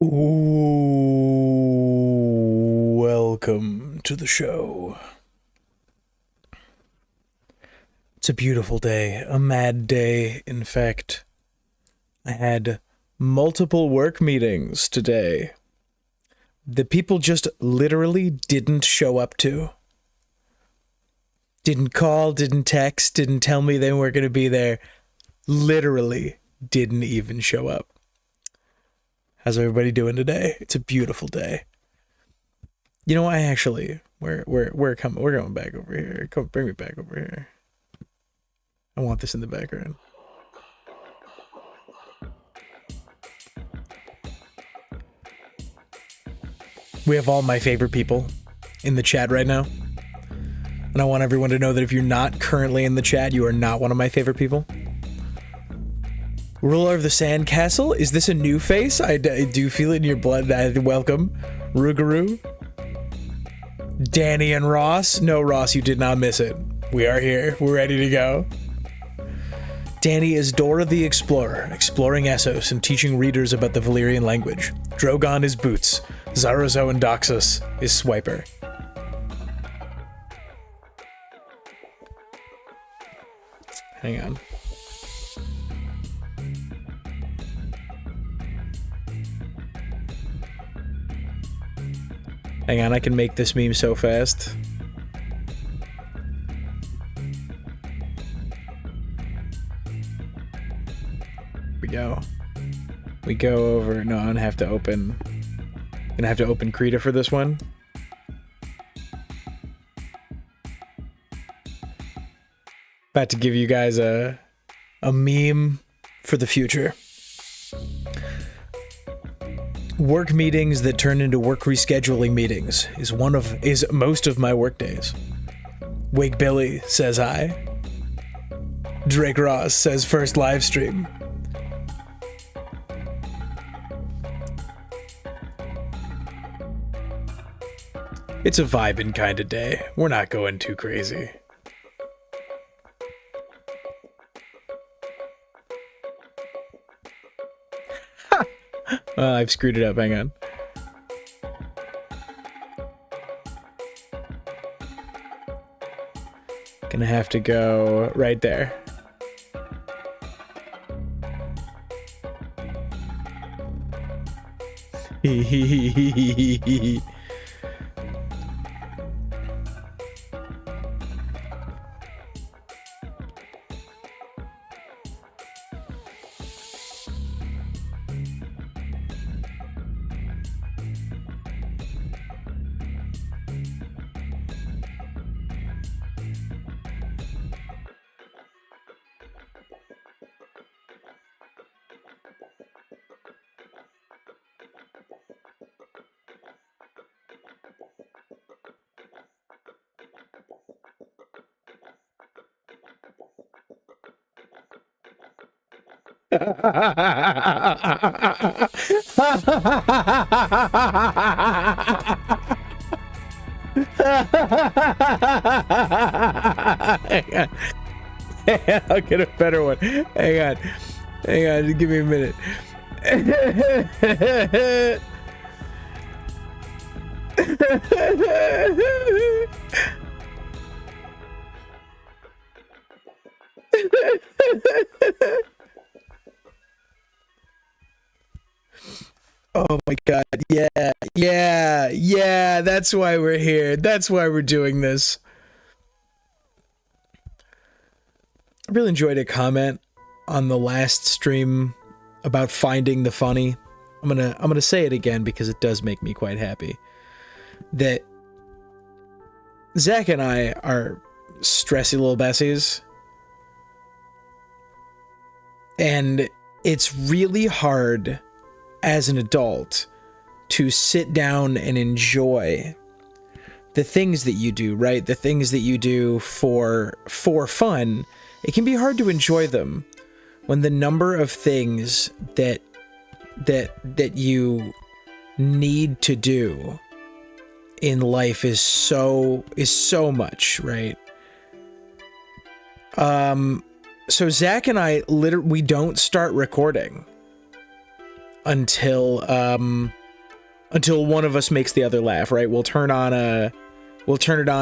Ooh, welcome to the show. It's a beautiful day, a mad day, in fact. I had multiple work meetings today that people just literally didn't show up to. Didn't call, didn't text, didn't tell me they weren't going to be there. Literally didn't even show up. How's everybody doing today? It's a beautiful day. You know, we're going back over here. Come bring me back over here. I want this in the background. We have all my favorite people in the chat right now. And I want everyone to know that if you're not currently in the chat, you are not one of my favorite people. Ruler of the Sandcastle, is this a new face? I do feel it in your blood. Welcome. Rougarou. Danny and Ross. No, Ross, you did not miss it. We are here. We're ready to go. Danny is Dora the Explorer, exploring Essos and teaching readers about the Valyrian language. Drogon is Boots. Zarazo and Doxus is Swiper. Hang on. Hang on, I can make this meme so fast. We go. We go over. No, I'm gonna have to open. Gonna have to open Krita for this one. About to give you guys a meme for the future. Work meetings that turn into work rescheduling meetings is most of my work days. Wake Billy, says I. Drake Ross says first live stream. It's a vibin' kind of day. We're not going too crazy. I've screwed it up, hang on. Gonna have to go right there. I'll get a better one. Hang on. Hang on, just give me a minute. Oh my god, yeah, that's why we're here. That's why we're doing this. I really enjoyed a comment on the last stream about finding the funny. I'm gonna say it again because it does make me quite happy. That Zach and I are stressy little Bessies. And it's really hard as an adult to sit down and enjoy the things that you do, right? The things that you do for fun. It can be hard to enjoy them when the number of things that you need to do in life is so much, right? So Zach and I we don't start recording until one of us makes the other laugh, right? We'll turn it on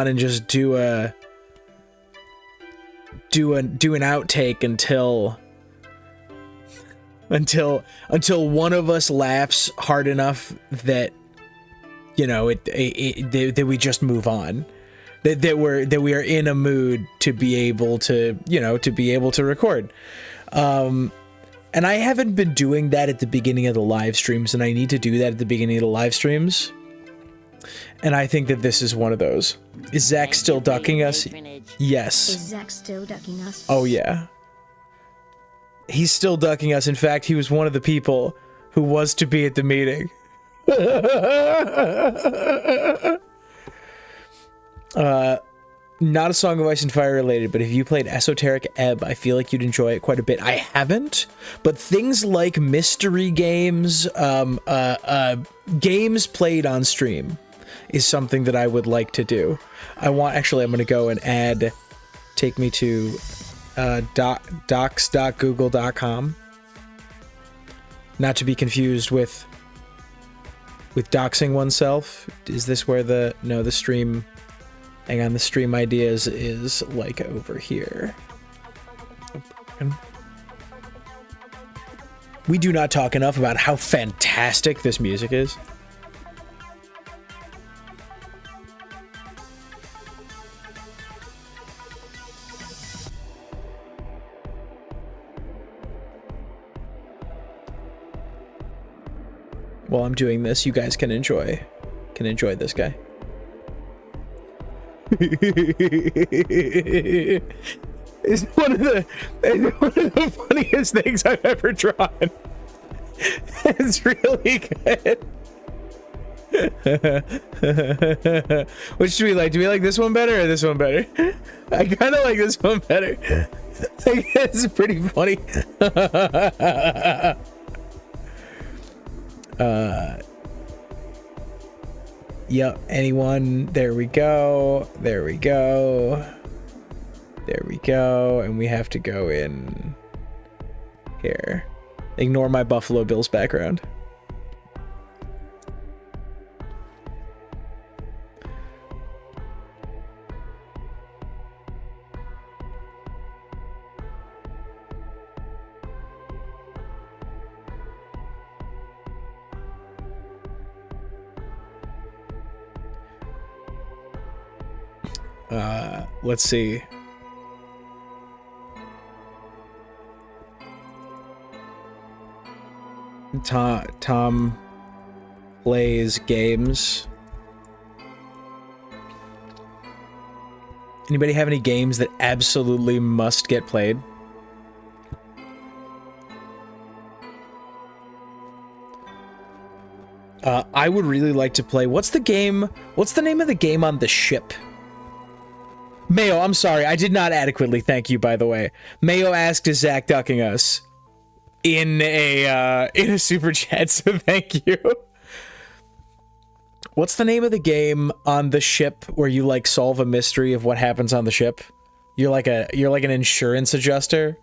and just do an outtake until one of us laughs hard enough that, you know, that we just move on. That we are in a mood to be able to, you know, to be able to record. And I haven't been doing that at the beginning of the live streams, and I need to do that at the beginning of the live streams. And I think that this is one of those. Is Zach still ducking us? Yes. Is Zach still ducking us? Oh yeah. He's still ducking us. In fact, he was one of the people who was to be at the meeting. Not a Song of Ice and Fire related, but if you played Esoteric Ebb, I feel like you'd enjoy it quite a bit. I haven't, but things like mystery games, games played on stream is something that I would like to do. I'm going to go and take me to docs.google.com. Not to be confused with doxing oneself. Is this where the stream... Hang on, the stream ideas is like over here. We do not talk enough about how fantastic this music is. while I'm doing this, you guys can enjoy this guy. It's one of the funniest things I've ever drawn. It's really good. Which do we like? Do we like this one better or this one better? I kind of like this one better. It's pretty funny. Yep, anyone? There we go. There we go. There we go. And we have to go in here. Ignore my Buffalo Bills background. Let's see. Tom plays games. Anybody have any games that absolutely must get played? I would really like to play. What's the game? What's the name of the game on the ship? Mayo, I'm sorry. I did not adequately thank you, by the way. Mayo asked, is Zach ducking us? In a super chat, so thank you. What's the name of the game on the ship where you like solve a mystery of what happens on the ship? You're like an insurance adjuster.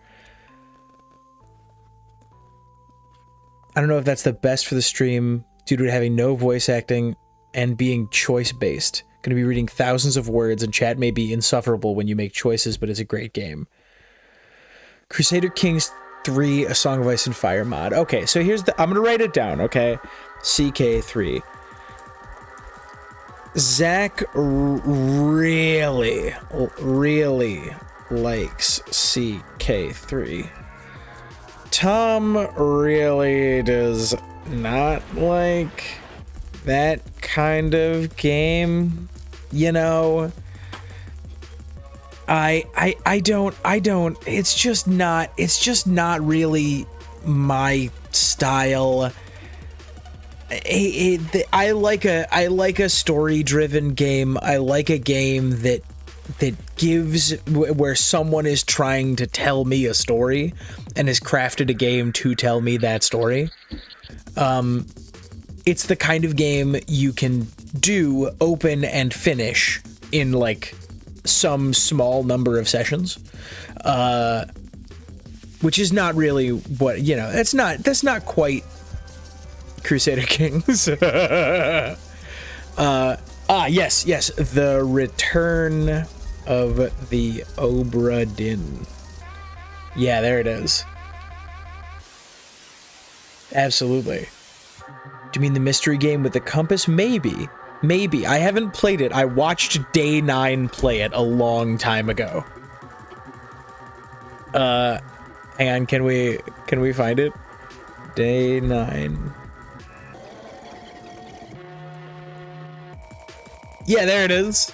I don't know if that's the best for the stream due to it having no voice acting and being choice based. Going to be reading thousands of words and chat may be insufferable when you make choices, but it's a great game. Crusader Kings 3, A Song of Ice and Fire mod. Okay, so here's the... I'm going to write it down, okay? CK3. Zach really likes CK3. Tom really does not like that kind of game. You know, I don't, it's just not really my style. I like a story-driven game. I like a game that gives, where someone is trying to tell me a story and has crafted a game to tell me that story. It's the kind of game you can do open and finish in like some small number of sessions, which is not really what, you know, that's not quite Crusader Kings. Yes, The Return of the Obra Dinn. Yeah, there it is. Absolutely. Do you mean the mystery game with the compass? Maybe. I haven't played it. I watched Day 9 play it a long time ago. Hang on, can we find it? Day 9. Yeah, there it is.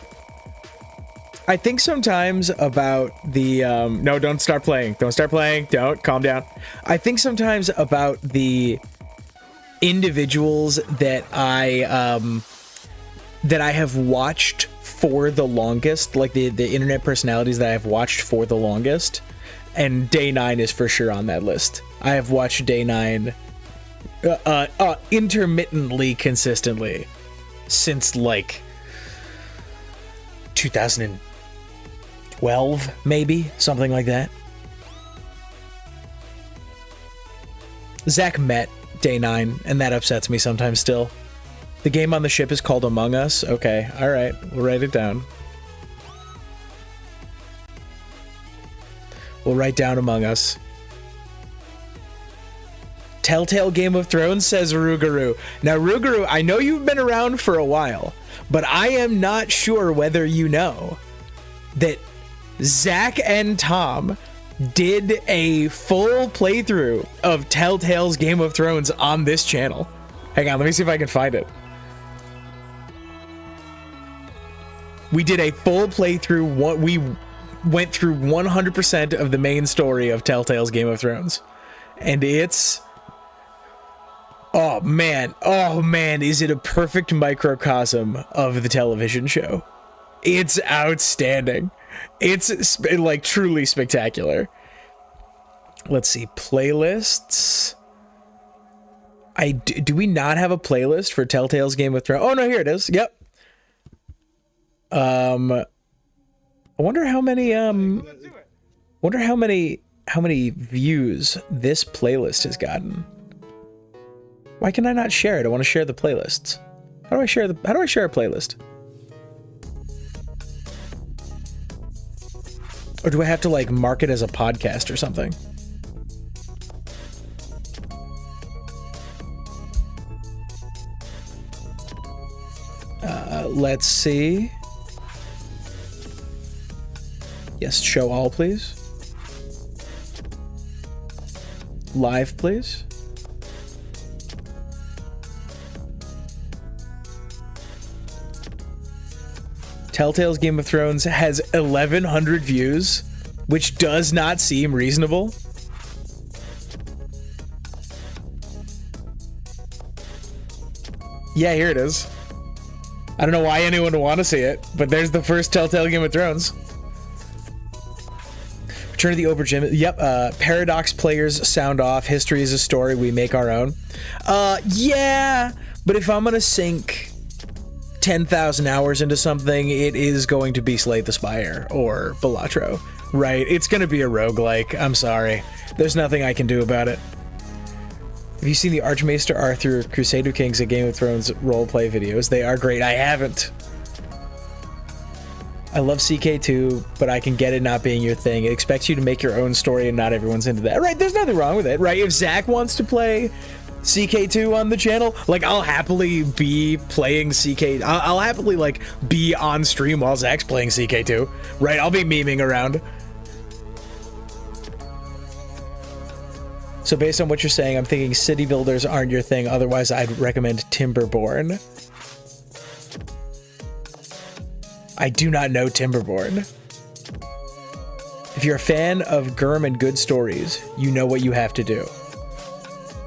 I think sometimes about the no, don't start playing. Don't, calm down. I think sometimes about the individuals that I have watched for the longest, like the internet personalities that I've watched for the longest, and Day 9 is for sure on that list. I have watched Day 9 intermittently, consistently since like 2012, maybe, something like that. Zach met Day 9, and that upsets me sometimes still. The game on the ship is called Among Us. Okay, alright, we'll write it down. We'll write down Among Us. Telltale Game of Thrones, says Rugaru. Now, Rugaru, I know you've been around for a while, but I am not sure whether you know that Zach and Tom did a full playthrough of Telltale's Game of Thrones on this channel. Hang on, let me see if I can find it. We did a full playthrough. We went through 100% of the main story of Telltale's Game of Thrones. And it's... oh man, is it a perfect microcosm of the television show. It's outstanding. It's like truly spectacular. Let's see, playlists. Do we not have a playlist for Telltale's Game of Thrones? Oh no, here it is. Yep. I wonder how many views this playlist has gotten. Why can I not share it? I want to share the playlists. How do I share a playlist? Or do I have to like mark it as a podcast or something? Let's see. Yes, show all, please. Live, please. Telltale's Game of Thrones has 1,100 views, which does not seem reasonable. Yeah, here it is. I don't know why anyone would want to see it, but there's the first Telltale Game of Thrones. Return of the Aubergine. Yep. Paradox players sound off. History is a story. We make our own. Yeah, but if I'm gonna sink 10,000 hours into something, it is going to be Slay the Spire or Balatro, right? It's gonna be a roguelike. I'm sorry. There's nothing I can do about it. Have you seen the Archmaester Arthur Crusader Kings at Game of Thrones roleplay videos? They are great. I haven't. I love CK2, but I can get it not being your thing. It expects you to make your own story and not everyone's into that. Right, there's nothing wrong with it, right? If Zach wants to play CK2 on the channel, like, I'll happily be playing CK... I'll happily, like, be on stream while Zach's playing CK2, right? I'll be memeing around. So based on what you're saying, I'm thinking city builders aren't your thing. Otherwise, I'd recommend Timberborn. I do not know Timberborn. If you're a fan of Gurm and good stories, you know what you have to do.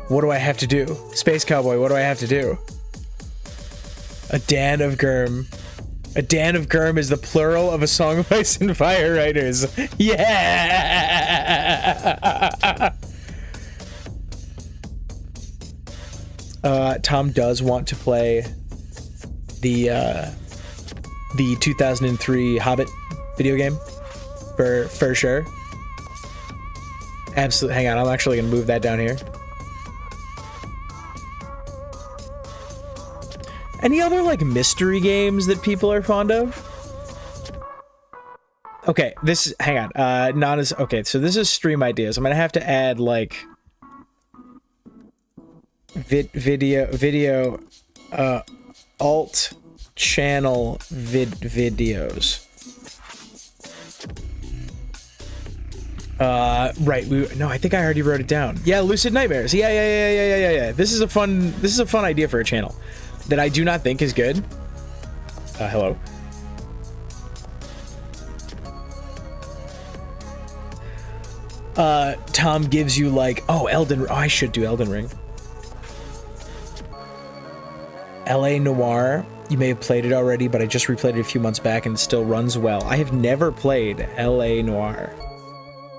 What do I have to do? Space Cowboy, what do I have to do? A Dan of Gurm. A Dan of Gurm is the plural of a Song of Ice and Fire writers. Yeah! Tom does want to play the 2003 Hobbit video game for sure. Absolutely. Hang on, I'm actually gonna move that down here. Any other like mystery games that people are fond of? Okay, hang on. Okay, so this is stream ideas. I'm gonna have to add like video alt channel videos. Right. No, I think I already wrote it down. Yeah, Lucid Nightmares. Yeah. This is a fun idea for a channel that I do not think is good. Hello. Tom gives you like, I should do Elden Ring. LA Noire, you may have played it already, but I just replayed it a few months back and it still runs well. I have never played LA Noire.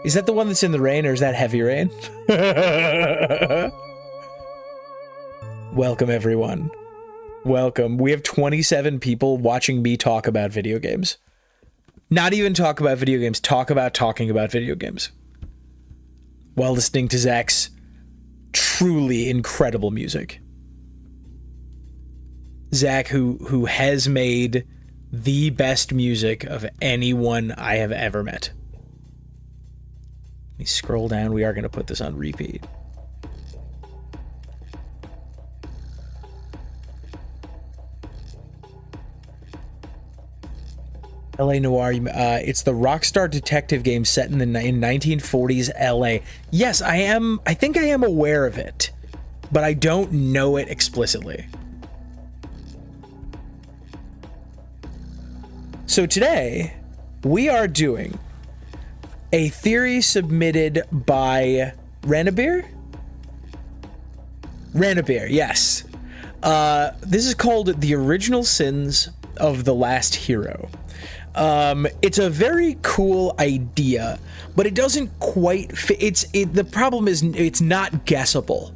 Is that the one that's in the rain, or is that Heavy Rain? Welcome, everyone. Welcome. We have 27 people watching me talk about video games. Not even talk about video games, talk about talking about video games. While listening to Zach's truly incredible music. Zach, who has made the best music of anyone I have ever met. Let me scroll down. We are going to put this on repeat. LA Noire, it's the Rockstar detective game set in 1940s LA. Yes, I think I am aware of it. but I don't know it explicitly. So today, we are doing a theory submitted by Ranabir? Ranabir, yes. This is called The Original Sins of the Last Hero. It's a very cool idea, but it doesn't quite fit. The problem is it's not guessable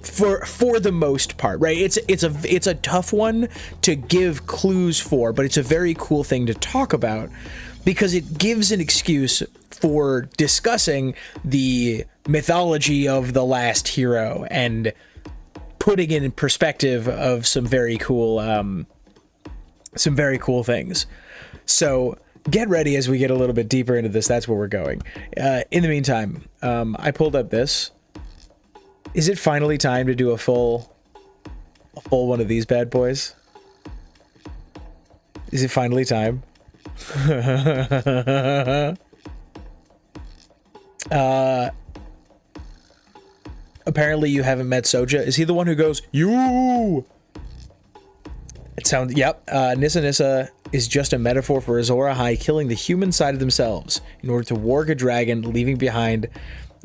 for the most part, right? It's a tough one to give clues for, but it's a very cool thing to talk about because it gives an excuse for discussing the mythology of the last hero and putting it in perspective of some very cool things. So get ready as we get a little bit deeper into this. That's where we're going. In the meantime, I pulled up this. Is it finally time to do a full one of these bad boys? Is it finally time? Apparently you haven't met Soja. Is he the one who goes, you? It sounds, yep. Nissa Nissa is just a metaphor for Azor Ahai killing the human side of themselves in order to warg a dragon, leaving behind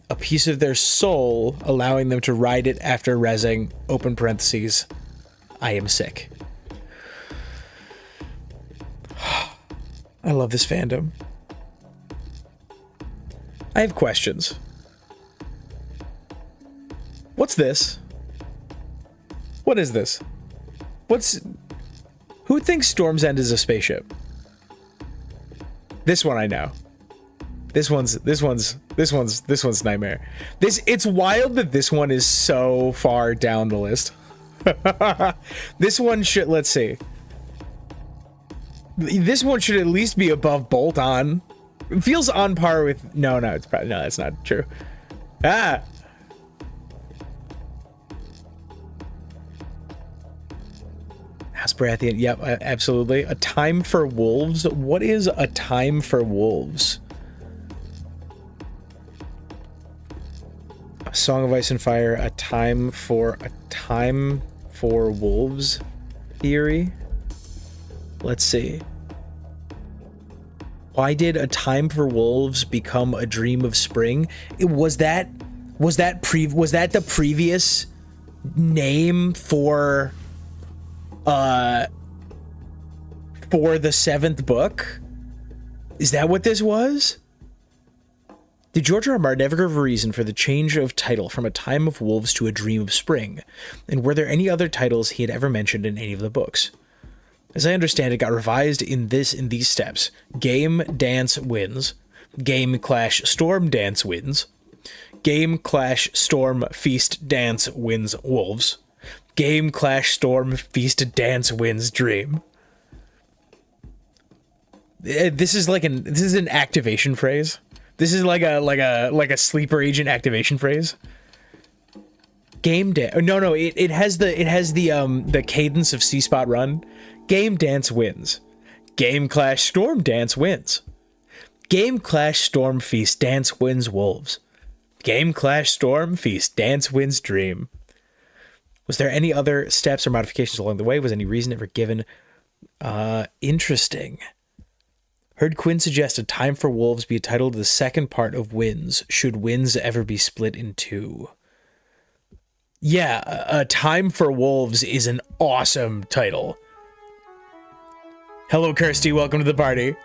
a piece of their soul, allowing them to ride it after rezzing, open parentheses, I am sick. I love this fandom. I have questions. What's this? What is this? Who thinks Storm's End is a spaceship? This one I know. This one's nightmare. It's wild that this one is so far down the list. This one should, let's see. This one should at least be above Bolt On. It feels on par with, no, it's probably, no, that's not true. House Baratheon, yep, absolutely. A Time for Wolves. What is A Time for Wolves? A Song of Ice and Fire. A Time for Wolves theory. Let's see. Why did A Time for Wolves become A Dream of Spring? Was that the previous name for the seventh book? Is that what this was? Did George R. R. Martin ever give a reason for the change of title from A Time of Wolves to A Dream of Spring? And were there any other titles he had ever mentioned in any of the books? As I understand it, got revised in these steps. Game Dance wins. Game Clash Storm Dance wins. Game Clash Storm Feast Dance wins Wolves. Game Clash Storm Feast Dance wins Dream. This is an activation phrase. This is like a sleeper agent activation phrase. Game dance. No. It has the cadence of C-Spot Run. Game Dance wins. Game Clash Storm Dance wins. Game Clash Storm Feast Dance wins Wolves. Game Clash Storm Feast Dance wins Dream. Was there any other steps or modifications along the way? Was any reason ever given? Interesting. Heard Quinn suggest A Time for Wolves be a title to the second part of Winds, should Winds ever be split in two. Yeah, A Time for Wolves is an awesome title. Hello, Kirsty. Welcome to the party.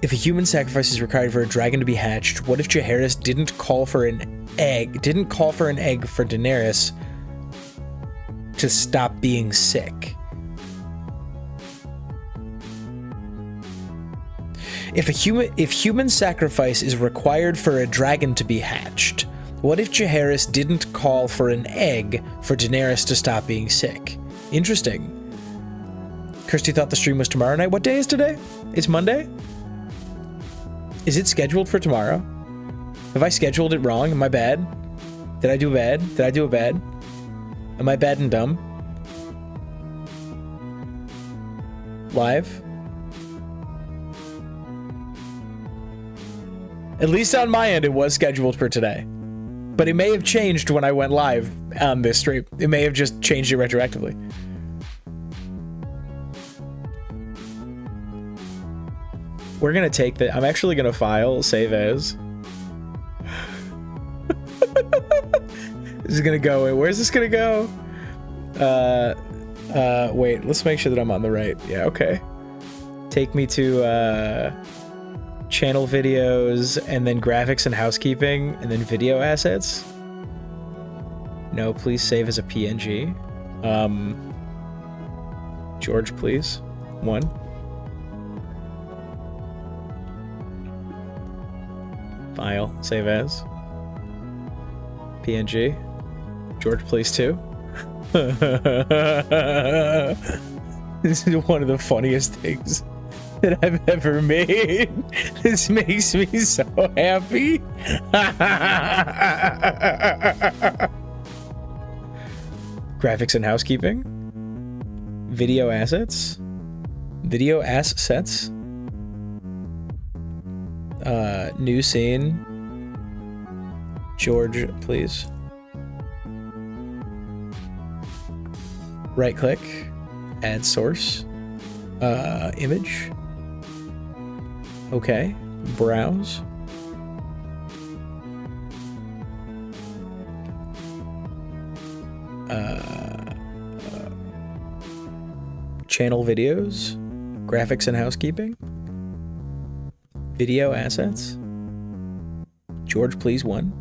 If a human sacrifice is required for a dragon to be hatched, what if Jaehaerys didn't call for an egg for Daenerys to stop being sick? If human sacrifice is required for a dragon to be hatched, what if Jaehaerys didn't call for an egg for Daenerys to stop being sick? Interesting. Kirsty thought the stream was tomorrow night. What day is today? It's Monday? Is it scheduled for tomorrow? Have I scheduled it wrong? Am I bad? Did I do bad? Did I do a bad? Am I bad and dumb? Live? At least on my end, it was scheduled for today. But it may have changed when I went live on this stream. It may have just changed it retroactively. We're gonna take the... I'm actually gonna file save as. This is gonna go... Where's this gonna go? Wait, let's make sure that I'm on the right. Yeah, okay. Take me to, channel videos, and then graphics and housekeeping, and then video assets. No, please save as a PNG. George, please. 1. File, save as. PNG. George, please, 2. This is one of the funniest things that I've ever made. This makes me so happy. Graphics and housekeeping. Video assets. Video assets. New scene. George, please. Right click. Add source. Image. Okay. Browse. Channel videos. Graphics and housekeeping. Video assets. George, please, 1.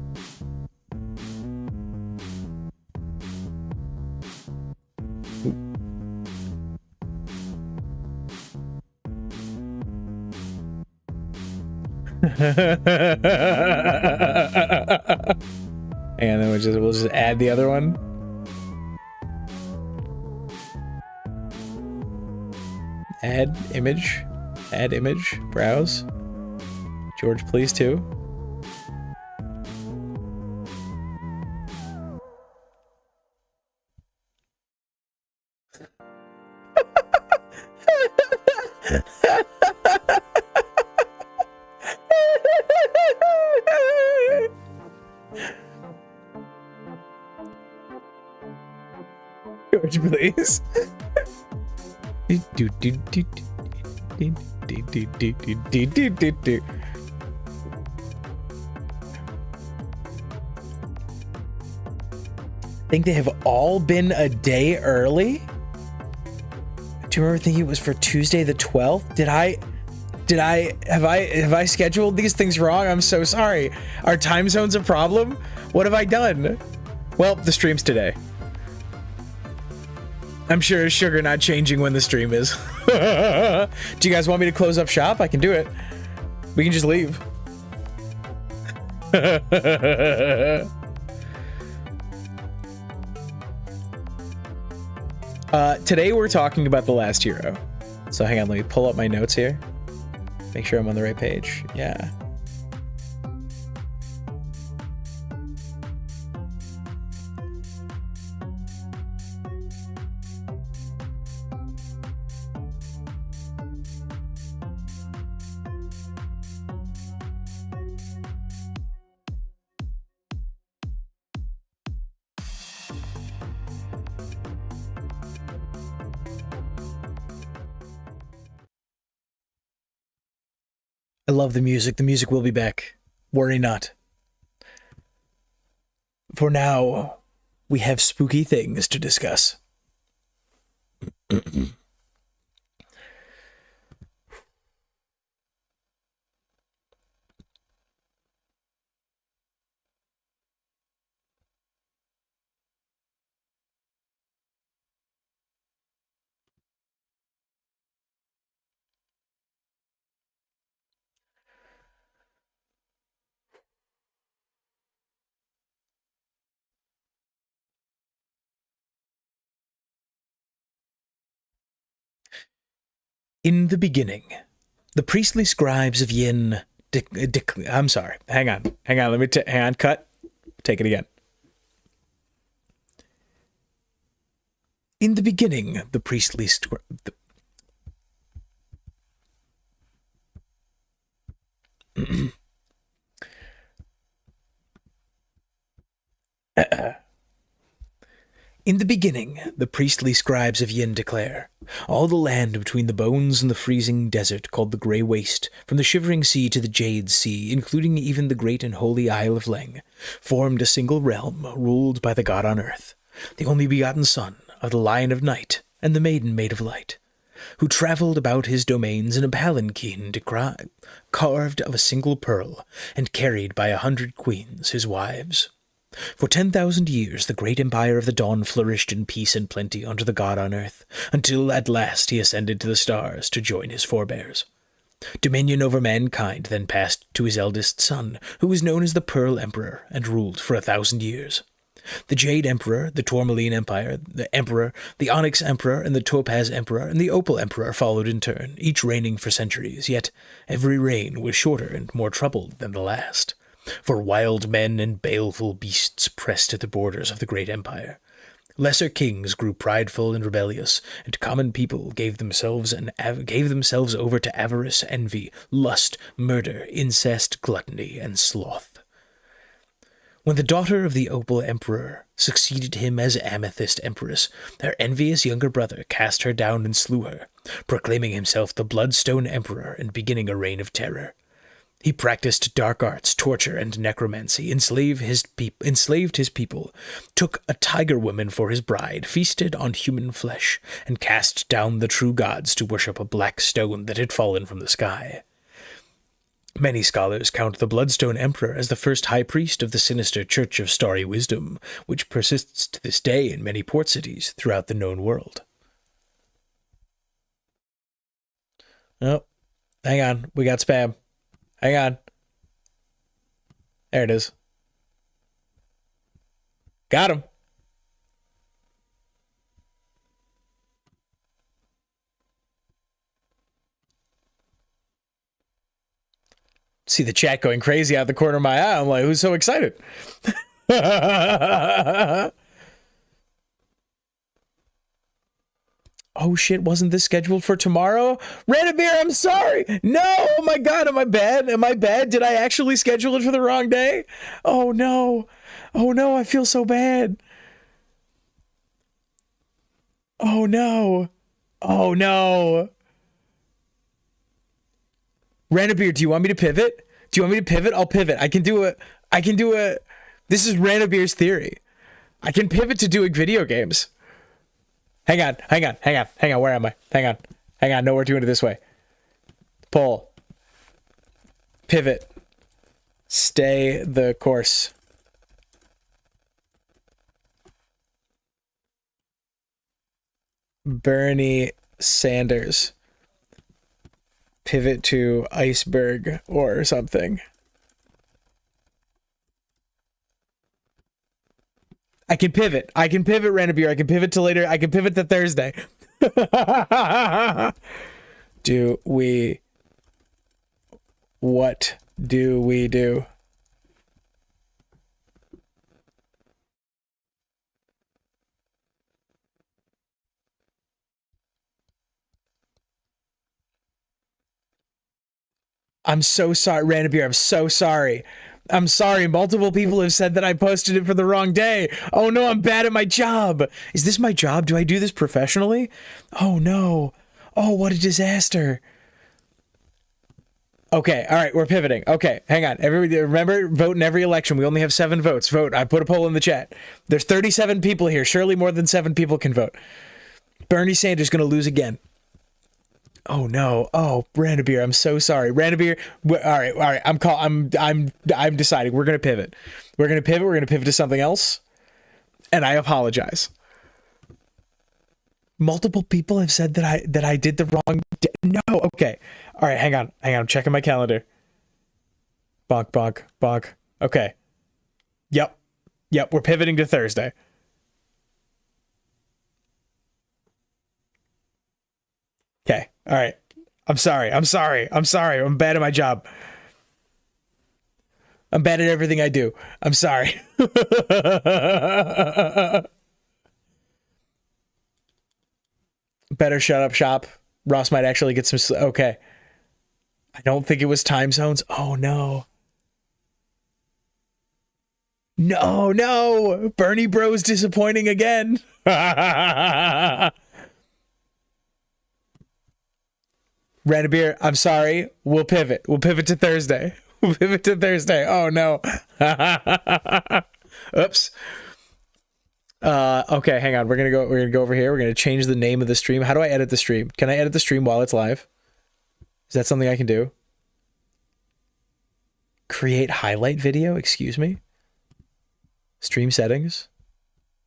And then we'll just add the other one. Add image. Add image. Browse. George, please, 2. George, please. I think they have all been a day early. Do you remember thinking it was for Tuesday the 12th? Have I scheduled these things wrong? I'm so sorry. Are time zones a problem? What have I done? Well, the stream's today. I'm sure sugar not changing when the stream is. Do you guys want me to close up shop? I can do it. We can just leave. Today we're talking about The Last Hero. So hang on, let me pull up my notes here. Make sure I'm on the right page. Yeah. I love the music. The music will be back. Worry not. For now, we have spooky things to discuss. In the beginning, the priestly scribes of Yin... I'm sorry. Hang on. Let me... hang on. Cut. Take it again. In the beginning, the priestly... In the beginning, the priestly scribes of Yin declare, all the land between the bones and the freezing desert called the Grey Waste, from the Shivering Sea to the Jade Sea, including even the great and holy Isle of Leng, formed a single realm ruled by the god on earth, the only begotten son of the Lion of Night and the Maiden Maid of Light, who travelled about his domains in a palanquin carved of a single pearl and carried by 100 queens, his wives. For 10,000 years the great empire of the dawn flourished in peace and plenty under the god on earth, until at last he ascended to the stars to join his forebears. Dominion over mankind then passed to his eldest son, who was known as the Pearl Emperor, and ruled for 1,000 years. The Jade Emperor, the Tourmaline Empire, the Emperor, the Onyx Emperor, and the Topaz Emperor, and the Opal Emperor followed in turn, each reigning for centuries, yet every reign was shorter and more troubled than the last. For wild men and baleful beasts pressed at the borders of the great empire. Lesser kings grew prideful and rebellious, and common people gave themselves over to avarice, envy, lust, murder, incest, gluttony, and sloth. When the daughter of the Opal Emperor succeeded him as Amethyst Empress, her envious younger brother cast her down and slew her, proclaiming himself the Bloodstone Emperor and beginning a reign of terror. He practiced dark arts, torture, and necromancy, enslaved his people, took a tiger woman for his bride, feasted on human flesh, and cast down the true gods to worship a black stone that had fallen from the sky. Many scholars count the Bloodstone Emperor as the first high priest of the sinister Church of Starry Wisdom, which persists to this day in many port cities throughout the known world. Oh, hang on, we got spam. Hang on. There it is. Got him. See the chat going crazy out the corner of my eye. I'm like, who's so excited? Oh shit, wasn't this scheduled for tomorrow? Ranabir, I'm sorry. No, oh my god, am I bad? Am I bad? Did I actually schedule it for the wrong day? Oh no. Oh no, I feel so bad. Oh no. Oh no. Ranabir, do you want me to pivot? Do you want me to pivot? I'll pivot. I can do a this is Ranabir's theory. I can pivot to doing video games. Hang on. Where am I? Hang on. No, we're doing it this way. Pull. Pivot. Stay the course. Bernie Sanders. Pivot to iceberg or something. I can pivot, Ranabir. I can pivot to later. I can pivot to Thursday. What do we do? I'm so sorry, Ranabir. I'm so sorry. I'm sorry. Multiple people have said that I posted it for the wrong day. Oh no, I'm bad at my job. Is this my job? Do I do this professionally? Oh no. Oh, what a disaster. Okay, all right, we're pivoting. Okay, hang on. Everybody, remember, vote in every election. We only have 7 votes. Vote. I put a poll in the chat. There's 37 people here. Surely more than 7 people can vote. Bernie Sanders going to lose again. Oh no! Oh, Ranabir, I'm so sorry, Ranabir. All right. I'm deciding. We're gonna pivot. We're gonna pivot to something else. And I apologize. Multiple people have said that I did the wrong. No. Okay. All right. Hang on. I'm checking my calendar. Bonk. Okay. Yep. We're pivoting to Thursday. Okay. All right. I'm sorry. I'm bad at my job. I'm bad at everything I do. I'm sorry. Better shut up shop. Ross might actually get some. Okay. I don't think it was time zones. Oh no. No, Bernie Bro's disappointing again. Ranabir, I'm sorry. We'll pivot. We'll pivot to Thursday. We'll pivot to Thursday. Oh no. Oops. Okay, hang on. We're gonna go over here. We're gonna change the name of the stream. How do I edit the stream? Can I edit the stream while it's live? Is that something I can do? Create highlight video? Excuse me? Stream settings?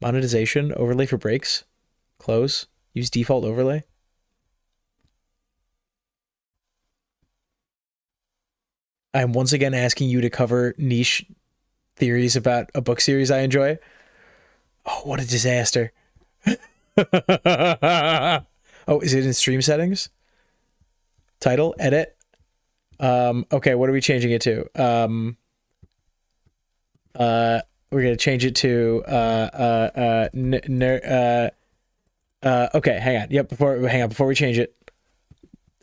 Monetization? Overlay for breaks? Close? Use default overlay? I'm once again asking you to cover niche theories about a book series I enjoy. Oh, what a disaster. Oh, is it in stream settings? Title, edit. Okay, what are we changing it to? We're gonna change it to okay, hang on. Yep, before we change it.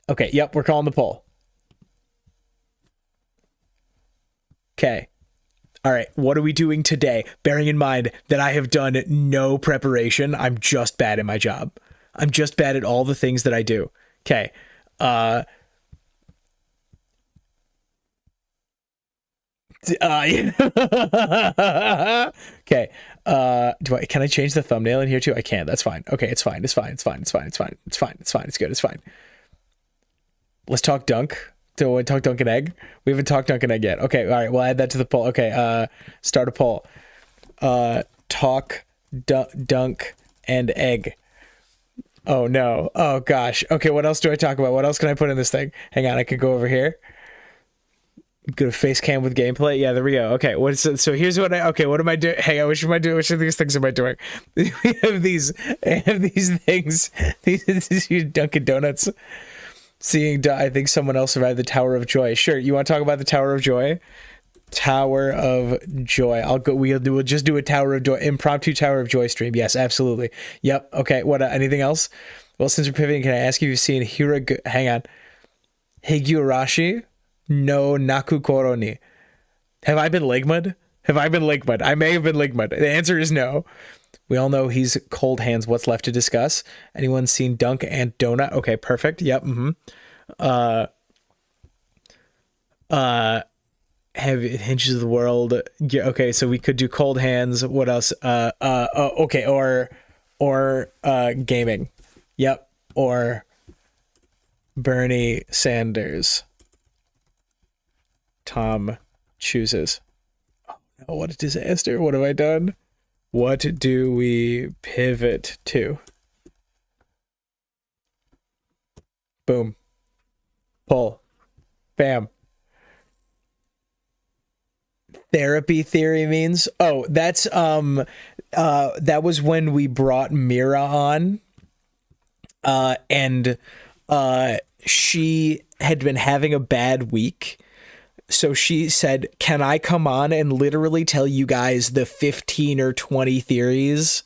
Okay, yep, we're calling the poll. Okay. All right, what are we doing today? Bearing in mind that I have done no preparation. I'm just bad at my job. I'm just bad at all the things that I do. Okay. Okay. Can I change the thumbnail in here too? I can. That's fine. Okay, it's fine. It's fine. It's fine. It's fine. It's fine. It's fine. It's fine. It's good. It's fine. Let's talk dunk. Do we talk dunk and egg? We haven't talked dunk and egg yet. Okay, all right, we'll add that to the poll. Okay, start a poll. Talk dunk and egg. Oh no. Oh gosh. Okay, what else do I talk about? What else can I put in this thing? Hang on, I could go over here. Go to face cam with gameplay. Yeah, there we go. Okay, so here's what what am I doing? Hey, which of these things am I doing? We have these things. These Dunkin' Donuts. Seeing, I think someone else survived the Tower of Joy. Sure, you want to talk about the Tower of Joy? Tower of Joy. I'll go. We'll just do a Tower of Joy, impromptu Tower of Joy stream. Yes, absolutely. Yep. Okay. What? Anything else? Well, since we're pivoting, can I ask if you've seen hang on, Higurashi no Nakukoro ni? Have I been Ligmud? Have I been Ligmud? I may have been Ligmud. The answer is no. We all know he's cold hands. What's left to discuss? Anyone seen Dunk and Donut? Okay, perfect. Yep. Have Hinges of the World. Yeah. Okay, so we could do cold hands. What else? Okay, or gaming. Yep. Or Bernie Sanders. Tom chooses. Oh no! What a disaster! What have I done? What do we pivot to? Boom. Pull. Bam. Therapy theory means? Oh, that's that was when we brought Mira on. And she had been having a bad week. So she said, can I come on and literally tell you guys the 15 or 20 theories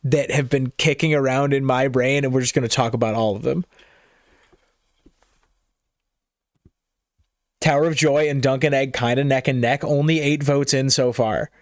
that have been kicking around in my brain, and we're just going to talk about all of them. Tower of Joy and Dunk and Egg kind of neck and neck. Only 8 votes in so far.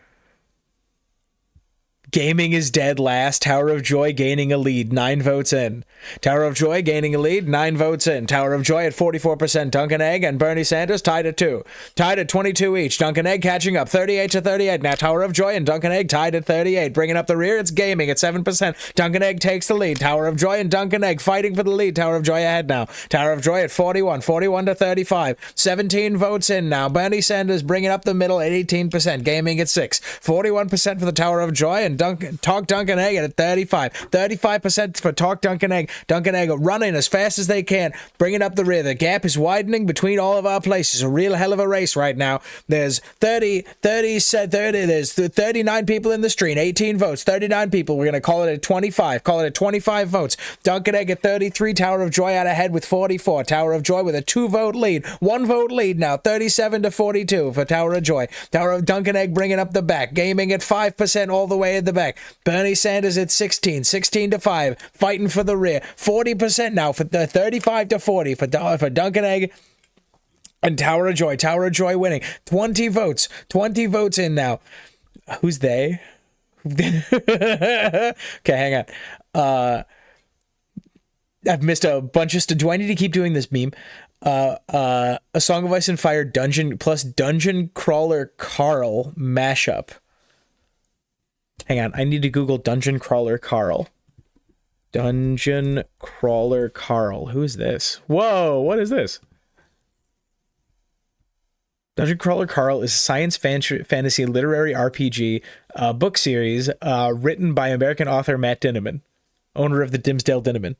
Gaming is dead last. Tower of Joy gaining a lead. 9 votes in. Tower of Joy gaining a lead. 9 votes in. Tower of Joy at 44%. Dunk and Egg and Bernie Sanders tied at 2. Tied at 22 each. Dunk and Egg catching up. 38 to 38. Now Tower of Joy and Dunk and Egg tied at 38. Bringing up the rear. It's Gaming at 7%. Dunk and Egg takes the lead. Tower of Joy and Dunk and Egg fighting for the lead. Tower of Joy ahead now. Tower of Joy at 41. 41 to 35. 17 votes in now. Bernie Sanders bringing up the middle at 18%. Gaming at 6. 41% for the Tower of Joy and Talk Dunk and Egg at 35. 35% for Talk Dunk and Egg. Dunk and Egg running as fast as they can, bringing up the rear. The gap is widening between all of our places. A real hell of a race right now. There's 30, there's 39 people in the stream, 18 votes, 39 people. We're going to call it at 25. Call it at 25 votes. Dunk and Egg at 33. Tower of Joy out ahead with 44. Tower of Joy with a 2-vote lead. 1-vote lead now. 37 to 42 for Tower of Joy. Tower of Dunk and Egg bringing up the back. Gaming at 5% all the way at the back. Bernie Sanders at 16 to 5, fighting for the rear. 40% now for the 35 to 40 for Dunk and Egg and Tower of Joy. Tower of Joy winning. 20 votes in now. Who's they? Okay, hang on. I've missed a bunch of stuff. Do I need to keep doing this meme? A Song of Ice and Fire Dungeon plus Dungeon Crawler Carl mashup. Hang on, I need to Google Dungeon Crawler Carl. Dungeon Crawler Carl. Who is this? Whoa, what is this? Dungeon Crawler Carl is a science fantasy literary RPG book series written by American author Matt Dinniman, owner of the Dimsdale Dinniman.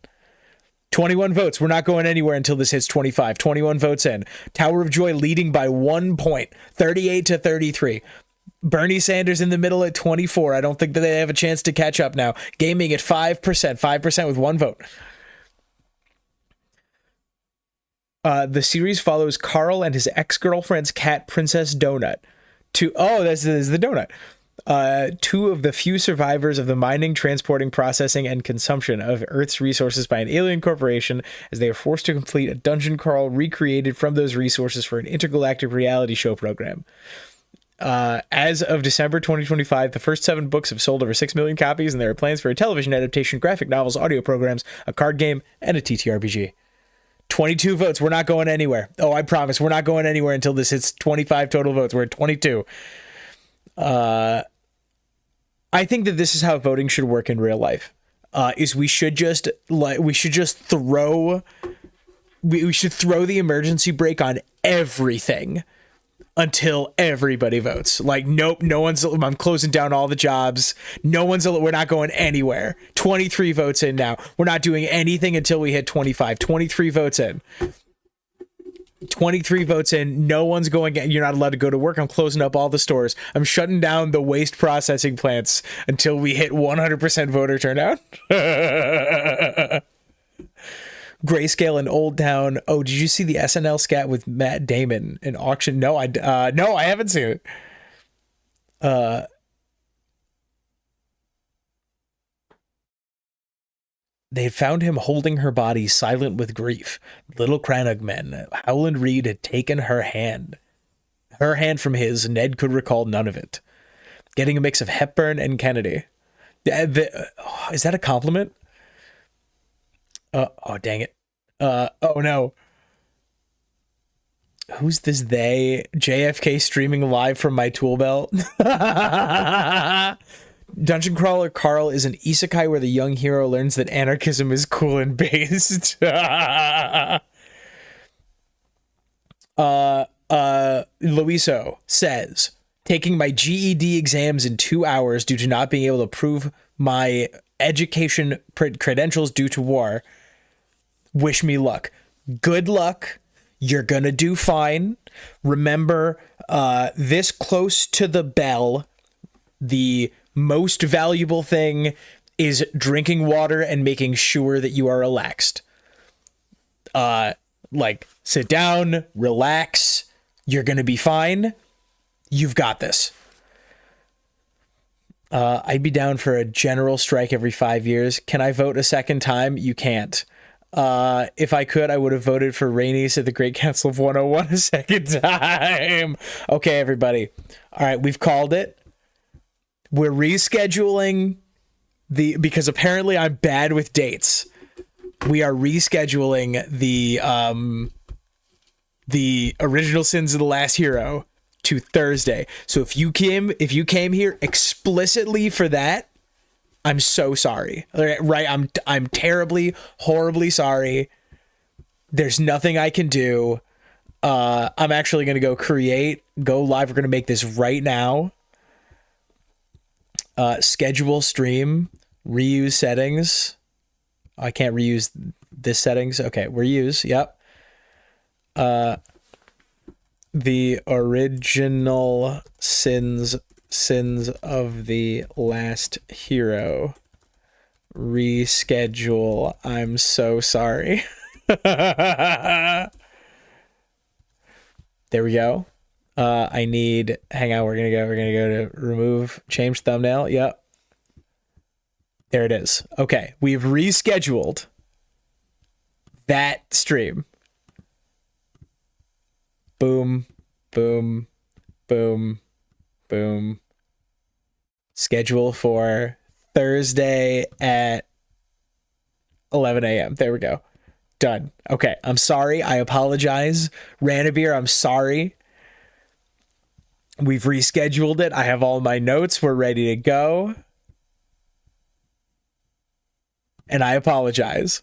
21 votes. We're not going anywhere until this hits 25. 21 votes in. Tower of Joy leading by 1 point, 38 to 33. Bernie Sanders in the middle at 24. I don't think that they have a chance to catch up now. Gaming at 5%. 5% with 1 vote. The series follows Carl and his ex-girlfriend's cat, Princess Donut. This is the donut. Two of the few survivors of the mining, transporting, processing, and consumption of Earth's resources by an alien corporation, as they are forced to complete a dungeon crawl recreated from those resources for an intergalactic reality show program. As of December 2025, the first 7 books have sold over 6 million copies, and there are plans for a television adaptation, graphic novels, audio programs, a card game, and a TTRPG. 22 votes. We're not going anywhere. Oh, I promise. We're not going anywhere until this hits 25 total votes. We're at 22. I think that this is how voting should work in real life. We should throw the emergency brake on everything until everybody votes. Like, nope, I'm closing down all the jobs. We're not going anywhere. 23 votes in now. We're not doing anything until we hit 25. 23 votes in. 23 votes in. No one's going. You're not allowed to go to work. I'm closing up all the stores. I'm shutting down the waste processing plants until we hit 100% voter turnout. Grayscale in Old Town. Oh, did you see the SNL scat with Matt Damon in Auction? No, I haven't seen it. They had found him holding her body, silent with grief. Little Crannog men. Howland Reed had taken her hand from his. Ned could recall none of it. Getting a mix of Hepburn and Kennedy. Is that a compliment? Oh, dang it. Oh, no. Who's this they? JFK streaming live from my tool belt. Dungeon Crawler Carl is an isekai where the young hero learns that anarchism is cool and based. Luiso says, taking my GED exams in 2 hours due to not being able to prove my education credentials due to war. Wish me luck. Good luck. You're gonna do fine. Remember, this close to the bell, the most valuable thing is drinking water and making sure that you are relaxed. Sit down, relax. You're gonna be fine. You've got this. I'd be down for a general strike every 5 years. Can I vote a second time? You can't. If I could, I would have voted for Rainey's at the Great Council of 101 a second time. Okay, everybody. All right, we've called it. We're rescheduling because apparently I'm bad with dates. We are rescheduling the Original Sins of the Last Hero to Thursday. So if you came here explicitly for that, I'm so sorry. Right? I'm terribly, horribly sorry. There's nothing I can do. I'm actually going to go live. We're going to make this right now. Schedule stream, reuse settings. I can't reuse this settings. Okay, reuse. Yep. The Original Sins of the Last Hero reschedule. I'm so sorry. There we go. Hang on, we're gonna go to remove, change thumbnail. Yep. There it is. Okay. We've rescheduled that stream. Boom, boom, boom, boom, Schedule for Thursday at 11 a.m. There we go. Done. Okay. I'm sorry. I apologize. Ranabir, I'm sorry. We've rescheduled it. I have all my notes. We're ready to go. And I apologize.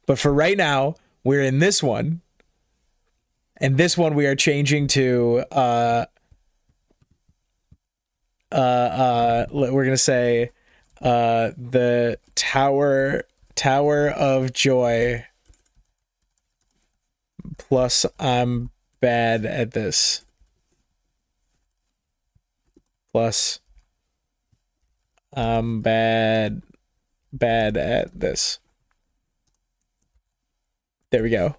But for right now, we're in this one. And this one we are changing to we're gonna say the Tower of Joy plus I'm bad at this plus I'm bad at this. There we go.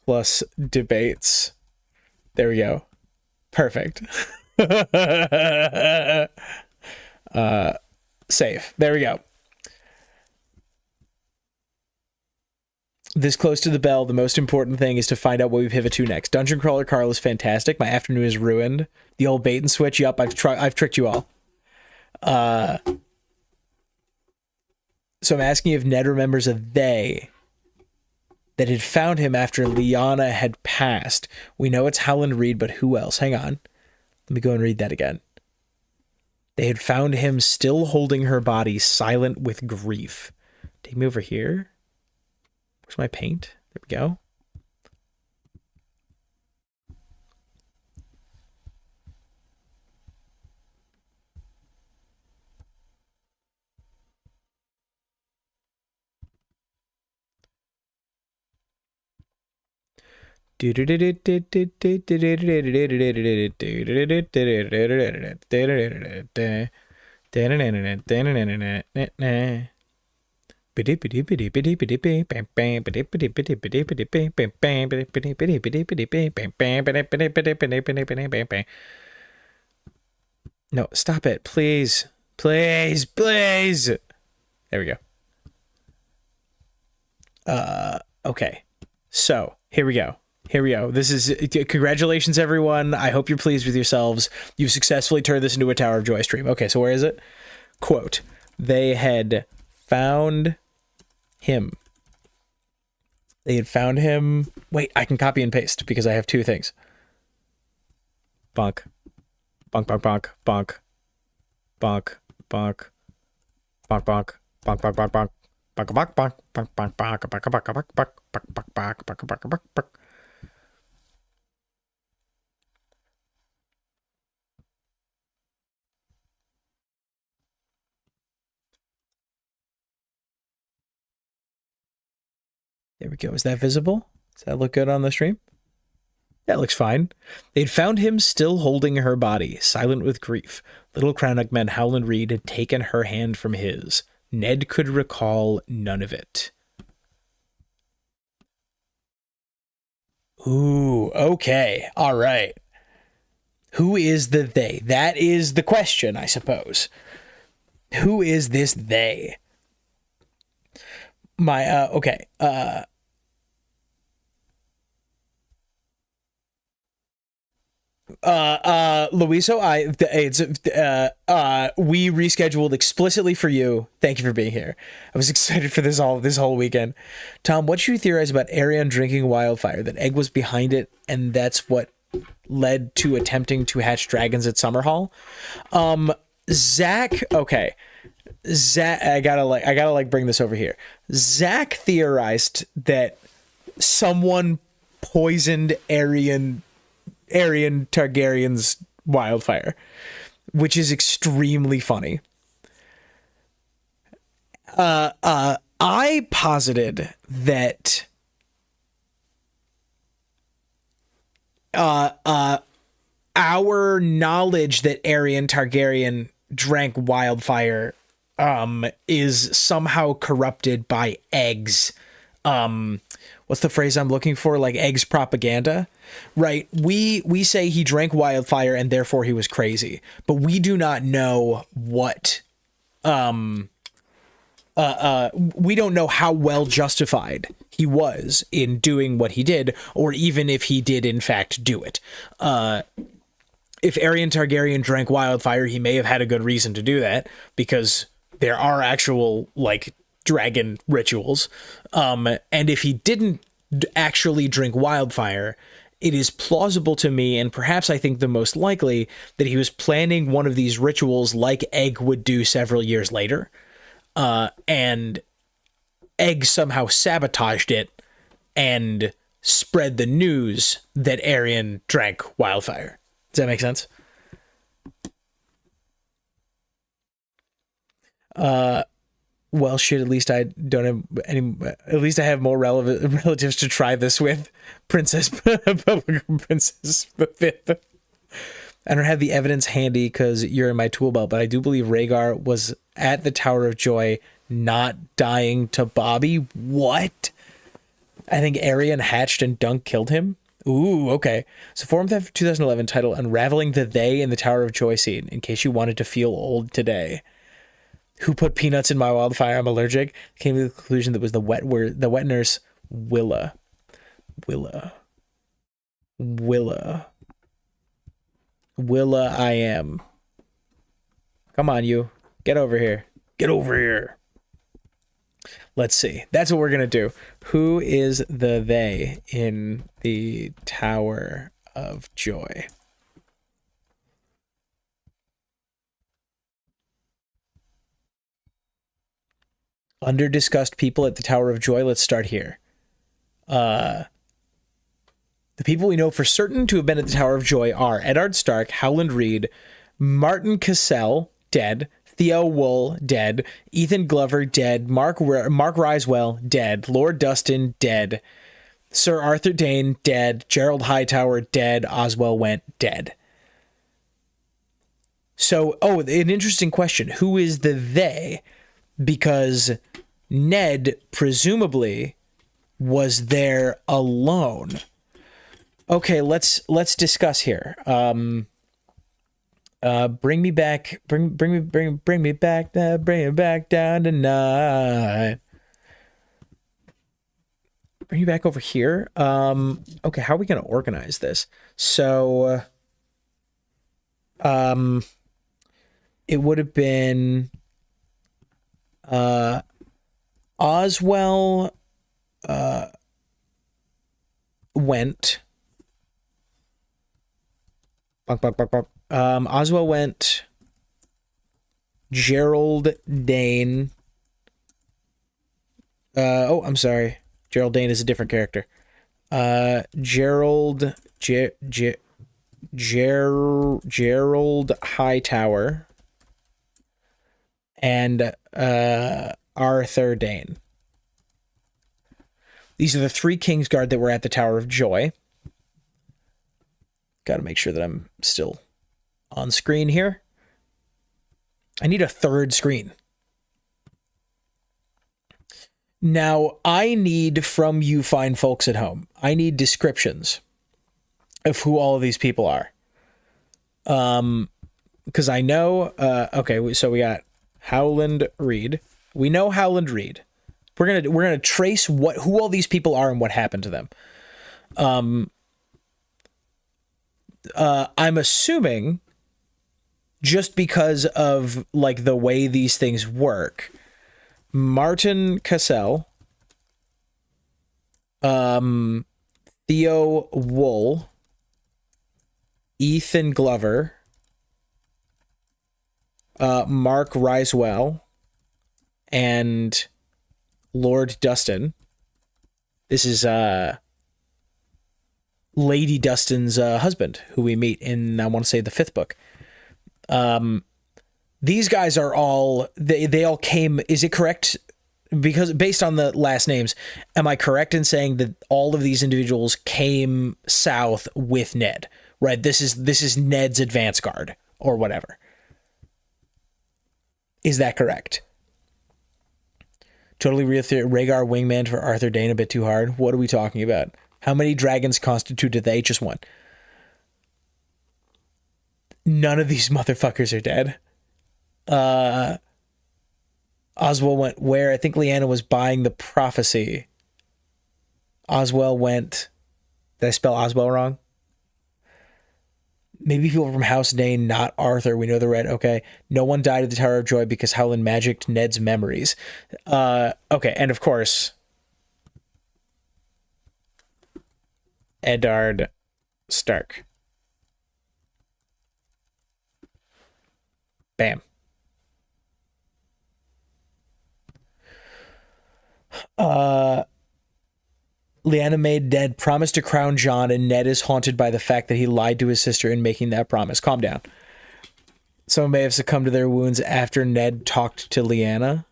Plus debates. There we go. Perfect. Save. There we go. This close to the bell, the most important thing is to find out what we pivot to next. Dungeon Crawler Carl is fantastic. My afternoon is ruined. The old bait and switch. Yup, I've tricked you all. So I'm asking if Ned remembers a they that had found him after Lyanna had passed. We know it's Howland Reed, but who else? Hang on. Let me go and read that again. They had found him still holding her body, silent with grief. Take me over here. Where's my paint? There we go. No, stop it, please. Please. There we go. Okay. So, here we go. This is congratulations, everyone. I hope you're pleased with yourselves. You've successfully turned this into a Tower of Joy stream. Okay, so where is it? Quote, they had found him. Wait, I can copy and paste because I have two things. Bonk. Bonk, bonk, bonk, bonk. Bonk, bonk. Bonk, bonk. Bonk, bonk, bonk, bonk. Bonk, bonk, bonk. Bonk, bonk, bonk. Bonk, bonk, bonk, bonk. Bonk, bonk, bonk. Bonk, bonk, bonk, bonk. There we go. Is that visible? Does that look good on the stream? That looks fine. They'd found him still holding her body, silent with grief. Little Crownegman Howland Reed had taken her hand from his. Ned could recall none of it. Ooh, okay. All right. Who is the they? That is the question, I suppose. Who is this they? Okay. Luiso, we rescheduled explicitly for you. Thank you for being here. I was excited for this whole weekend. Tom, what should you theorize about Arianne drinking wildfire? That Egg was behind it, and that's what led to attempting to hatch dragons at Summerhall. Zach, okay. Zach, I gotta bring this over here. Zach theorized that someone poisoned Arianne Targaryen's wildfire, which is extremely funny. I posited that our knowledge that Arianne Targaryen drank wildfire is somehow corrupted by Egg's what's the phrase I'm looking for? Like Egg's propaganda, right? We say he drank wildfire and therefore he was crazy, but we do not know what we don't know how well justified he was in doing what he did, or even if he did in fact do it. if Aerion Targaryen drank wildfire, he may have had a good reason to do that, because there are actual, like, dragon rituals. And if he didn't actually drink wildfire, it is plausible to me, and perhaps I think the most likely, that he was planning one of these rituals like Egg would do several years later. And Egg somehow sabotaged it and spread the news that Aerion drank wildfire. Does that make sense? Well, shit, at least I don't have any, at least I have more relatives to try this with. Princess the Fifth. I don't have the evidence handy because you're in my tool belt, but I do believe Rhaegar was at the Tower of Joy, not dying to Bobby. What? I think Aerion hatched and Dunk killed him. Ooh, okay. So Forum Theft 2011 title, Unraveling the They in the Tower of Joy scene, in case you wanted to feel old today. Who put peanuts in my wildfire? I'm allergic. Came to the conclusion that was the wet nurse, Willa. I am. Come on, you. Get over here. Get over here. Let's see. That's what we're going to do. Who is the they in the Tower of Joy? Under-discussed people at the Tower of Joy. Let's start here. The people we know for certain to have been at the Tower of Joy are Eddard Stark, Howland Reed, Martin Cassell, dead, Theo Wool, dead, Ethan Glover, dead, Mark Risewell, dead, Lord Dustin, dead, Sir Arthur Dayne, dead, Gerald Hightower, dead, Oswell Went, dead. So, an interesting question. Who is the they? Because Ned presumably was there alone. Okay, let's discuss here. Bring me back down tonight. Bring you back over here. Okay, how are we gonna organize this? So, it would have been Oswell went. Oswell went. Gerald Dane. I'm sorry. Gerald Dane is a different character. Gerald Hightower and Arthur Dayne. These are the three Kingsguard that were at the Tower of Joy. Got to make sure that I'm still on screen here. I need a third screen. Now, I need from you fine folks at home, I need descriptions of who all of these people are. Because I know, okay, so we got Howland Reed. We know Howland Reed. We're gonna trace who all these people are and what happened to them. I'm assuming, just because of like the way these things work, Martin Cassell, Theo Wool, Ethan Glover, Mark Risewell, and Lord Dustin. This is Lady Dustin's husband, who we meet in, I want to say, the 5th book. These guys are all, they all came, is it correct? Because based on the last names, am I correct in saying that all of these individuals came south with Ned, right? This is Ned's advance guard or whatever. Is that correct? Totally real theory. Rhaegar wingman for Arthur Dayne a bit too hard. What are we talking about? How many dragons constituted they? Just one. None of these motherfuckers are dead. Oswell went where? I think Lyanna was buying the prophecy. Oswell went... Did I spell Oswell wrong? Maybe people from House Dane, not Arthur. We know the red. Okay. No one died at the Tower of Joy because Howland magicked Ned's memories. Okay. And of course, Eddard Stark. Bam. Lyanna made Ned promise to crown Jon, and Ned is haunted by the fact that he lied to his sister in making that promise. Calm down. Someone may have succumbed to their wounds after Ned talked to Lyanna.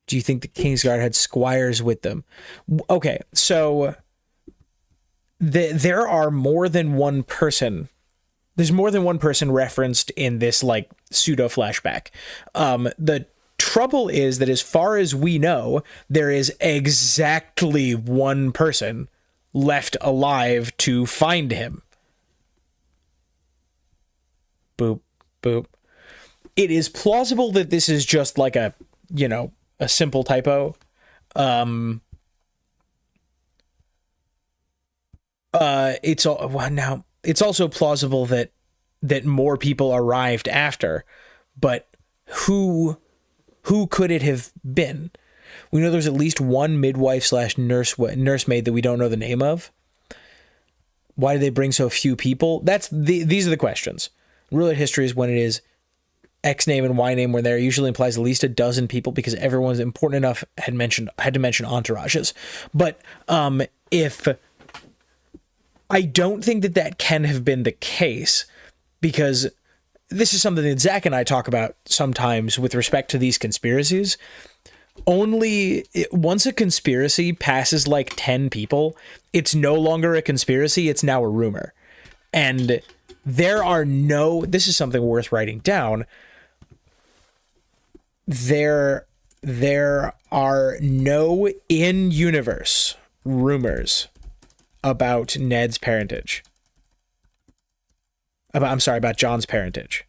Do you think the Kingsguard had squires with them? Okay, so there are more than one person. There's more than one person referenced in this like pseudo flashback. The trouble is that as far as we know, there is exactly one person left alive to find him. Boop, boop. It is plausible that this is just like a, you know, a simple typo. It's also plausible that more people arrived after, but who could it have been? We know there's at least one midwife / nursemaid that we don't know the name of. Why do they bring so few people? These are the questions. Rule of history is when it is X name and Y name when there usually implies at least a dozen people because everyone's important enough had to mention entourages. But if I don't think that can have been the case, because this is something that Zach and I talk about sometimes with respect to these conspiracies. Once a conspiracy passes like 10 people, it's no longer a conspiracy, it's now a rumor. And this is something worth writing down. There are no in-universe rumors about Ned's parentage. About Jon's parentage.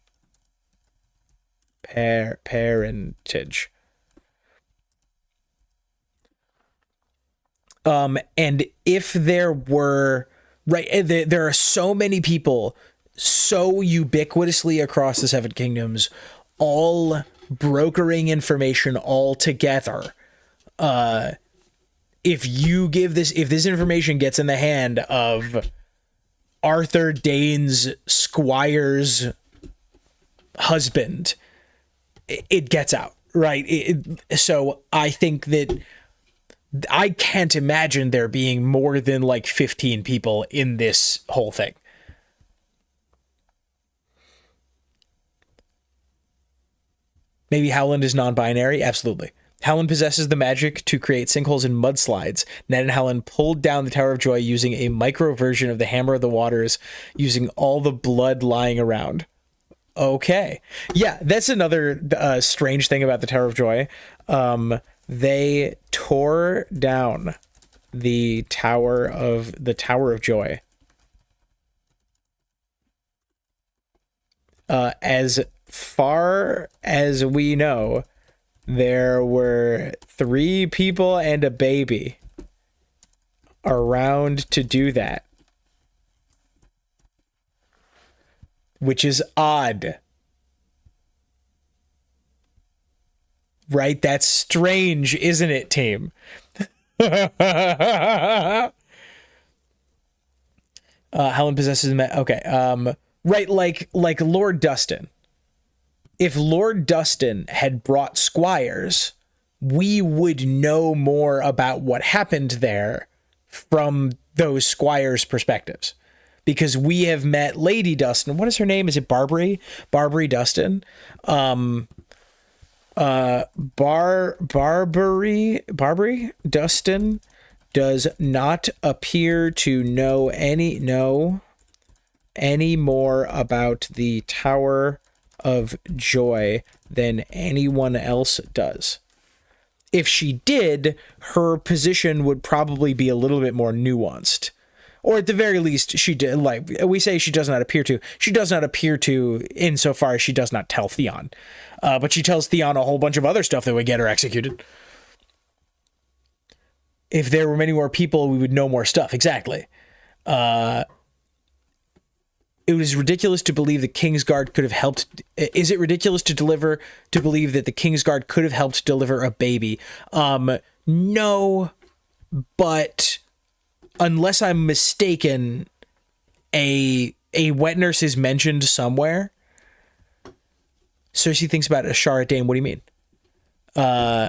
Parentage. And if there were, right, there are so many people so ubiquitously across the Seven Kingdoms, all brokering information all together. If this information gets in the hand of Arthur Dane's squire's husband, it gets out, right? So I think that I can't imagine there being more than like 15 people in this whole thing. Maybe Howland is non-binary? Absolutely. Howland possesses the magic to create sinkholes and mudslides. Ned and Howland pulled down the Tower of Joy using a micro version of the Hammer of the Waters, using all the blood lying around. Okay. Yeah, that's another strange thing about the Tower of Joy. They tore down the Tower of Joy. As far as we know, there were 3 people and a baby around to do that. Which is odd. Right? That's strange, isn't it, team? Helen possesses... Okay. Right, like Lord Dustin. If Lord Dustin had brought squires, we would know more about what happened there from those squires' perspectives. Because we have met Lady Dustin. What is her name? Is it Barbary? Barbary Dustin? Barbary Dustin does not appear to know any more about the Tower of Joy than anyone else does. If she did, her position would probably be a little bit more nuanced. Or at the very least, she did, like we say, she does not appear to. She does not appear to insofar as she does not tell Theon. But she tells Theon a whole bunch of other stuff that would get her executed. If there were many more people, we would know more stuff. Exactly. it was ridiculous to believe the Kingsguard could have helped. Is it ridiculous to believe that the Kingsguard could have helped deliver a baby? No, but unless I'm mistaken, a wet nurse is mentioned somewhere. Cersei thinks about Ashara Dane. What do you mean? Yeah,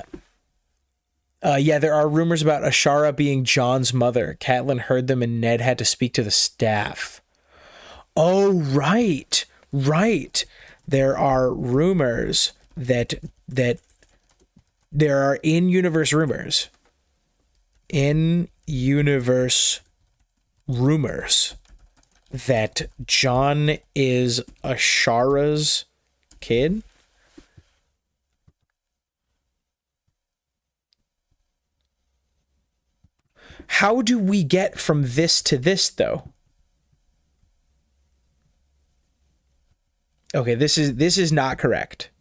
there are rumors about Ashara being Jon's mother. Catelyn heard them and Ned had to speak to the staff. Oh, right. There are rumors that there are in-universe rumors. In-universe rumors that Jon is Ashara's kid. How do we get from this to this, though? Okay, this is not correct.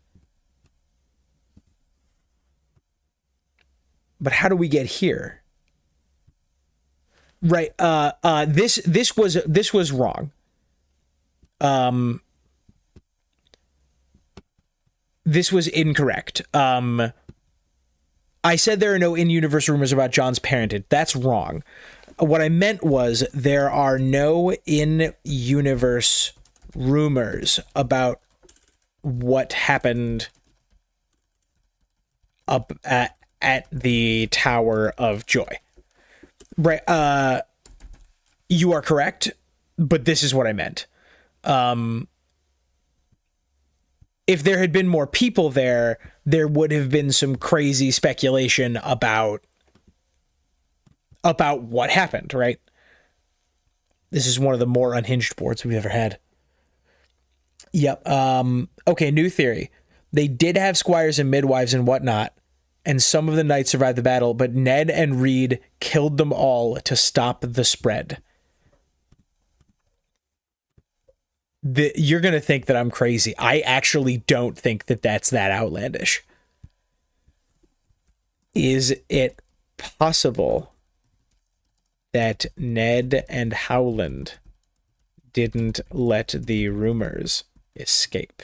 But how do we get here? Right. This was wrong. This was incorrect. I said there are no in-universe rumors about Jon's parentage. That's wrong. What I meant was there are no in-universe rumors about what happened up at the Tower of Joy. Right. You are correct, but this is what I meant. If there had been more people there would have been some crazy speculation about what happened, right? This is one of the more unhinged boards we've ever had. Yep. Okay, new theory. They did have squires and midwives and whatnot, and some of the knights survived the battle, but Ned and Reed killed them all to stop the spread. You're going to think that I'm crazy. I actually don't think that that's that outlandish. Is it possible that Ned and Howland didn't let the rumors escape?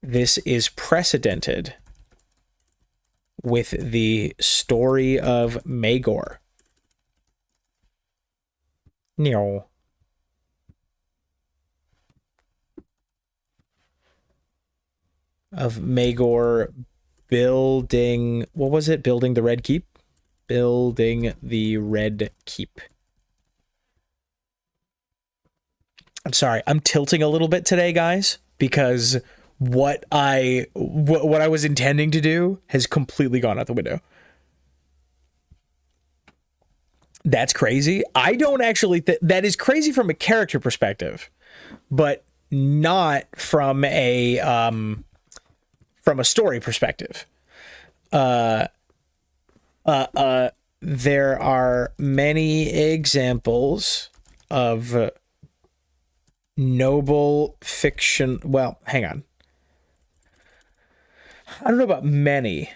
This is precedented with the story of Maegor. No. Of Maegor building, what was it? Building the Red Keep? Building the Red Keep. I'm sorry, I'm tilting a little bit today, guys, because what I was intending to do has completely gone out the window. That's crazy. I don't actually that is crazy from a character perspective, but not from a story perspective. There are many examples of noble fiction. Well, hang on. I don't know about many.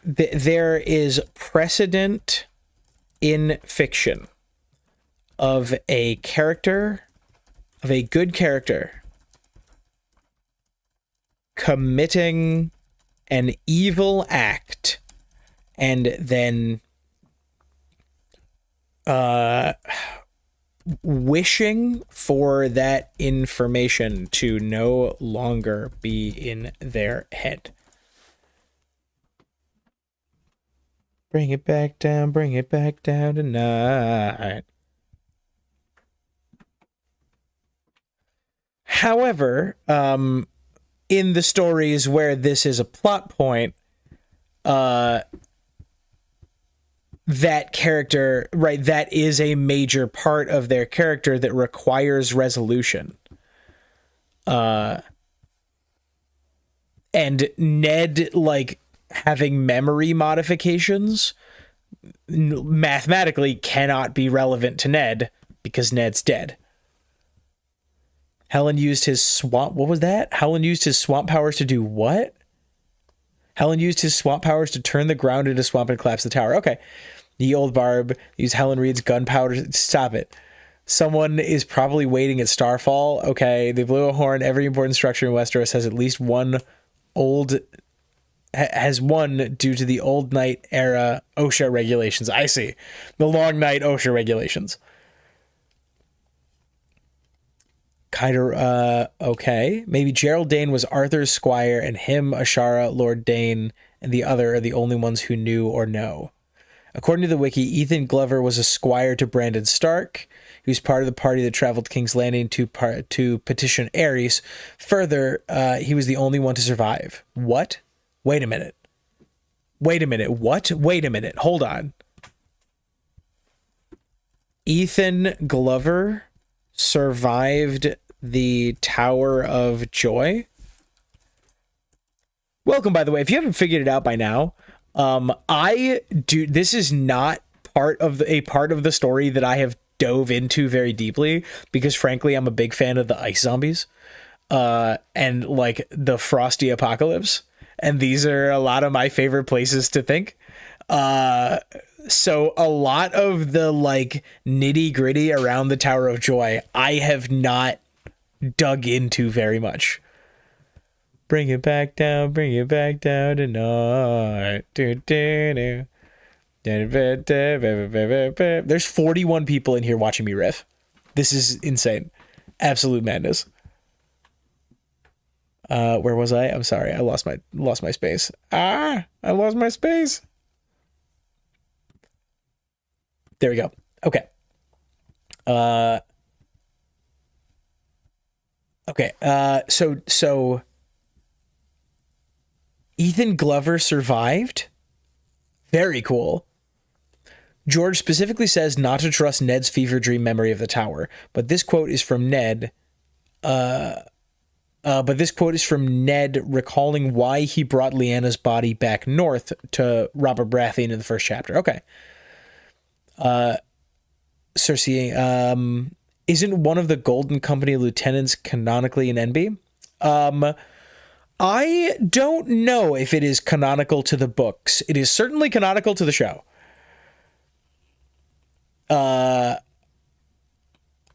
There is precedent in fiction of a character, of a good character, committing an evil act and then wishing for that information to no longer be in their head. Bring it back down tonight. However, in the stories where this is a plot point, that character, right, that is a major part of their character that requires resolution. And Ned, like, having memory modifications mathematically cannot be relevant to Ned because Ned's dead. Helen used his swamp. What was that? Helen used his swamp powers to do what? Helen used his swamp powers to turn the ground into swamp and collapse the tower. Okay. Ye old barb, use Helen Reed's gunpowder. Stop it. Someone is probably waiting at Starfall. Okay, they blew a horn. Every important structure in Westeros has at least one has one due to the old night era OSHA regulations. I see. The long night OSHA regulations. Okay. Maybe Gerald Dane was Arthur's squire, and him, Ashara, Lord Dane, and the other are the only ones who knew or know. According to the wiki, Ethan Glover was a squire to Brandon Stark. He was part of the party that traveled to King's Landing to petition Aerys. Further, he was the only one to survive. What? Wait a minute. What? Wait a minute. Hold on. Ethan Glover survived the Tower of Joy? Welcome, by the way. If you haven't figured it out by now, this is not part of the story that I have dove into very deeply, because frankly, I'm a big fan of the ice zombies, and like the frosty apocalypse. And these are a lot of my favorite places to think. So a lot of the like nitty gritty around the Tower of Joy, I have not dug into very much. Bring it back down tonight. There's 41 people in here watching me riff. This is insane. Absolute madness. Where was I? I'm sorry. I lost my space. I lost my space. There we go. Okay. So Ethan Glover survived. Very cool. George specifically says not to trust Ned's fever dream memory of the tower, but this quote is from Ned. But this quote is from Ned recalling why he brought Lyanna's body back north to Robert Baratheon in the first chapter. Okay. Cersei, isn't one of the Golden Company lieutenants canonically an NB? I don't know if it is canonical to the books. It is certainly canonical to the show. I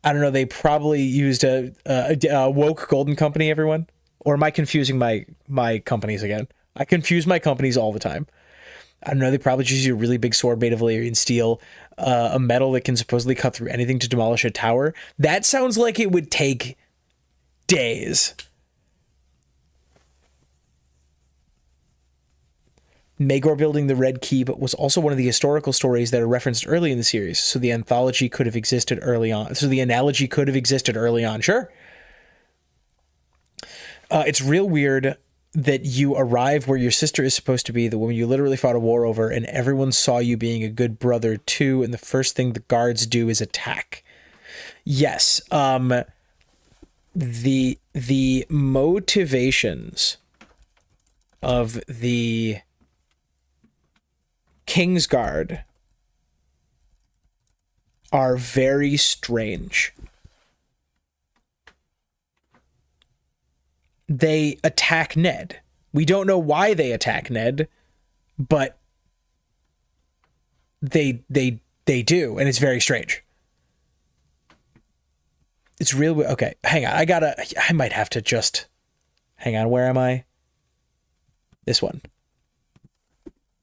don't know. They probably used a woke Golden Company, everyone. Or am I confusing my companies again? I confuse my companies all the time. I don't know. They probably just use a really big sword made of Valyrian steel, a metal that can supposedly cut through anything to demolish a tower. That sounds like it would take days. Maegor building the Red Keep was also one of the historical stories that are referenced early in the series, so the analogy could have existed early on. Sure. It's real weird that you arrive where your sister is supposed to be, the woman you literally fought a war over, and everyone saw you being a good brother too, and the first thing the guards do is attack. Yes. The motivations of the Kingsguard are very strange. They attack Ned. We don't know why they attack Ned, but they do, and it's very strange. It's real. Okay, hang on. I might have to just hang on. Where am I? This one.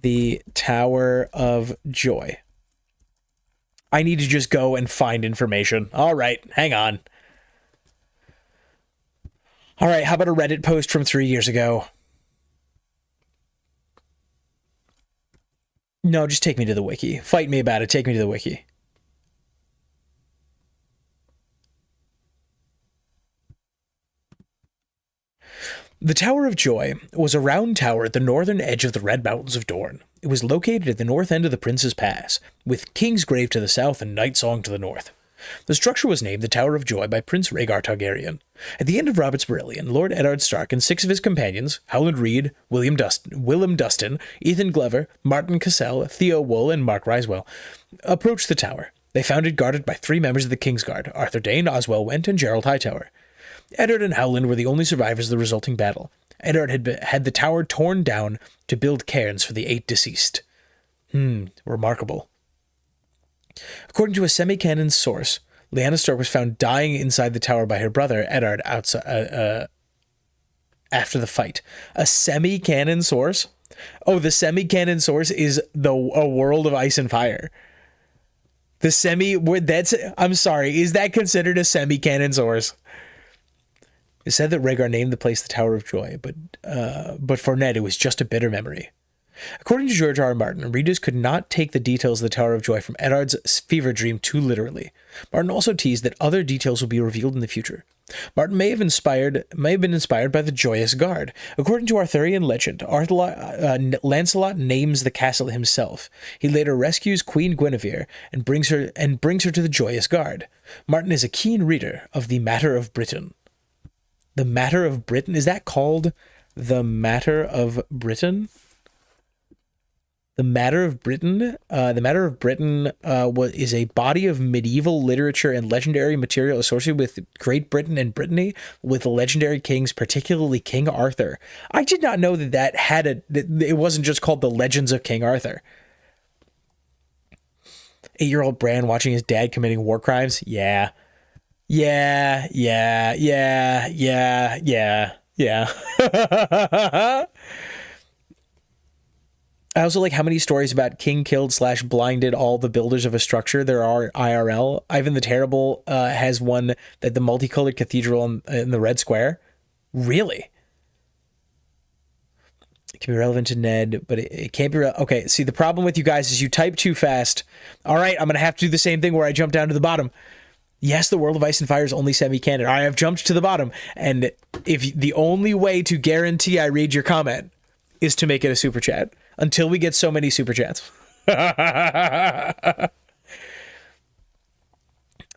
The Tower of Joy. I need to just go and find information. All right, hang on. All right, how about a Reddit post from 3 years ago? No, just take me to the wiki. Fight me about it. Take me to the wiki. The Tower of Joy was a round tower at the northern edge of the Red Mountains of Dorne. It was located at the north end of the Prince's Pass, with Kingsgrave to the south and Night Song to the north. The structure was named the Tower of Joy by Prince Rhaegar Targaryen. At the end of Robert's Baratheon, Lord Eddard Stark and 6 of his companions, Howland Reed, Willem Dustin, Ethan Glover, Martin Cassell, Theo Wool, and Mark Ryswell, approached the tower. They found it guarded by 3 members of the Kingsguard, Arthur Dane, Oswell Went, and Gerald Hightower. Eddard and Howland were the only survivors of the resulting battle. Eddard had the tower torn down to build cairns for the 8 deceased. Remarkable. According to a semi-canon source, Lyanna Stark was found dying inside the tower by her brother, Eddard, outside, after the fight. A semi-canon source? Oh, the semi-canon source is A World of Ice and Fire. I'm sorry, is that considered a semi-canon source? It said that Rhaegar named the place the Tower of Joy, but for Ned, it was just a bitter memory. According to George R. R. Martin, readers could not take the details of the Tower of Joy from Eddard's fever dream too literally. Martin also teased that other details will be revealed in the future. Martin may have been inspired by the Joyous Guard. According to Arthurian legend, Lancelot names the castle himself. He later rescues Queen Guinevere and brings her to the Joyous Guard. Martin is a keen reader of the Matter of Britain. The Matter of Britain? Is that called the Matter of Britain? The Matter of Britain? The Matter of Britain is a body of medieval literature and legendary material associated with Great Britain and Brittany, with legendary kings, particularly King Arthur. I did not know that it wasn't just called The Legends of King Arthur. 8-year-old Bran watching his dad committing war crimes? Yeah. Yeah. I also like how many stories about king killed / blinded all the builders of a structure there are IRL. Ivan the Terrible has one that the multicolored cathedral in the Red Square. Really? It can be relevant to Ned, but it can't be okay, see, the problem with you guys is you type too fast. All right, I'm going to have to do the same thing where I jump down to the bottom. Yes, the World of Ice and Fire is only semi-canon. I have jumped to the bottom, and if the only way to guarantee I read your comment is to make it a super chat. Until we get so many super chats. By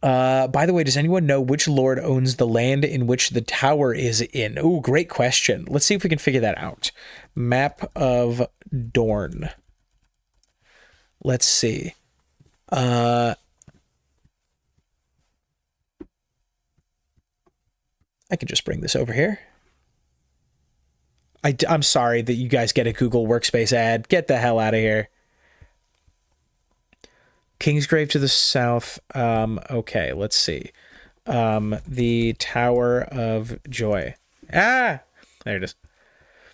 the way, does anyone know which lord owns the land in which the tower is in? Ooh, great question. Let's see if we can figure that out. Map of Dorne. Let's see. I can just bring this over here. I'm sorry that you guys get a Google Workspace ad. Get the hell out of here. Kingsgrave to the south. Okay, let's see. The Tower of Joy. There it is.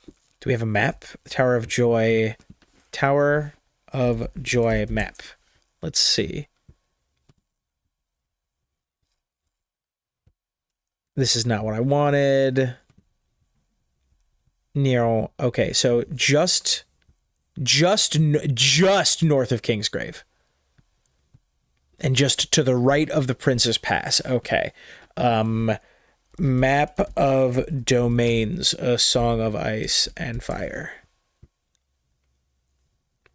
Do we have a map? Tower of Joy. Tower of Joy map. Let's see. This is not what I wanted. Near, okay, so just north of Kingsgrave. And just to the right of the Prince's Pass. Okay. Map of Domains, A Song of Ice and Fire.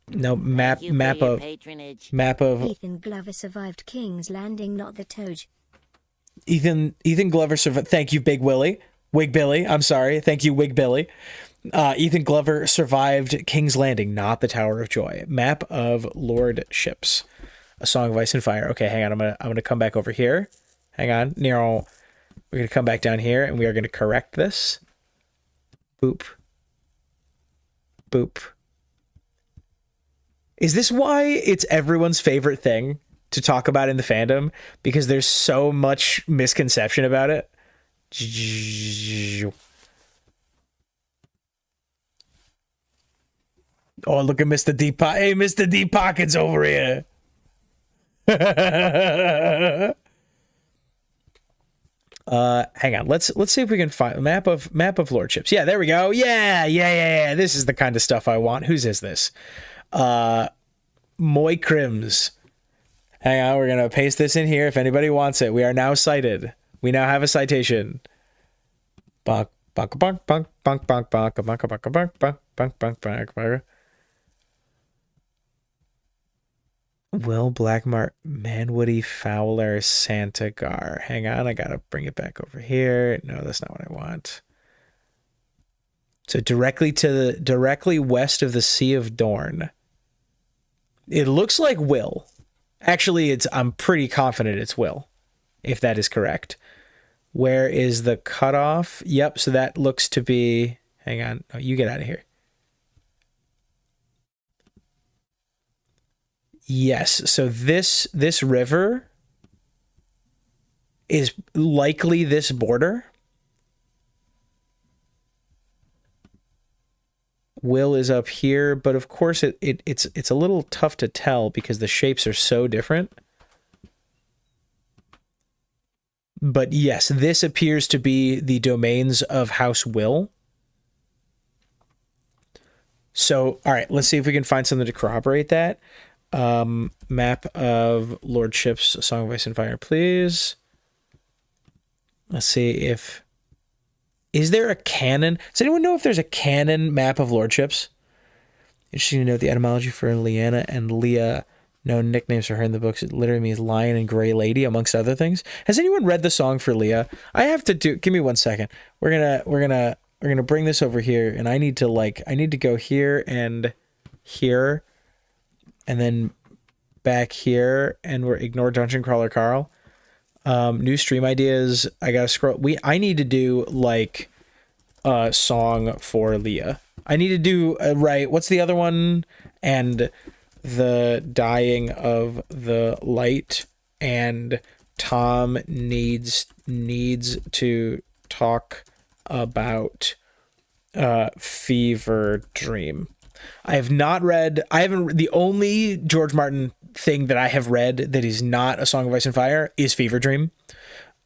No, map of Ethan Glover survived King's Landing, not the Toge. Ethan Glover survived. Thank you, Big Willie. Wig Billy, I'm sorry. Thank you, Wig Billy. Ethan Glover survived King's Landing, not the Tower of Joy. Map of Lordships. A Song of Ice and Fire. Okay, hang on. I'm gonna come back over here. Hang on. Nero. We're gonna come back down here and we are gonna correct this. Boop. Boop. Is this why it's everyone's favorite thing to talk about in the fandom? Because there's so much misconception about it. Oh, look at Mr. Deep Pocket. Hey, Mr. Deep Pockets over here. Hang on. Let's see if we can find a map of lordships. Yeah, there we go. Yeah. This is the kind of stuff I want. Whose is this? Moicrims. Hang on, we're gonna paste this in here if anybody wants it. We are now cited. We now have a citation. Bonk, bonk, bonk, bonk, bonk, bonk, bonk, bonk, bonk, bonk, bonk, bonk, bonk, bonk. Will Blackmar, Manwoody, Fowler, Santagar. Hang on, I gotta bring it back over here. No, that's not what I want. So directly west of the Sea of Dorne. It looks like Will. Actually, I'm pretty confident it's Will, if that is correct. Where is the cutoff? Yep, so that looks to be... Hang on. Oh, you get out of here. Yes. So this river is likely this border. Will is up here, but of course it's a little tough to tell because the shapes are so different. But yes, this appears to be the domains of House Will. So, all right, let's see if we can find something to corroborate that. Map of lordships, Song of Ice and Fire, please. Let's see if... Is there a canon? Does anyone know if there's a canon map of lordships? Interesting to note the etymology for Lyanna and Leah. No nicknames for her in the books. It literally means lion and gray lady, amongst other things. Has anyone read the song for Leah? I have to do... Give me 1 second. We're gonna bring this over here, and I need to go here and here, and then back here, and we're ignore Dungeon Crawler Carl. New stream ideas. I gotta scroll. I need to do like a song for Leah. I need to do right. What's the other one? And the dying of the light, and Tom needs to talk about Fever Dream. The only George Martin thing that I have read that is not A Song of Ice and Fire is Fever Dream.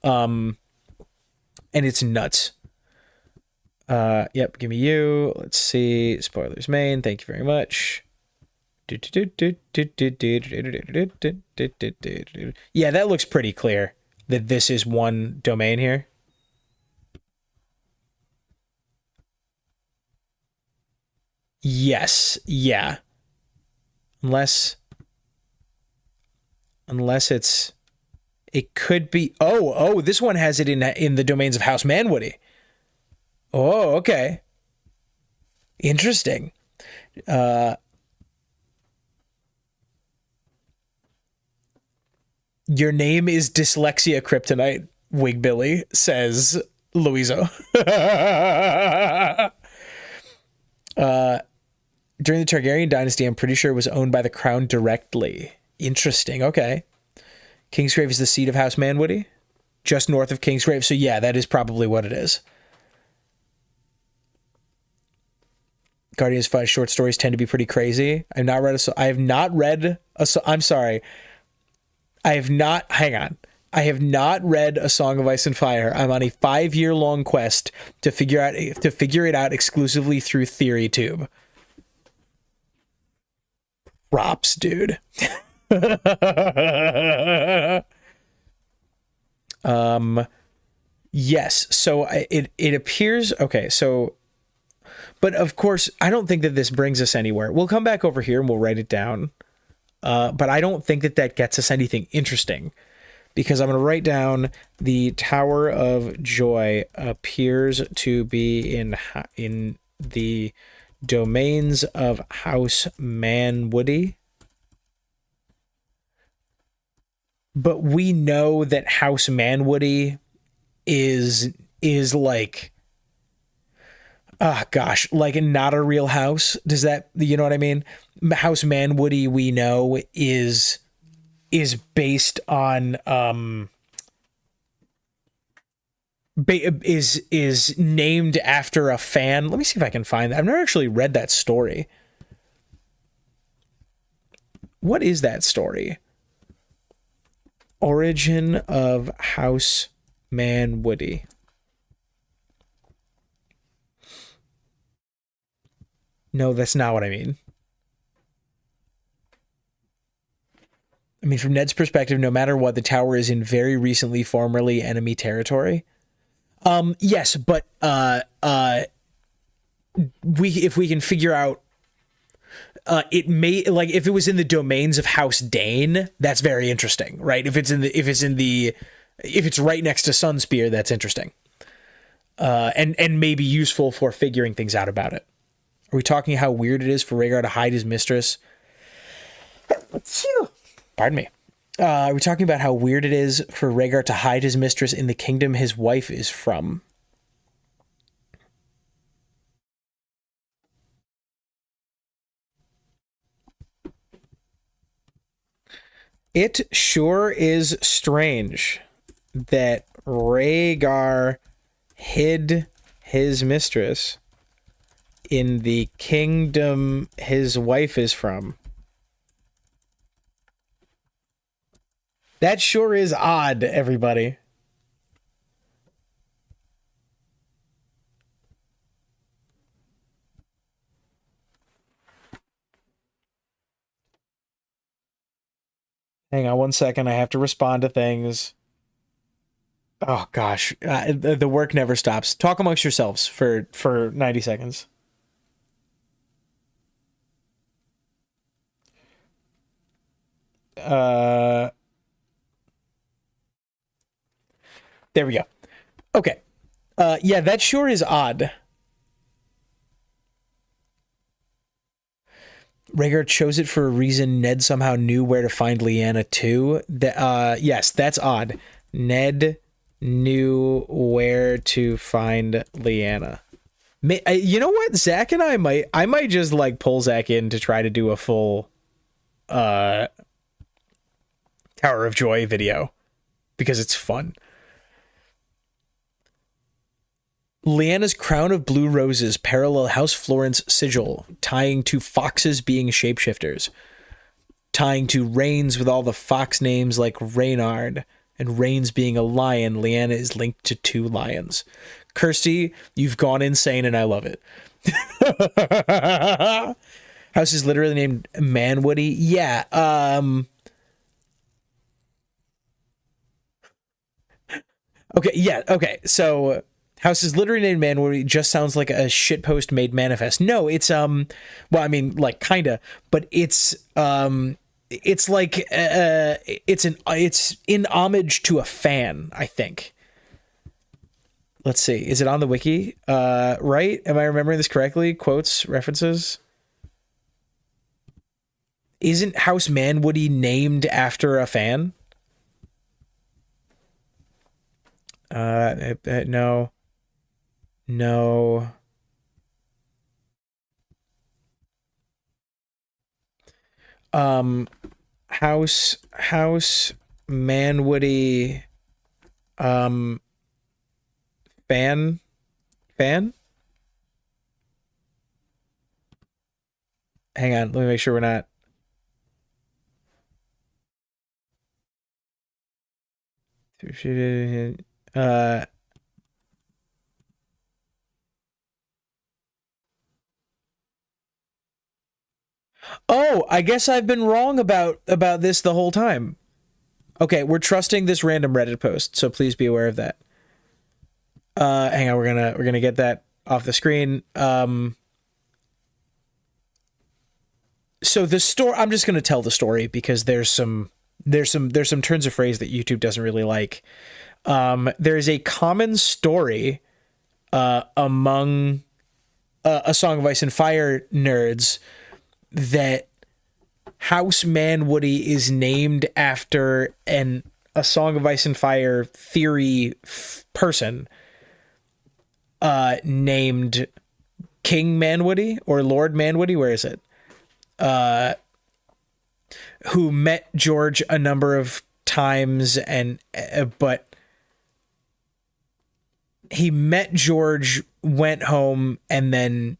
And it's nuts. Yep, give me you. Let's see. Spoilers main, thank you very much. Yeah, that looks pretty clear that this is one domain here. Yes, yeah. Unless it could be. Oh, this one has it in the domains of House Manwoody. Oh, okay. Interesting. Your name is Dyslexia Kryptonite, Wig Billy, says Louiso. During the Targaryen dynasty, I'm pretty sure it was owned by the crown directly. Interesting. Okay. Kingsgrave is the seat of House Manwoody, just north of Kingsgrave. So yeah, that is probably what it is. Guardians 5 short stories tend to be pretty crazy. I have not read A Song of Ice and Fire. I'm on a 5-year-long quest to figure it out exclusively through TheoryTube. Props, dude. Yes. So it appears okay. So, but of course, I don't think that this brings us anywhere. We'll come back over here and we'll write it down. But I don't think that gets us anything interesting, because I'm going to write down the Tower of Joy appears to be in the domains of House Manwoody. But we know that House Manwoody is like, gosh, like not a real house. Does that, you know what I mean? House Manwoody, we know, is based on is named after a fan. Let me see if I can find that. I've never actually read that story. What is that story? Origin of House Manwoody. No, that's not what I mean. I mean, from Ned's perspective, no matter what, the tower is in very recently formerly enemy territory. Yes, but if we can figure out, it may, like, if it was in the domains of House Dane, that's very interesting, right? If it's right next to Sunspear, that's interesting, and maybe useful for figuring things out about it. Are we talking how weird it is for Rhaegar to hide his mistress? Pardon me. Are we talking about how weird it is for Rhaegar to hide his mistress in the kingdom his wife is from? It sure is strange that Rhaegar hid his mistress in the kingdom his wife is from. That sure is odd, everybody. Hang on one second. I have to respond to things. Oh gosh, the work never stops. Talk amongst yourselves for 90 seconds. There we go. Okay. Yeah, that sure is odd. Rhaegar chose it for a reason. Ned somehow knew where to find Lyanna too. Yes, that's odd. Ned knew where to find Lyanna. You know what? Zach and I might just like pull Zach in to try to do a full Tower of Joy video because it's fun. Lyanna's crown of blue roses parallel House Florent's sigil, tying to foxes being shapeshifters, tying to Rains with all the fox names like Reynard, and Rains being a lion. Lyanna is linked to 2 lions. Kirsty, you've gone insane and I love it. House is literally named Manwoody. Yeah. Okay. Yeah. Okay. So House is literally named Manwoody just sounds like a shitpost made manifest. No, it's well, I mean, like kinda, but it's like it's in homage to a fan, I think. Let's see. Is it on the wiki? Right? Am I remembering this correctly? Quotes, references? Isn't House Manwoody named after a fan? No. No. House Manwoody fan. Hang on, let me make sure we're not. Oh, I guess I've been wrong about this the whole time. Okay, we're trusting this random Reddit post, so please be aware of that. Hang on, we're gonna get that off the screen. So the story, I'm just gonna tell the story because there's some turns of phrase that YouTube doesn't really like. There's a common story among A Song of Ice and Fire nerds that House Manwoody is named after A Song of Ice and Fire theory person named King Manwoody or Lord Manwoody. Where is it? Who met George a number of times but he met George, went home, and then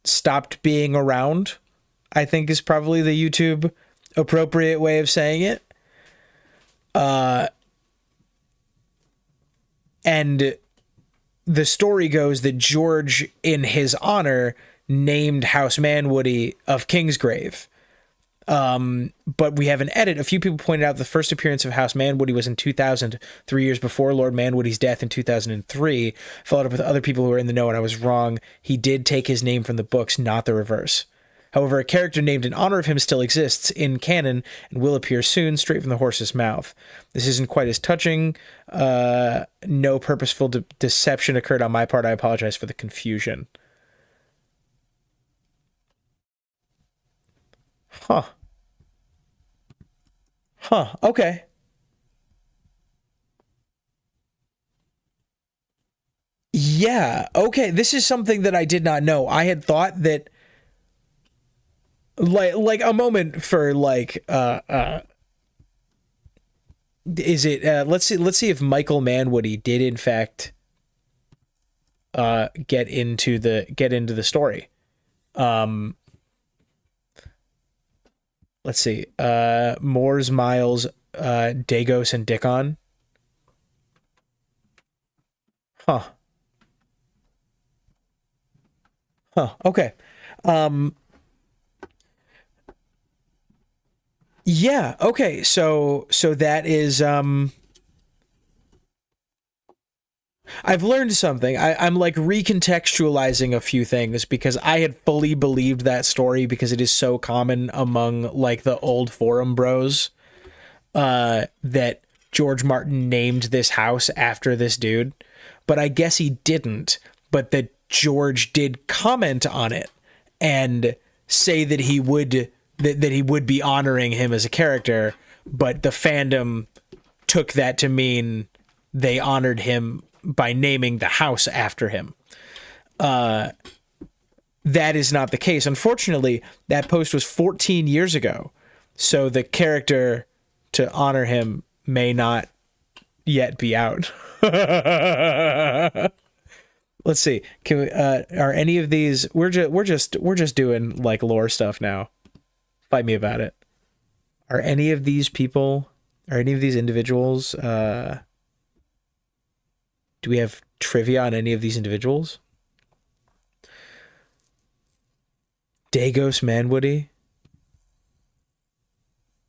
stopped being around, I think is probably the YouTube appropriate way of saying it. And the story goes that George, in his honor, named House Manwoody of Kingsgrave. But we have an edit. A few people pointed out the first appearance of House Manwoody was in 2000, 3 years before Lord Manwoody's death in 2003. Followed up with other people who were in the know, and I was wrong. He did take his name from the books, not the reverse. However, a character named in honor of him still exists in canon and will appear soon, straight from the horse's mouth. This isn't quite as touching. No purposeful deception occurred on my part. I apologize for the confusion. Huh. Okay. Yeah. Okay. This is something that I did not know. I had thought that like a moment for is it? Let's see if Michael Manwoody did in fact get into the story. Let's see. Moores, Miles, Dagos, and Dickon. Huh. Okay. Yeah. Okay. So that is I've learned something. I'm like recontextualizing a few things because I had fully believed that story because it is so common among like the old forum bros that George Martin named this house after this dude. But I guess he didn't. But that George did comment on it and say that he would that he would be honoring him as a character, but the fandom took that to mean they honored him by naming the house after him. That is not the case. Unfortunately, that post was 14 years ago, so the character to honor him may not yet be out. Let's see. Can we, are any of these? We're just doing like lore stuff now. Fight me about it. Are any of these people? Are any of these individuals? Do we have trivia on any of these individuals? Dagos Manwoody?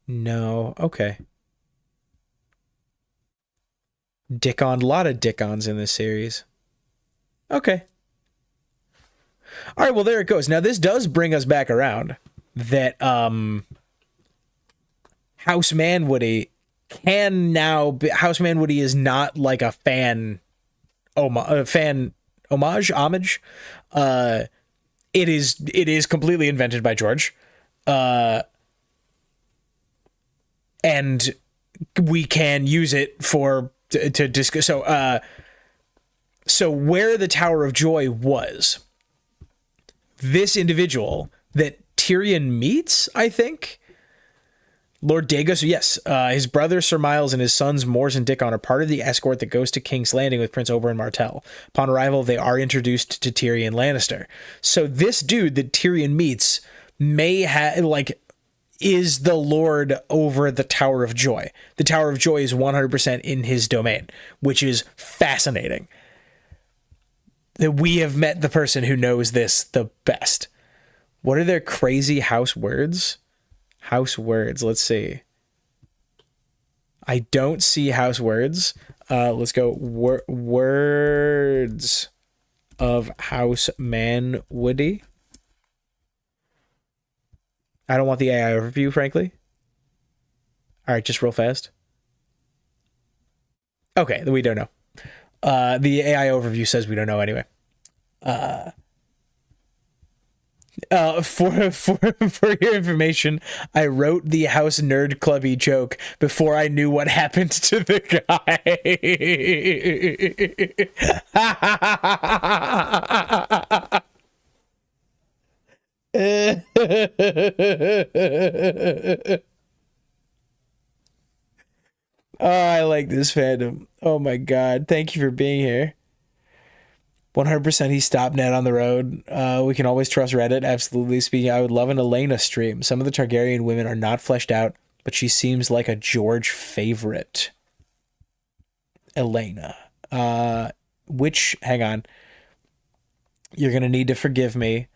No. Okay. Dickon. A lot of Dickons in this series. Okay. All right, well, there it goes. Now, this does bring us back around that House Manwoody can now be... House Manwoody is not like a fan homage. It is completely invented by George. And we can use it for to discuss. So where the Tower of Joy was, this individual that Tyrion meets, I think, Lord Dagos, yes, his brother Sir Miles and his sons Moores and Dickon are part of the escort that goes to King's Landing with Prince Oberyn Martell. Upon arrival, they are introduced to Tyrion Lannister. So this dude that Tyrion meets may have, like, is the lord over the Tower of Joy. The Tower of Joy is 100% in his domain, which is fascinating. That we have met the person who knows this the best. What are their crazy house words? House words. Let's see. I don't see house words. Let's go words of House Manwoody. I don't want the AI overview, frankly. All right, just real fast. Okay, we don't know. The AI overview says we don't know anyway. For your information, I wrote the House Nerd Clubby joke before I knew what happened to the guy. Oh, I like this fandom. Oh my god. Thank you for being here. 100% he stopped Ned on the road. We can always trust Reddit. Absolutely speaking, I would love an Elena stream. Some of the Targaryen women are not fleshed out, but she seems like a George favorite. Elena. Hang on. You're going to need to forgive me.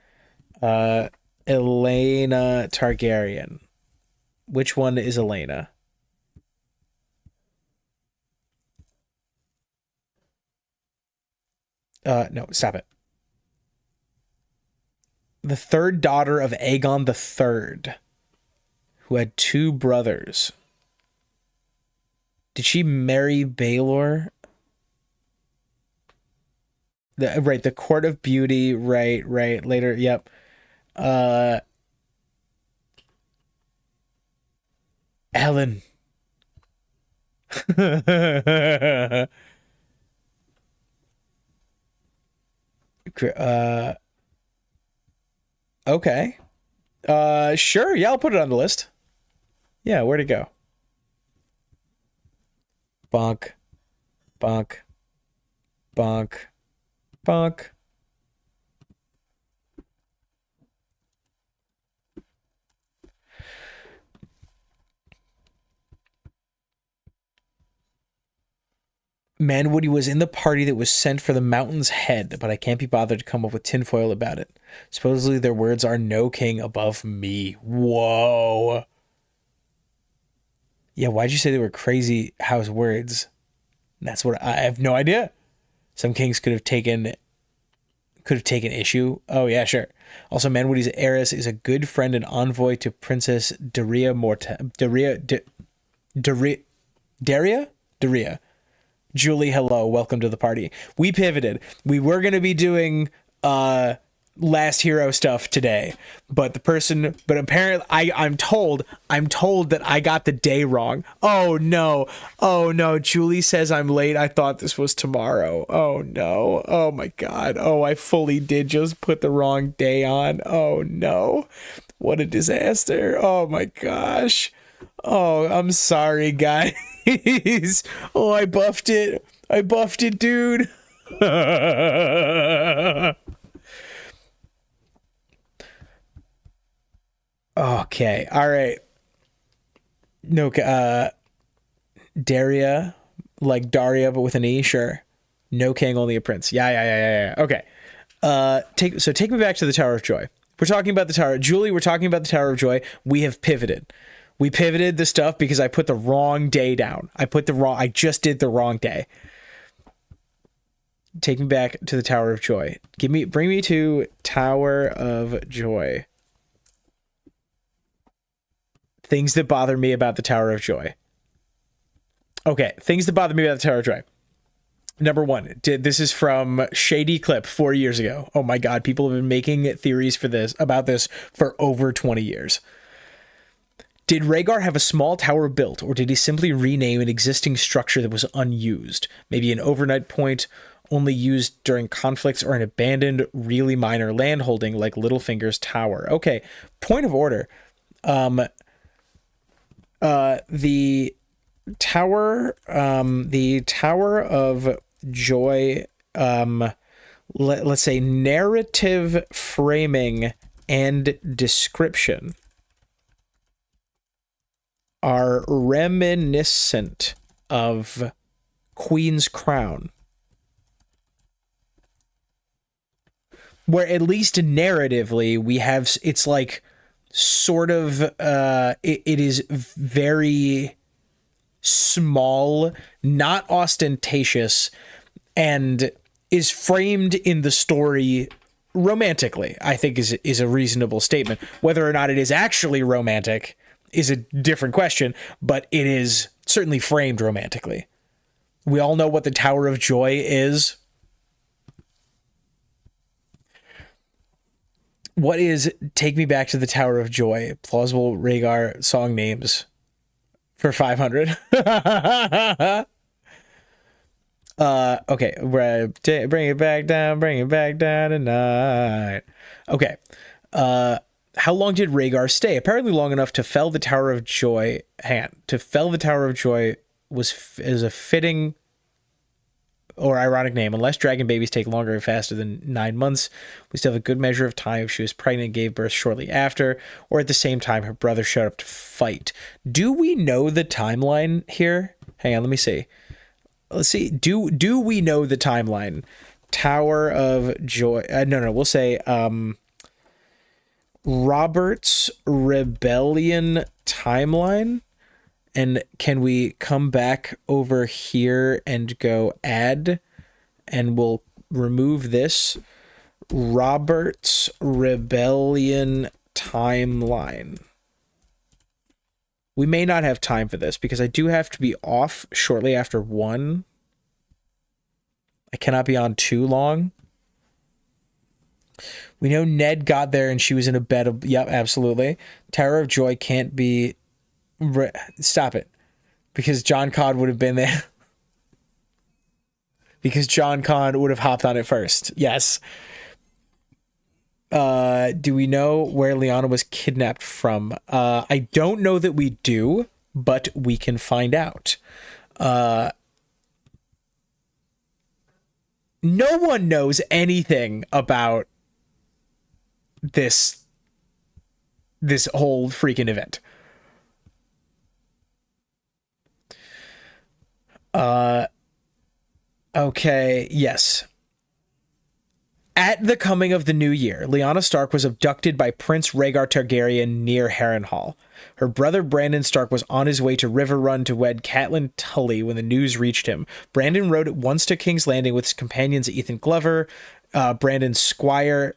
Elena Targaryen. Which one is Elena? No, stop it. The third daughter of Aegon the Third, who had two brothers. Did she marry Baelor? The Court of Beauty, right, later, yep. Ellen. Okay. Sure, yeah, I'll put it on the list. Yeah, where'd it go? bonk, bonk, bonk, bonk. Manwoody was in the party that was sent for the mountain's head, but I can't be bothered to come up with tinfoil about it. Supposedly their words are no king above me. Whoa. Yeah, why'd you say they were crazy house words? That's what I have no idea. Some kings could have taken issue. Oh yeah, sure. Also, Manwoody's heiress is a good friend and envoy to Princess Daria Daria. Julie, hello, welcome to the party. We pivoted. We were gonna be doing last hero stuff today, but apparently I'm told that I got the day wrong. Oh no, Julie says I'm late. I thought this was tomorrow. Oh no, oh my god, oh I fully did just put the wrong day on. Oh no, what a disaster. Oh my gosh. Oh, I'm sorry guys. Oh, I buffed it, dude. Okay, all right. No, Daria, like Daria, but with an E, sure. No king, only a prince. Yeah. Okay. Take me back to the Tower of Joy. We're talking about the Tower. Julie, we're talking about the Tower of Joy. We have pivoted. We pivoted the stuff because I put the wrong day down. I just did the wrong day. Take me back to the Tower of Joy. Bring me to Tower of Joy. Things that bother me about the Tower of Joy. Okay, things that bother me about the Tower of Joy. Number one, this is from Shady Clip 4 years ago. Oh my god, people have been making theories about this for over 20 years. Did Rhaegar have a small tower built, or did he simply rename an existing structure that was unused? Maybe an overnight point only used during conflicts, or an abandoned, really minor landholding like Littlefinger's Tower. Okay, point of order. The Tower of Joy, let's say narrative framing and description are reminiscent of Queen's Crown, where at least narratively we have, it's like sort of it is very small, not ostentatious, and is framed in the story romantically, I think is a reasonable statement. Whether or not it is actually romantic is a different question, but it is certainly framed romantically. We all know what the Tower of Joy is. What is Take Me Back to the Tower of Joy? Plausible Rhaegar song names for 500. Okay, bring it back down tonight. Okay. How long did Rhaegar stay? Apparently long enough to fell the Tower of Joy. To fell the Tower of Joy is a fitting or ironic name. Unless dragon babies take longer and faster than 9 months, we still have a good measure of time if she was pregnant and gave birth shortly after, or at the same time her brother showed up to fight. Do we know the timeline here? Hang on, let me see. Let's see. Do we know the timeline? Tower of Joy. No, we'll say Robert's Rebellion timeline. And can we come back over here and go add, and we'll remove this Robert's Rebellion timeline. We may not have time for this because I do have to be off shortly after 1. I cannot be on too long. We know Ned got there and she was in a bed. Yep, absolutely. Tower of Joy can't be... Stop it. Because John Conn would have been there. Because John Conn would have hopped on it first. Yes. Do we know where Lyanna was kidnapped from? I don't know that we do, but we can find out. No one knows anything about this whole freaking event. Okay, yes. At the coming of the new year, Lyanna Stark was abducted by Prince Rhaegar Targaryen near Harrenhal. Her brother Brandon Stark was on his way to Riverrun to wed Catelyn Tully when the news reached him. Brandon rode at once to King's Landing with his companions Ethan Glover, Brandon's squire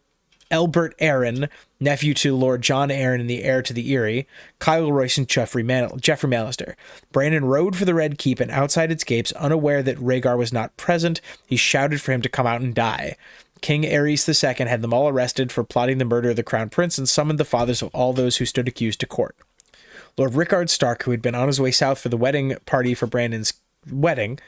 Elbert Arryn, nephew to Lord John Arryn and the heir to the Eyrie, Kyle Royce and Jeffrey Mallister. Brandon rode for the Red Keep, and outside its gates, unaware that Rhaegar was not present, he shouted for him to come out and die. King Aerys II had them all arrested for plotting the murder of the crown prince and summoned the fathers of all those who stood accused to court. Lord Rickard Stark, who had been on his way south for the wedding party for Brandon's wedding,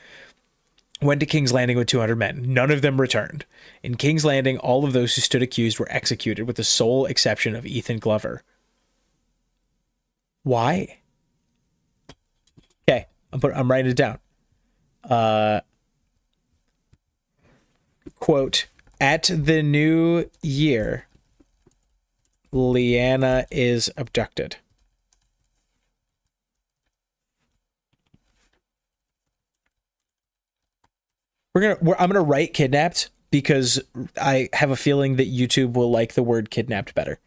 went to King's Landing with 200 men. None of them returned. In King's Landing, all of those who stood accused were executed, with the sole exception of Ethan Glover. Why? Okay, I'm writing it down. Quote, at the new year, Lyanna is abducted. I'm gonna write kidnapped because I have a feeling that YouTube will like the word kidnapped better.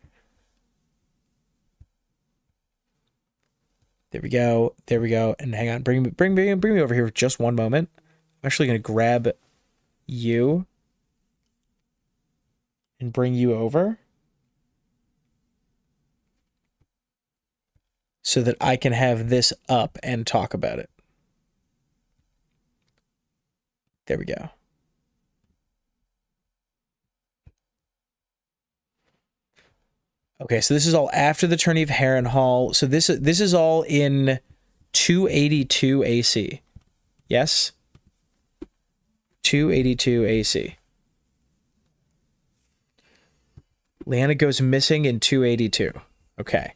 There we go. There we go. And hang on, bring me over here for just one moment. I'm actually gonna grab you and bring you over so that I can have this up and talk about it. There we go. Okay, so this is all after the tourney of Harrenhal. So this is all in 282 AC. Yes? 282 AC. Lyanna goes missing in 282. Okay.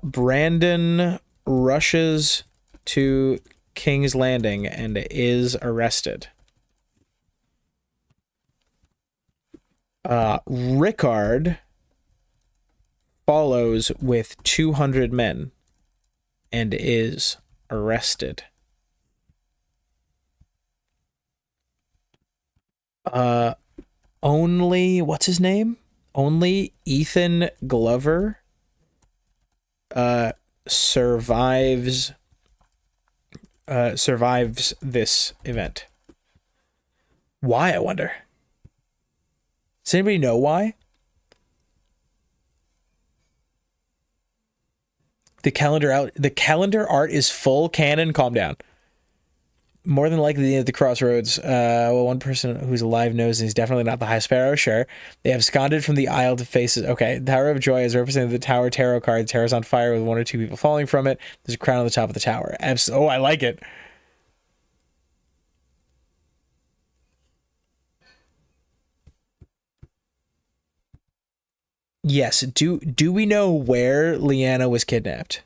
Brandon rushes to King's Landing and is arrested. Rickard follows with 200 men and is arrested. Only, what's his name? Only Ethan Glover survives this event. Why, I wonder? Does anybody know why? The calendar art is full canon. Calm down. More than likely at the crossroads. Well, one person who's alive knows he's definitely not the High Sparrow. Sure. They absconded from the Isle to faces. Okay. The Tower of Joy is represented the Tower Tarot card. The tower's on fire with one or two people falling from it. There's a crown on the top of the tower. Oh, I like it. Yes. Do we know where Lyanna was kidnapped?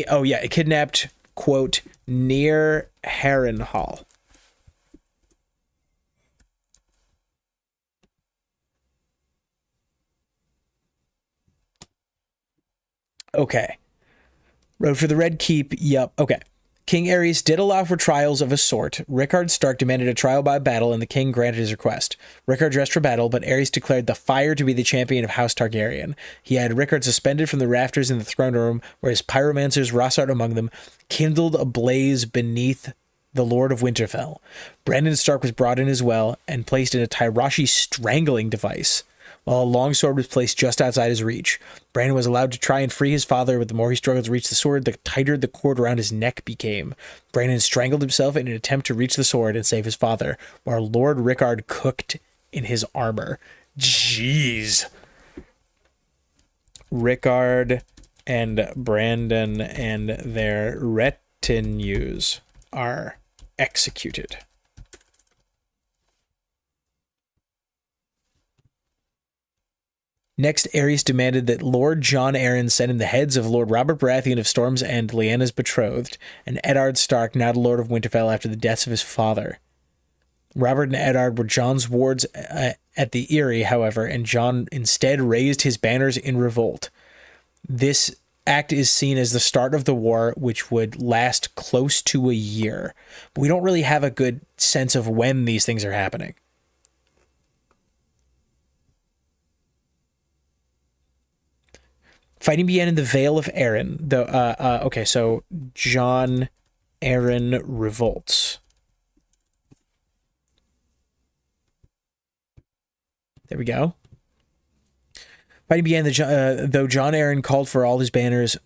Oh yeah, kidnapped, quote, near Harrenhal. Okay. Rode for the Red Keep. Yup. Okay. King Aerys did allow for trials of a sort. Rickard Stark demanded a trial by battle, and the king granted his request. Rickard dressed for battle, but Aerys declared the fire to be the champion of House Targaryen. He had Rickard suspended from the rafters in the throne room, where his pyromancers, Rossart among them, kindled a blaze beneath the Lord of Winterfell. Brandon Stark was brought in as well, and placed in a Tyroshi strangling device, while a long sword was placed just outside his reach. Brandon was allowed to try and free his father, but the more he struggled to reach the sword, the tighter the cord around his neck became. Brandon strangled himself in an attempt to reach the sword and save his father, while Lord Rickard cooked in his armor. Jeez. Rickard and Brandon and their retinues are executed. Next, Aerys demanded that Lord John Arryn send him the heads of Lord Robert Baratheon of Storm's End, Lyanna's betrothed, and Eddard Stark, now the Lord of Winterfell, after the deaths of his father. Robert and Eddard were Jon's wards at the Eyrie, however, and Jon instead raised his banners in revolt. This act is seen as the start of the war, which would last close to a year. But we don't really have a good sense of when these things are happening. Fighting began in the Vale of Arryn. Okay, so Jon Arryn revolts. There we go. Fighting began though Jon Arryn called for all his banners.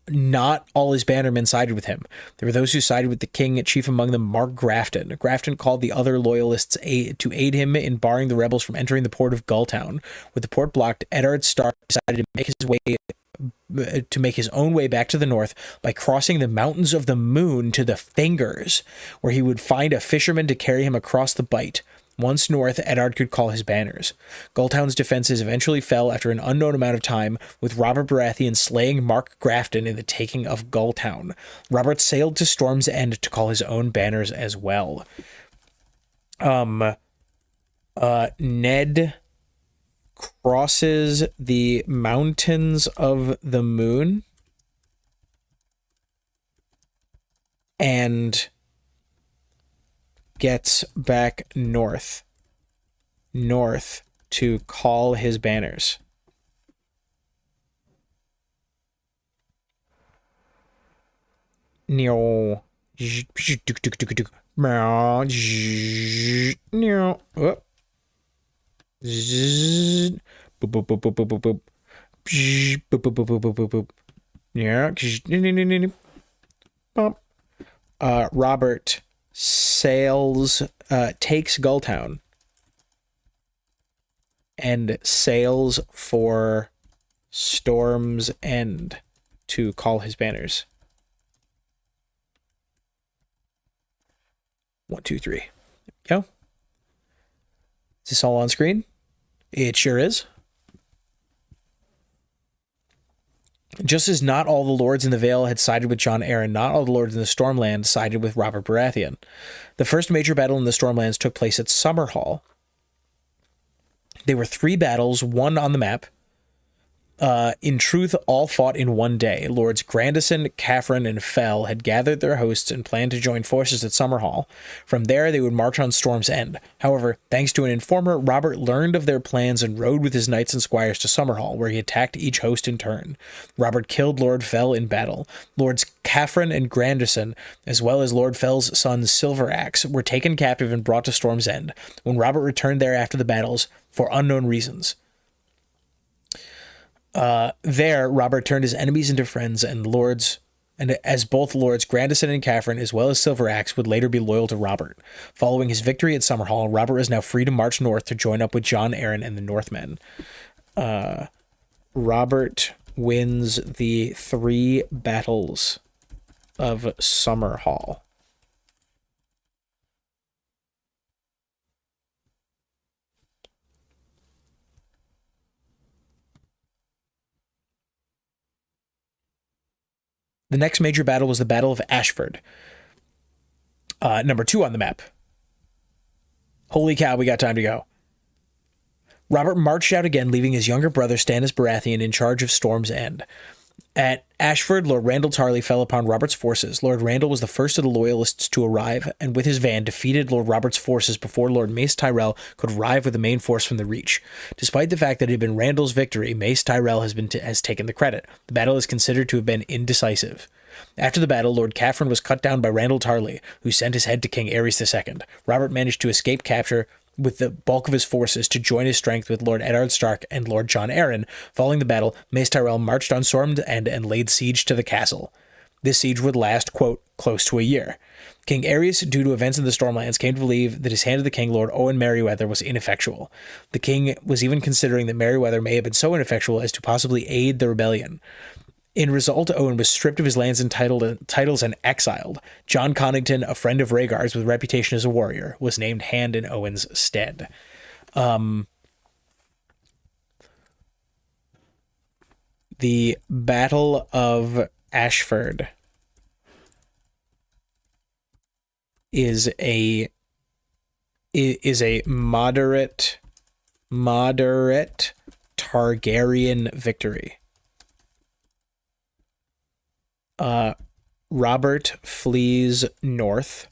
Not all his bannermen sided with him. There were those who sided with the king, chief among them Mark Grafton. Grafton called the other loyalists to aid him in barring the rebels from entering the port of Gulltown. With the port blocked, Eddard Stark decided to make his own way back to the north by crossing the Mountains of the Moon to the Fingers, where he would find a fisherman to carry him across the Bight. Once north, Eddard could call his banners. Gulltown's defenses eventually fell after an unknown amount of time, with Robert Baratheon slaying Mark Grafton in the taking of Gulltown. Robert sailed to Storm's End to call his own banners as well. Ned crosses the Mountains of the Moon and gets back north to call his banners. Oh. Robert takes Gulltown and sails for Storm's End to call his banners. 1, 2, 3. There we go. Is this all on screen? It sure is. Just as not all the lords in the Vale had sided with Jon Arryn, not all the lords in the Stormland sided with Robert Baratheon. The first major battle in the Stormlands took place at Summerhall. There were 3 battles, one on the map. In truth, all fought in one day. Lords Grandison, Caffrey, and Fell had gathered their hosts and planned to join forces at Summerhall. From there, they would march on Storm's End. However, thanks to an informer, Robert learned of their plans and rode with his knights and squires to Summerhall, where he attacked each host in turn. Robert killed Lord Fell in battle. Lords Caffrey and Grandison, as well as Lord Fell's son Silveraxe, were taken captive and brought to Storm's End, when Robert returned there after the battles, for unknown reasons. There, Robert turned his enemies into friends, and as both lords Grandison and Caffrey, as well as Silveraxe, would later be loyal to Robert. Following his victory at Summerhall, Robert was now free to march north to join up with Jon Arryn and the Northmen. Robert wins the 3 battles of Summerhall. The next major battle was the Battle of Ashford. Number 2 on the map. Holy cow, we got time to go. Robert marched out again, leaving his younger brother Stannis Baratheon in charge of Storm's End. At Ashford, Lord Randall Tarley fell upon Robert's forces. Lord Randall was the first of the loyalists to arrive, and with his van defeated Lord Robert's forces before Lord Mace Tyrell could arrive with the main force from the Reach. Despite the fact that it had been Randall's victory, Mace Tyrell has taken the credit. The battle is considered to have been indecisive. After the battle, Lord Caffrey was cut down by Randall Tarley, who sent his head to King Aerys II. Robert managed to escape capture with the bulk of his forces to join his strength with Lord Eddard Stark and Lord Jon Arryn. Following the battle, Mace Tyrell marched on Storm's End and laid siege to the castle. This siege would last, quote, close to a year. King Aerys, due to events in the Stormlands, came to believe that his hand to the king, Lord Owen Merryweather, was ineffectual. The king was even considering that Merryweather may have been so ineffectual as to possibly aid the rebellion. In result, Owen was stripped of his lands and titles and exiled. John Connington, a friend of Rhaegar's with reputation as a warrior, was named hand in Owen's stead. The Battle of Ashford is a moderate Targaryen victory. Robert flees north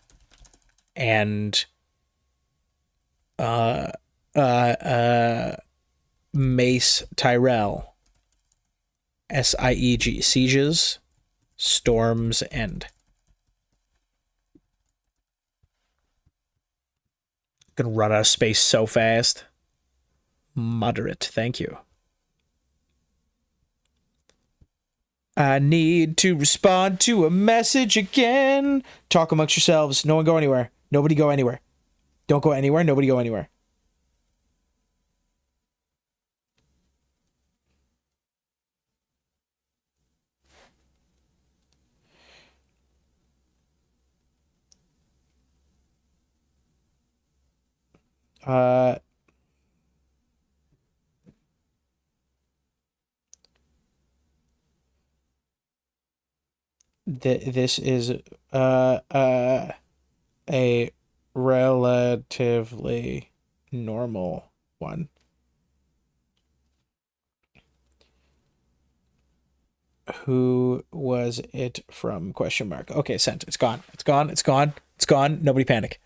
and Mace Tyrell, SIEG, sieges, storms end. Gonna run out of space so fast. Moderate, thank you. I need to respond to a message again. Talk amongst yourselves. No one go anywhere. Nobody go anywhere. Don't go anywhere. Nobody go anywhere. This is a relatively normal one. Who was it from? Question mark. Okay, sent. It's gone. It's gone. It's gone. It's gone. Nobody panic.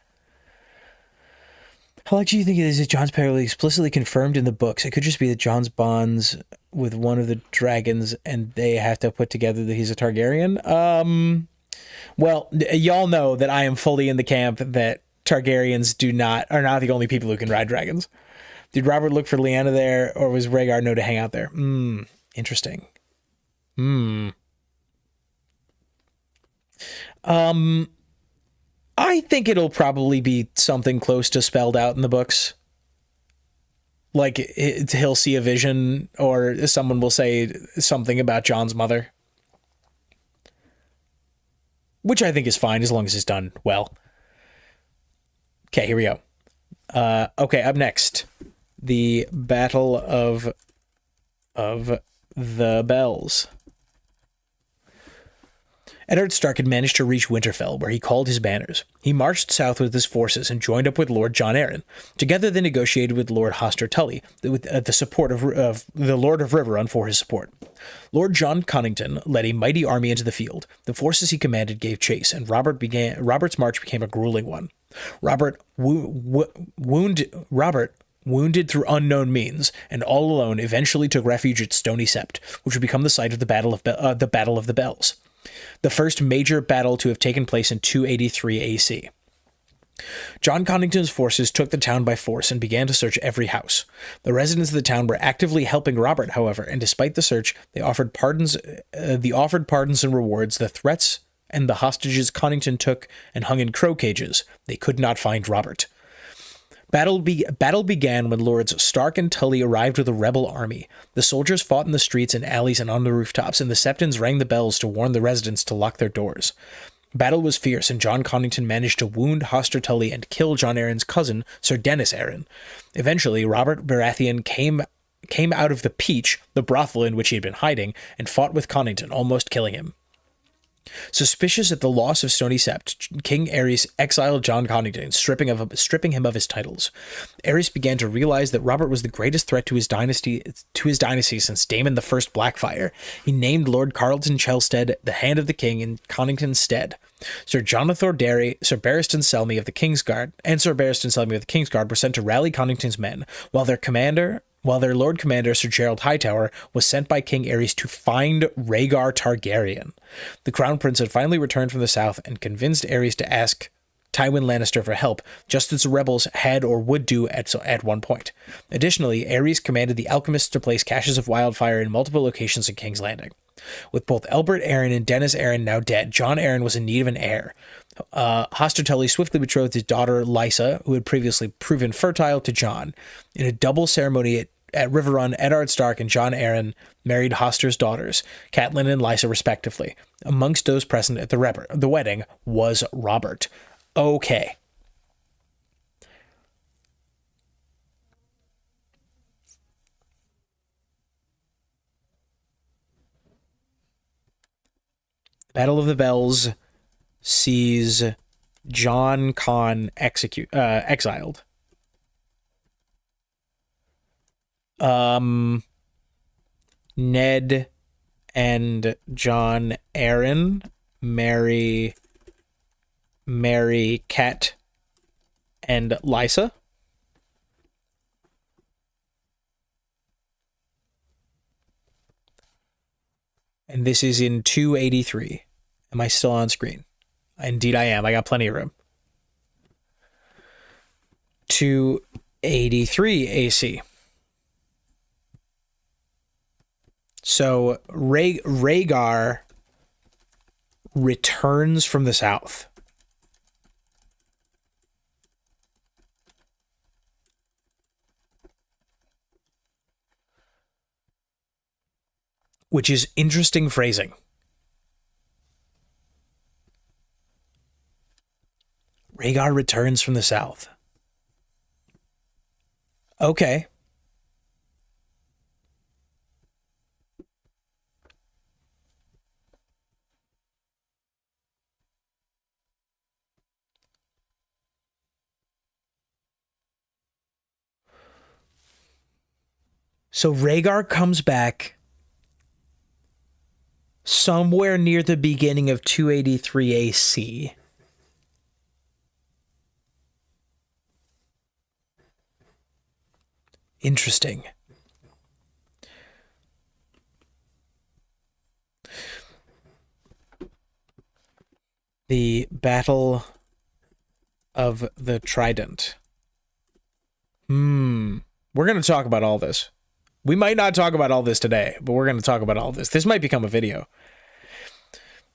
How likely do you think it is that Jon's parallel explicitly confirmed in the books? It could just be that Jon's bonds with one of the dragons and they have to put together that he's a Targaryen. Well, y'all know that I am fully in the camp that Targaryens are not the only people who can ride dragons. Did Robert look for Lyanna there, or was Rhaegar known to hang out there? Interesting. I think it'll probably be something close to spelled out in the books. Like, he'll see a vision, or someone will say something about Jon's mother. Which I think is fine, as long as it's done well. Okay, here we go. Okay, up next. The Battle of the Bells. Eddard Stark had managed to reach Winterfell, where he called his banners. He marched south with his forces and joined up with Lord Jon Arryn. Together they negotiated with Lord Hoster Tully, with the support of the Lord of Riverrun for his support. Lord John Connington led a mighty army into the field. The forces he commanded gave chase, and Robert's march became a grueling one. Robert, wounded through unknown means, and all alone eventually took refuge at Stony Sept, which would become the site of the Battle of the Bells, the first major battle to have taken place in 283 AC. Jon Connington's forces took the town by force and began to search every house. The residents of the town were actively helping Robert, however, and despite the search, they offered pardons and rewards, the threats and the hostages Connington took and hung in crow cages. They could not find Robert. Battle began when Lords Stark and Tully arrived with a rebel army. The soldiers fought in the streets and alleys and on the rooftops, and the Septons rang the bells to warn the residents to lock their doors. Battle was fierce, and Jon Connington managed to wound Hoster Tully and kill Jon Arryn's cousin, Sir Dennis Arryn. Eventually, Robert Baratheon came out of the Peach, the brothel in which he had been hiding, and fought with Connington, almost killing him. Suspicious at the loss of Stony Sept, King Aerys exiled Jon Connington, stripping him of his titles. Aerys began to realize that Robert was the greatest threat to his dynasty since Daemon the First Blackfire. He named Lord Carleton Chelstead the Hand of the King in Connington's stead. Sir Jonathan Darry, Sir Barristan Selmy of the Kingsguard, were sent to rally Connington's men, while their Lord Commander, Sir Gerald Hightower, was sent by King Aerys to find Rhaegar Targaryen. The Crown Prince had finally returned from the south and convinced Aerys to ask Tywin Lannister for help, just as the rebels had or would do at one point. Additionally, Aerys commanded the alchemists to place caches of wildfire in multiple locations in King's Landing. With both Elbert Arryn and Dennis Arryn now dead, Jon Arryn was in need of an heir. Hoster Tully swiftly betrothed his daughter Lysa, who had previously proven fertile, to Jon. In a double ceremony at Riverrun, Eddard Stark and Jon Arryn married Hoster's daughters, Catelyn and Lysa respectively. Amongst those present at the wedding was Robert. Okay. Battle of the Bells sees John Con exiled. Ned and John Arryn marry Cat and Lysa. And this is in 283. Am I still on screen? Indeed I am. I got plenty of room. 283 AC. So Rhaegar returns from the south. Which is interesting phrasing. Rhaegar returns from the south. Okay. So Rhaegar comes back somewhere near the beginning of 283 AC. Interesting. The Battle of the Trident. We're going to talk about all this. We might not talk about all this today, but we're going to talk about all this. This might become a video.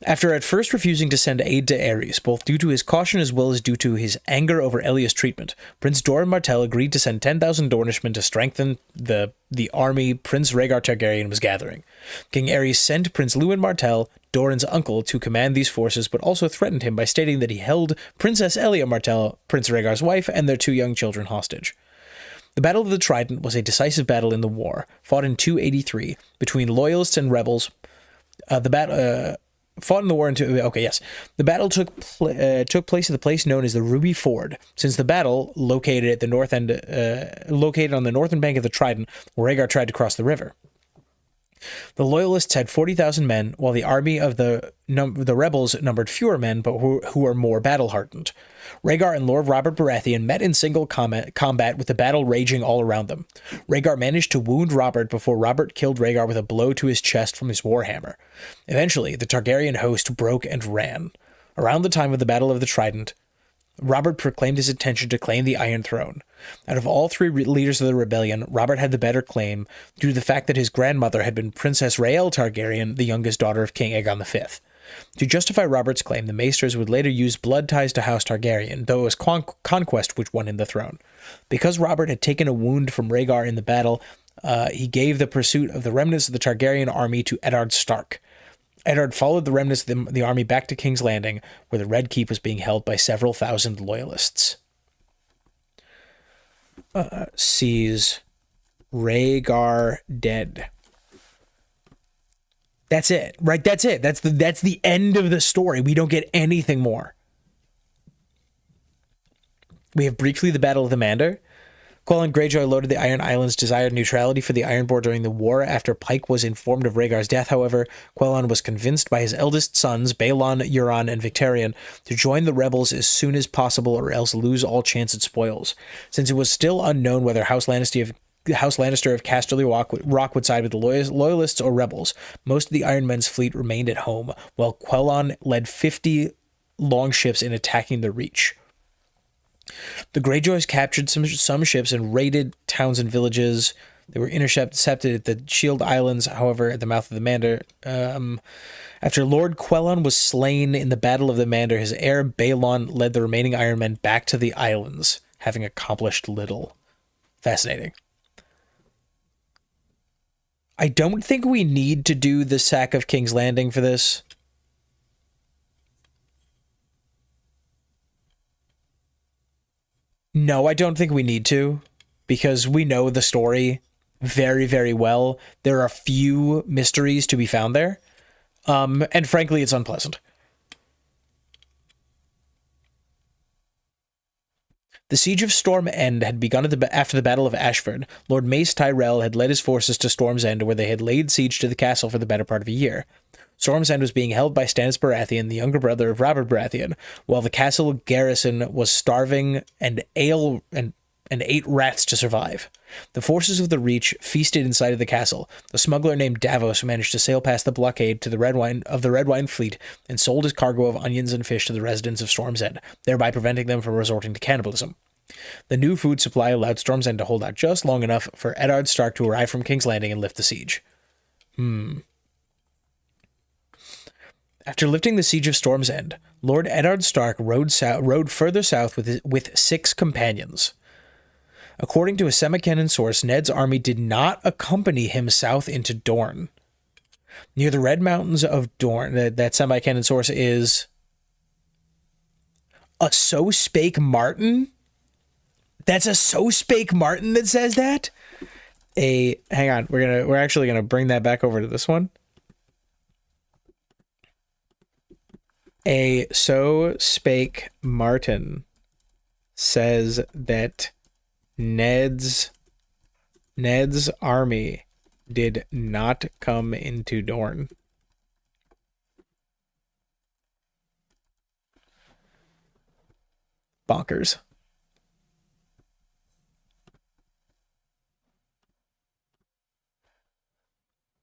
After at first refusing to send aid to Aerys, both due to his caution as well as due to his anger over Elia's treatment, Prince Doran Martell agreed to send 10,000 Dornishmen to strengthen the army Prince Rhaegar Targaryen was gathering. King Aerys sent Prince Lewin Martell, Doran's uncle, to command these forces, but also threatened him by stating that he held Princess Elia Martell, Prince Rhaegar's wife, and their 2 young children hostage. The Battle of the Trident was a decisive battle in the war, fought in 283 between loyalists and rebels. Fought in the war into the battle took place at the place known as the Ruby Ford. Since the battle located at the north end, located on the northern bank of the Trident, where Rhaegar tried to cross the river. The loyalists had 40,000 men, while the army of the rebels numbered fewer men, but who were more battle-hardened. Rhaegar and Lord Robert Baratheon met in single combat, with the battle raging all around them. Rhaegar managed to wound Robert before Robert killed Rhaegar with a blow to his chest from his warhammer. Eventually, the Targaryen host broke and ran. Around the time of the Battle of the Trident, Robert proclaimed his intention to claim the Iron Throne. Out of all 3 leaders of the rebellion, Robert had the better claim due to the fact that his grandmother had been Princess Rhaelle Targaryen, the youngest daughter of King Aegon V. To justify Robert's claim, the Maesters would later use blood ties to House Targaryen, though it was conquest which won him the throne. Because Robert had taken a wound from Rhaegar in the battle, he gave the pursuit of the remnants of the Targaryen army to Eddard Stark. Eddard followed the remnants of the army back to King's Landing, where the Red Keep was being held by several thousand loyalists. Sees Rhaegar dead. That's it, right? That's it. That's the end of the story. We don't get anything more. We have briefly the Battle of the Mander. Quel'lon Greyjoy loaded the Iron Islands, desired neutrality for the Ironborn during the war. After Pike was informed of Rhaegar's death, however, Quel'lon was convinced by his eldest sons, Baelon, Euron, and Victarion, to join the rebels as soon as possible or else lose all chance at spoils. Since it was still unknown whether House Lannister of Casterly Rock would side with the loyalists or rebels, most of the Iron Men's fleet remained at home, while Quel'lon led 50 longships in attacking the Reach. The Greyjoys captured some ships and raided towns and villages. They were intercepted at the Shield Islands, however, at the mouth of the Mander. After Lord Quel'lon was slain in the Battle of the Mander, his heir Baelon led the remaining Iron Men back to the islands, having accomplished little. Fascinating. I don't think we need to do the sack of King's Landing for this. No, I don't think we need to, because we know the story very, very well. There are few mysteries to be found there. And frankly, it's unpleasant. The siege of Storm End had begun after the Battle of Ashford. Lord Mace Tyrell had led his forces to Storm's End, where they had laid siege to the castle for the better part of a year. Storm's End was being held by Stannis Baratheon, the younger brother of Robert Baratheon, while the castle garrison was starving and ate rats to survive. The forces of the Reach feasted inside of the castle. The smuggler named Davos managed to sail past the blockade to the Red Wine fleet and sold his cargo of onions and fish to the residents of Storm's End, thereby preventing them from resorting to cannibalism. The new food supply allowed Storm's End to hold out just long enough for Eddard Stark to arrive from King's Landing and lift the siege. After lifting the siege of Storm's End, Lord Eddard Stark rode further south with 6 companions. According to a semi-canon source, Ned's army did not accompany him south into Dorne. Near the Red Mountains of Dorne, that semi-canon source is a So Spake Martin? That's a So Spake Martin that says that? Hang on, we're actually gonna bring that back over to this one. A So Spake Martin says that Ned's army did not come into Dorne. Bonkers.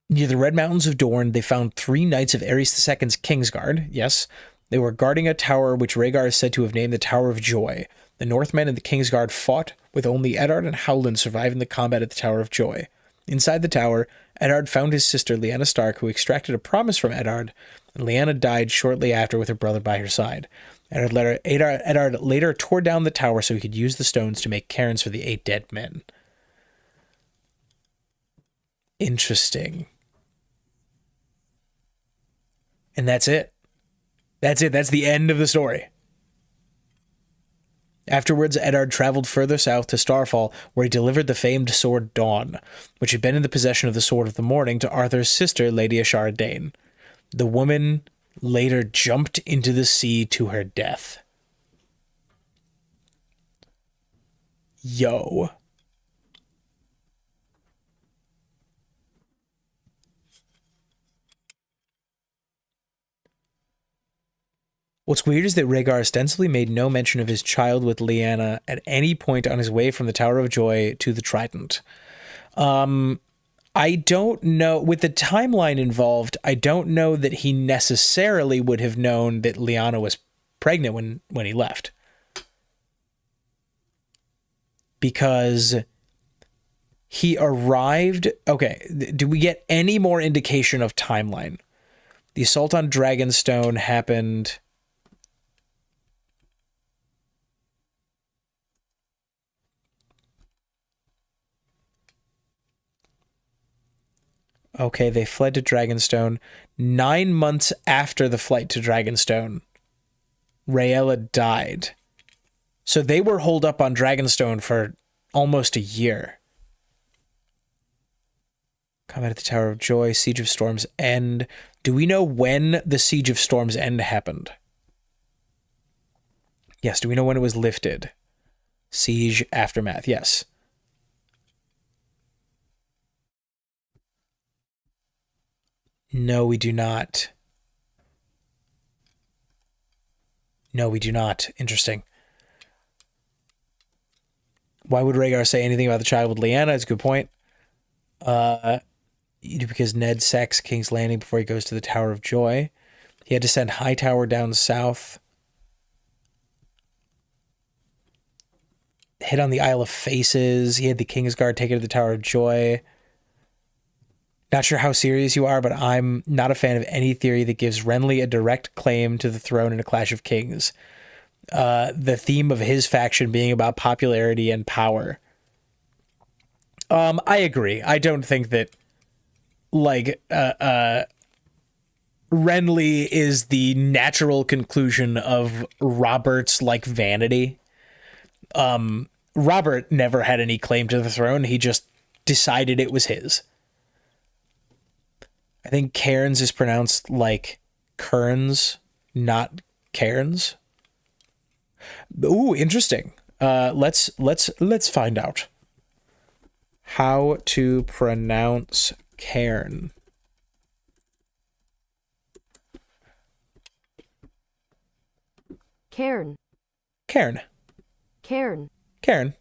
Near the Red Mountains of Dorne, they found 3 knights of Aerys II's Kingsguard. Yes, they were guarding a tower which Rhaegar is said to have named the Tower of Joy. The Northmen and the Kingsguard fought, with only Eddard and Howland surviving the combat at the Tower of Joy. Inside the tower, Eddard found his sister Lyanna Stark, who extracted a promise from Eddard, and Lyanna died shortly after with her brother by her side. Eddard later tore down the tower so he could use the stones to make cairns for the 8 dead men. Interesting. And that's it. That's the end of the story. Afterwards, Eddard traveled further south to Starfall, where he delivered the famed sword Dawn, which had been in the possession of the Sword of the Morning, to Arthur's sister, Lady Ashara Dane. The woman later jumped into the sea to her death. Yo. What's weird is that Rhaegar ostensibly made no mention of his child with Lyanna at any point on his way from the Tower of Joy to the Trident. I don't know, with the timeline involved, I don't know that he necessarily would have known that Lyanna was pregnant when he left. Because he arrived... Okay, do we get any more indication of timeline? The assault on Dragonstone happened... Okay, they fled to Dragonstone. 9 months after the flight to Dragonstone, Rhaella died. So they were holed up on Dragonstone for almost a year. Combat at the Tower of Joy, Siege of Storm's End. Do we know when the Siege of Storm's End happened? Yes, do we know when it was lifted? Siege Aftermath, yes. No, we do not. No, we do not. Interesting. Why would Rhaegar say anything about the child with Lyanna? It's a good point. Because Ned sacks King's Landing before he goes to the Tower of Joy. He had to send Hightower down south. Hit on the Isle of Faces. He had the Kingsguard take it to the Tower of Joy. Not sure how serious you are, but I'm not a fan of any theory that gives Renly a direct claim to the throne in A Clash of Kings. The theme of his faction being about popularity and power. I agree. I don't think that, Renly is the natural conclusion of Robert's, vanity. Robert never had any claim to the throne. He just decided it was his. I think cairns is pronounced like Kearns, not cairns. Ooh, interesting. Let's find out how to pronounce cairn. Cairn. Cairn. Cairn. Cairn.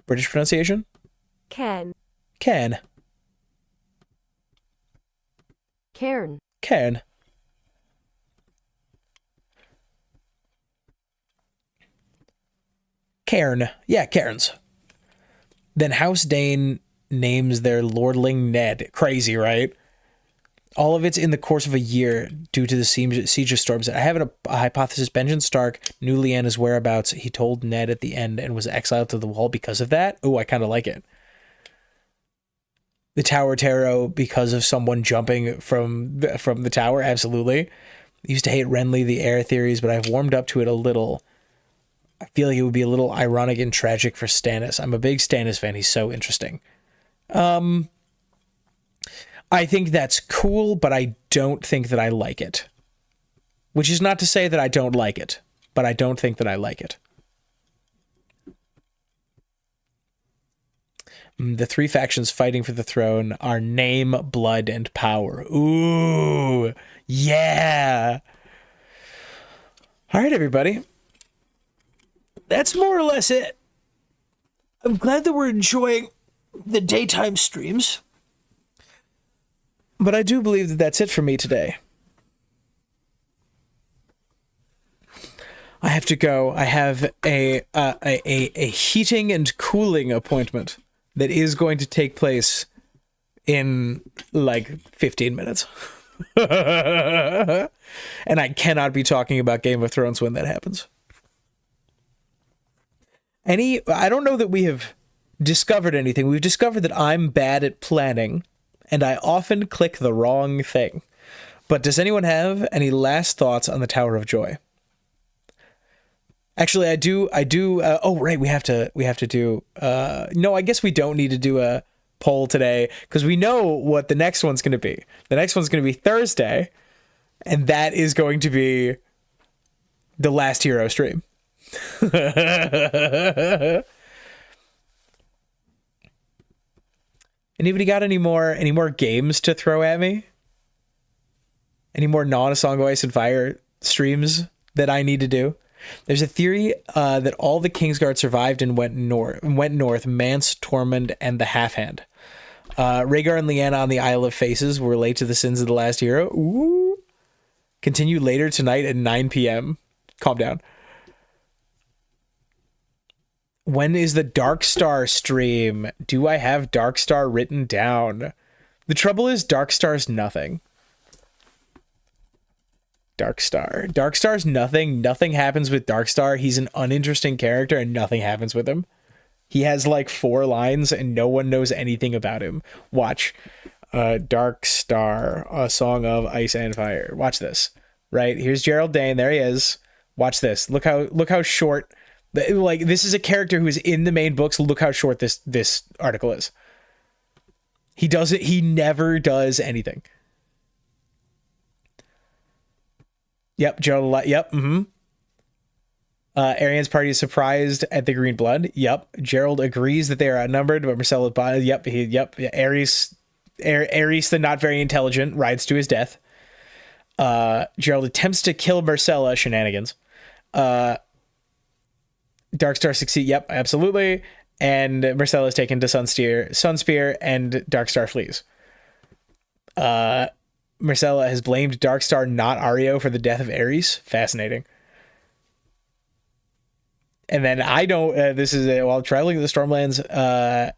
British pronunciation? Can. Can. Cairn. Cairn. Cairn. Yeah, cairns. Then House Dane names their lordling Ned. Crazy, right? All of it's in the course of a year due to the siege of Storm's End. I have a hypothesis. Benjen Stark knew Lyanna's whereabouts. He told Ned at the end and was exiled to the Wall because of that. Oh, I kind of like it. The Tower Tarot because of someone jumping from the tower. Absolutely. I used to hate Renly, the heir theories, but I've warmed up to it a little. I feel like it would be a little ironic and tragic for Stannis. I'm a big Stannis fan. He's so interesting. I think that's cool, but I don't think that I like it. Which is not to say that I don't like it, but I don't think that I like it. The three factions fighting for the throne are name, blood, and power. Ooh, yeah. All right, everybody. That's more or less it. I'm glad that we're enjoying the daytime streams. But I do believe that that's it for me today. I have to go. I have a heating and cooling appointment that is going to take place in like 15 minutes. And I cannot be talking about Game of Thrones when that happens. I don't know that we have discovered anything. We've discovered that I'm bad at planning and I often click the wrong thing. But does anyone have any last thoughts on the Tower of Joy? Actually, I do. Oh, right. We have to do. No, I guess we don't need to do a poll today because we know what the next one's going to be. The next one's going to be Thursday, and that is going to be the last hero stream. Anybody got any more games to throw at me? Any more non-A Song of Ice and Fire streams that I need to do? There's a theory that all the Kingsguard survived and went north, Mance, Tormund, and the Half Hand. Rhaegar and Lyanna on the Isle of Faces will relate to the sins of the last hero. Ooh. Continue later tonight at 9 p.m. Calm down. When is the Darkstar stream? Do I have Darkstar written down? The trouble is Darkstar's nothing. Darkstar's nothing. Nothing happens with Darkstar. He's an uninteresting character and nothing happens with him. He has like 4 lines and no one knows anything about him. Watch. Darkstar, A Song of Ice and Fire. Watch this. Right? Here's Gerald Dane. There he is. Watch this. Look how short. Like, this is a character who is in the main books. Look how short this article is. He never does anything. Yep, Gerald. Yep. Arianne's party is surprised at the green blood. Yep. Gerald agrees that they are outnumbered, but Marcella. Yep. Aerys, the not very intelligent, rides to his death. Gerald attempts to kill Marcella. Shenanigans. Darkstar succeed. Yep, absolutely. And Marcella is taken to Sunspear, and Darkstar flees. Marcella has blamed Darkstar, not Areo, for the death of Aerys. Fascinating. And then while traveling to the Stormlands,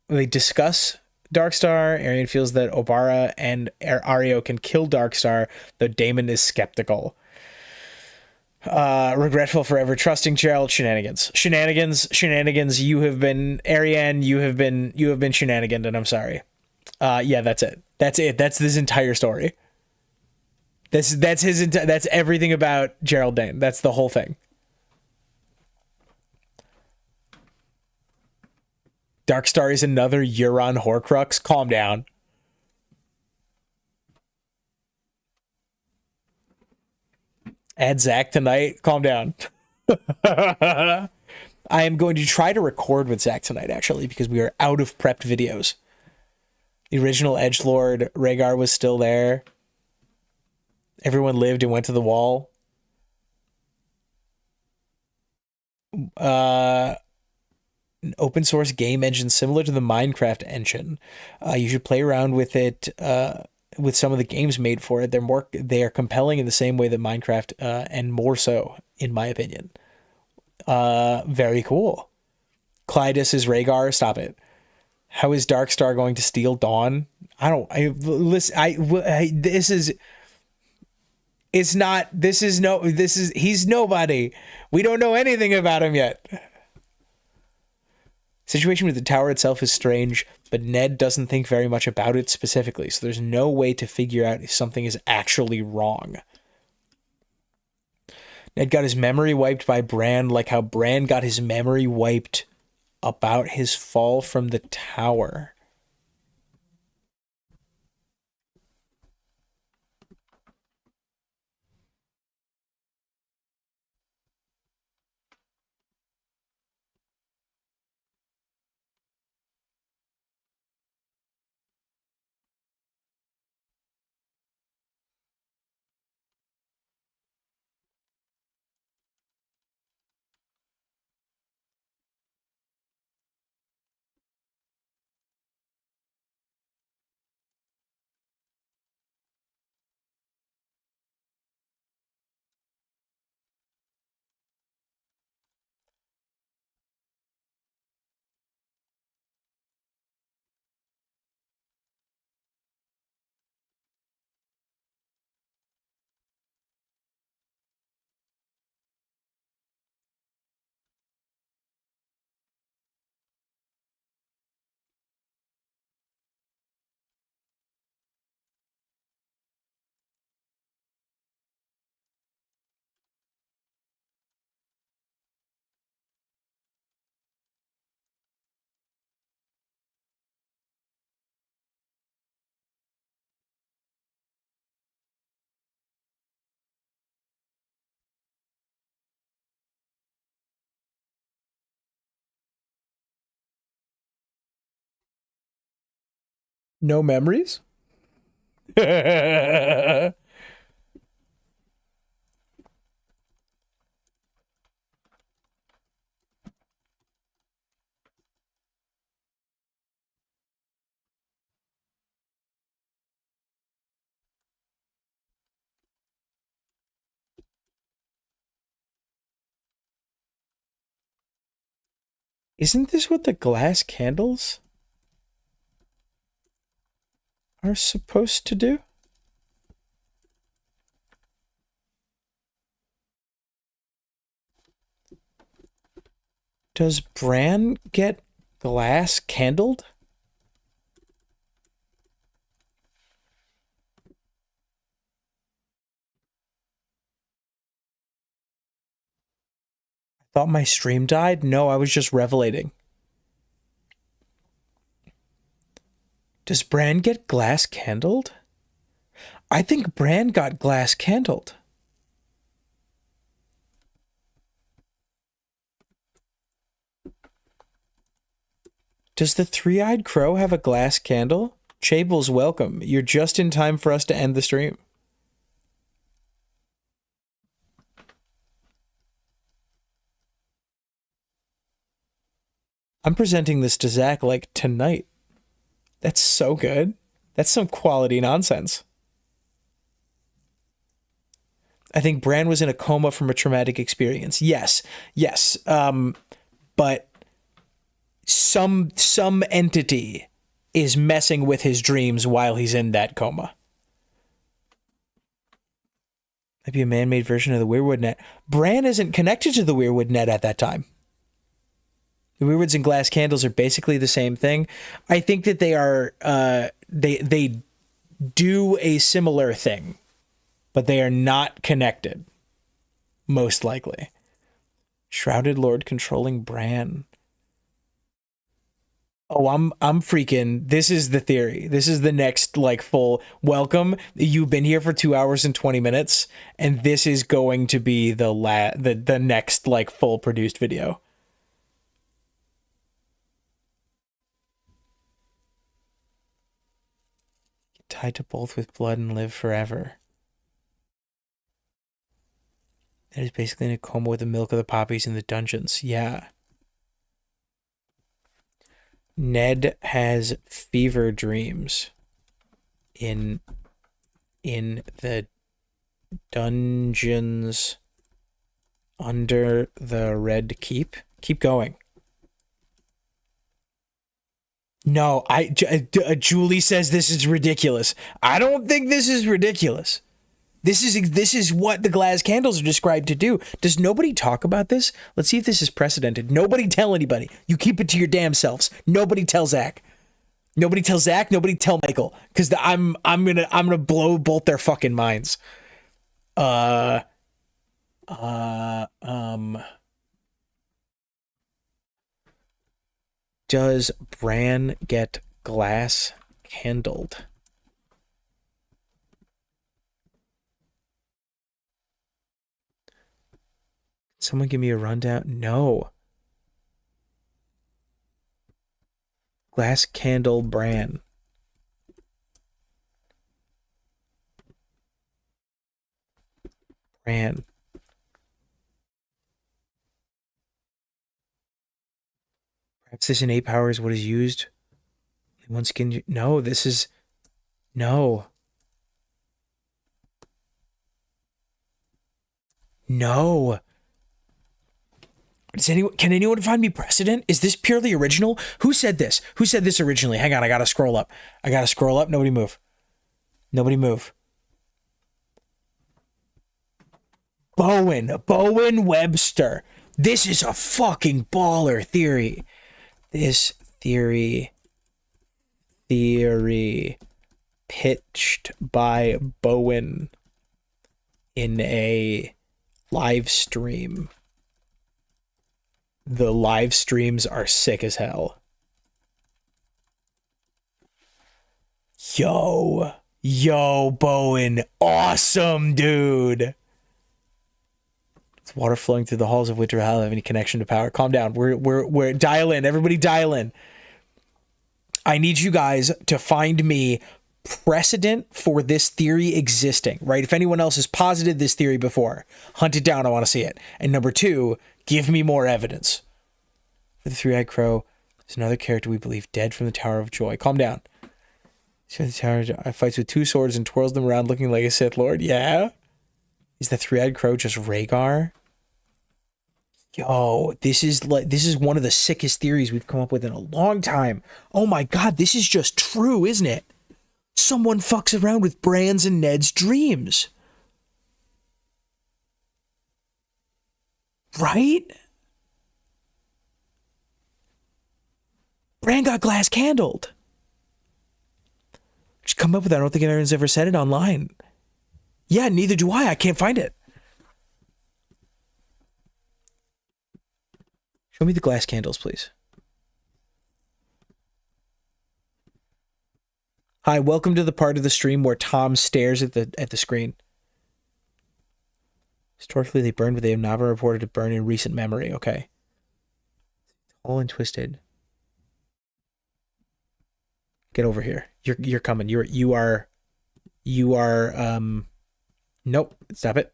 they discuss Darkstar. Arianne feels that Obara and Areo can kill Darkstar, though Daemon is skeptical. Regretful for ever trusting Gerald. Shenanigans. You have been Arianne. You have been shenaniganed, and I'm sorry. Yeah, that's it. That's this entire story. That's everything about Gerald Dane. That's the whole thing. Darkstar is another Euron Horcrux. Calm down. Add Zach tonight. Calm down. I am going to try to record with Zach tonight, actually, because we are out of prepped videos. The original edgelord, Rhaegar, was still there. Everyone lived and went to the wall. An open source game engine similar to the Minecraft engine. You should play around with it, with some of the games made for it. They are compelling in the same way that Minecraft, and more so, in my opinion. Very cool. Clytus is Rhaegar. Stop it. How is Darkstar going to steal Dawn? He's nobody. We don't know anything about him yet. Situation with the tower itself is strange, but Ned doesn't think very much about it specifically, so there's no way to figure out if something is actually wrong. Ned got his memory wiped by Bran, like how Bran got his memory wiped about his fall from the tower. No memories? Isn't this what the glass candles are supposed to do? Does Bran get glass candled? I thought my stream died? No, I was just revelating. Does Bran get glass candled? I think Bran got glass candled. Does the three-eyed crow have a glass candle? Chable's welcome. You're just in time for us to end the stream. I'm presenting this to Zach like tonight. That's so good. That's some quality nonsense. I think Bran was in a coma from a traumatic experience. Yes. But some entity is messing with his dreams while he's in that coma. Might be a man-made version of the Weirwood Net. Bran isn't connected to the Weirwood Net at that time. The Weirwoods and glass candles are basically the same thing. I think that they are they do a similar thing, but they are not connected. Most likely. Shrouded Lord controlling Bran. Oh, I'm freaking. This is the theory. This is the next like full welcome. You've been here for 2 hours and 20 minutes, and this is going to be the next like full produced video. Get tied to both with blood and live forever. That is basically in a coma with the milk of the poppies in the dungeons. Yeah. Ned has fever dreams in the dungeons under the Red Keep. Keep going. No, Julie says this is ridiculous. I don't think this is ridiculous. This is what the glass candles are described to do. Does nobody talk about this? Let's see if this is precedented. Nobody tell anybody. You keep it to your damn selves. Nobody tell Zach. Nobody tell Zach. Nobody tell Michael. Because I'm gonna blow both their fucking minds. Does Bran get glass candled? Someone give me a rundown? No. Glass candle Bran. Bran. Perhaps this innate power is what is used. One skin. No, this is. No. No. Can anyone find me precedent? Is this purely original? Who said this? Who said this originally? Hang on, I gotta scroll up. Nobody move. Nobody move. Bowen Webster. This is a fucking baller theory. This theory pitched by Bowen in a live stream. The live streams are sick as hell. Yo, Bowen. Awesome, dude. It's water flowing through the halls of Winter Hall have any connection to power. Calm down. We're dial in. Everybody dial in. I need you guys to find me precedent for this theory existing, right? If anyone else has posited this theory before, hunt it down. I want to see it. And number two, give me more evidence. For the Three-Eyed Crow, there's another character we believe dead from the Tower of Joy. Calm down. The Tower of Joy fights with two swords and twirls them around looking like a Sith Lord. Yeah? Is the Three-Eyed Crow just Rhaegar? Yo, this is one of the sickest theories we've come up with in a long time. Oh my god, this is just true, isn't it? Someone fucks around with Bran's and Ned's dreams. Right? Bran got glass candled. Just come up with that. I don't think anyone's ever said it online. Yeah, neither do I. I can't find it. Show me the glass candles, please. Hi, welcome to the part of the stream where Tom stares at the screen. Historically, they burned, but they have not been reported to burn in recent memory. Okay. All and twisted. Get over here. You're coming. You are nope. Stop it.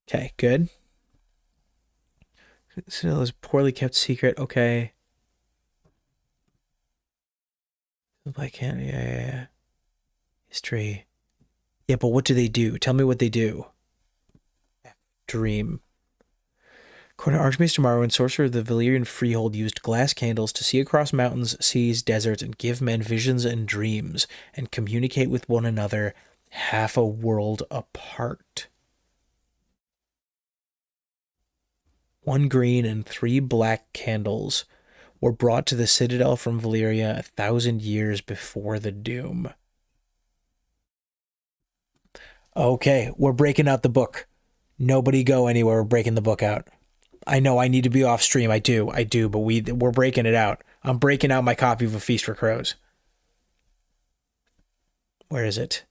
Okay, good. So it was poorly kept secret. Okay. Yeah. History. Yeah, but what do they do? Tell me what they do. Dream. According to Archmaester Marwyn, sorcerer of the Valyrian Freehold used glass candles to see across mountains, seas, deserts, and give men visions and dreams, and communicate with one another half a world apart. 1 green and 3 black candles were brought to the Citadel from Valyria 1,000 years before the Doom. Okay, we're breaking out the book. Nobody go anywhere. We're breaking the book out. I know I need to be off stream. I do, but we're breaking it out. I'm breaking out my copy of A Feast for Crows. Where is it?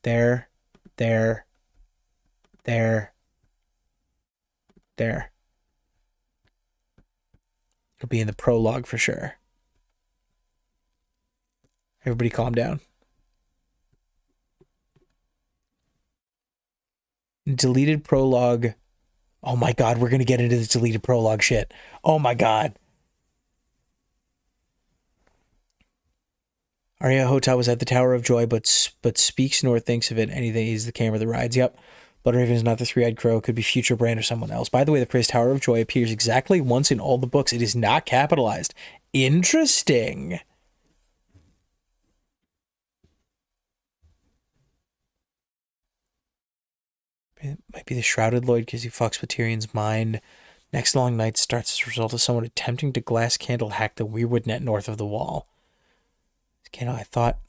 There. It'll be in the prologue for sure. Everybody calm down. Deleted prologue. Oh my god, we're going to get into this deleted prologue shit. Oh my god. Arya Hotel was at the Tower of Joy, but speaks nor thinks of it. Anything is the camera that rides. Yep. Bloodraven is not the three-eyed crow. Could be future Bran or someone else. By the way, the phrase Tower of Joy appears exactly once in all the books. It is not capitalized. Interesting. It might be the Shrouded Lord because he fucks with Tyrion's mind. Next long night starts as a result of someone attempting to glass candle hack the weirwood net north of the wall. Candle, I thought,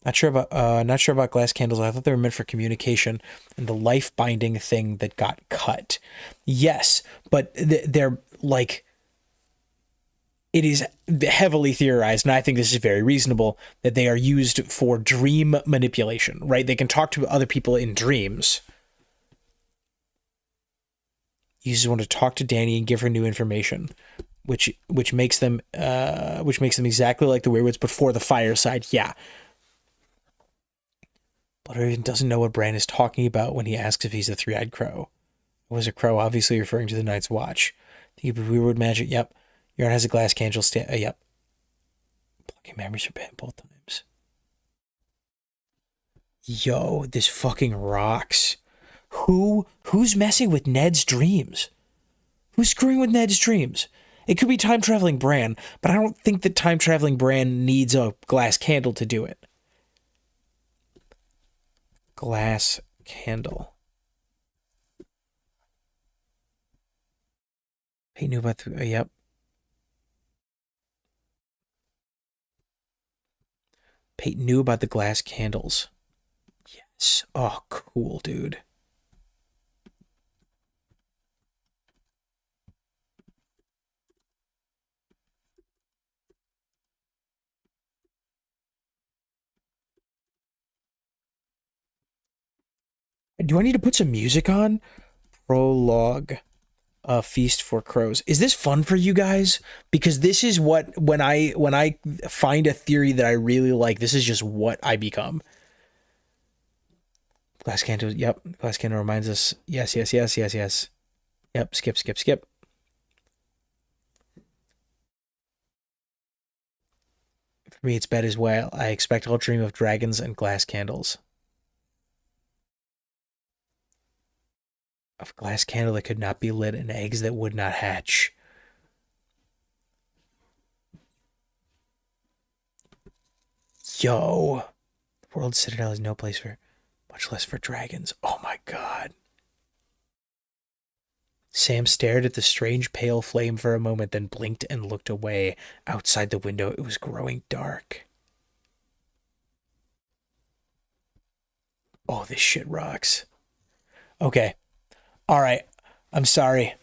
not sure about glass candles. I thought they were meant for communication and the life binding thing that got cut. Yes, but they're like, it is heavily theorized, and I think this is very reasonable, that they are used for dream manipulation, right? They can talk to other people in dreams. He uses one to talk to Dany and give her new information, which makes them exactly like the Weirwoods, but for the fireside. Yeah. Bloodraven doesn't know what Bran is talking about when he asks if he's the three-eyed crow. It was a crow, obviously referring to the Night's Watch. Think of Weirwood magic. Yep. Yarn has a glass candle stand. Yep. Blocking memories for Ben both times. Yo, this fucking rocks. Who's messing with Ned's dreams? Who's screwing with Ned's dreams? It could be time-traveling Bran, but I don't think that time-traveling Bran needs a glass candle to do it. Glass candle. He knew about the... yep. Peyton knew about the glass candles. Yes. Oh, cool, dude. Do I need to put some music on? Prologue. Feast for Crows. Is this fun for you guys? Because this is what, when I find a theory that I really like, this is just what I become. Glass candle. Yep. Glass candle reminds us. Yes. Yep. Skip. For me, it's bed as well. I expect I'll dream of dragons and glass candles. Of glass candle that could not be lit and eggs that would not hatch. Yo. The world citadel is no place for, much less for dragons. Oh my god. Sam stared at the strange pale flame for a moment, then blinked and looked away. Outside the window, it was growing dark. Oh, this shit rocks. Okay. All right. I'm sorry.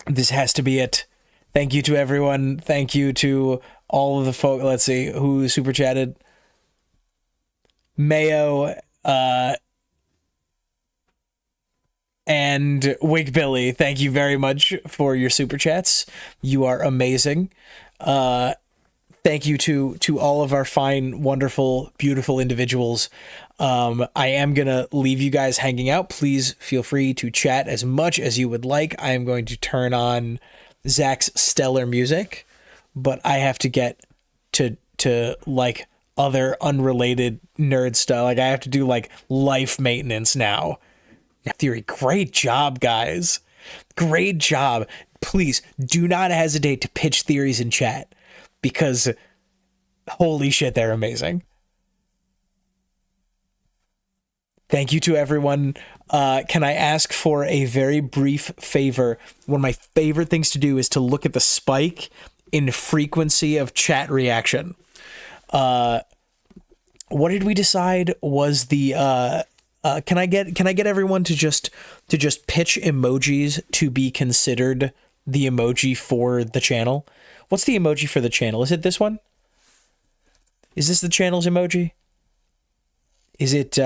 This has to be it. Thank you to everyone. Thank you to all of the folk. Let's see who super chatted. Mayo, and Wig Billy. Thank you very much for your super chats. You are amazing. Thank you to all of our fine, wonderful, beautiful individuals. I am going to leave you guys hanging out. Please feel free to chat as much as you would like. I am going to turn on Zach's stellar music, but I have to get to like other unrelated nerd stuff. Like I have to do like life maintenance now. Theory. Great job, guys. Great job. Please do not hesitate to pitch theories in chat because holy shit, they're amazing. Thank you to everyone. Can I ask for a very brief favor? One of my favorite things to do is to look at the spike in frequency of chat reaction. What did we decide was the Can I get everyone to just pitch emojis to be considered the emoji for the channel? What's the emoji for the channel? Is it this one? Is this the channel's emoji? Is it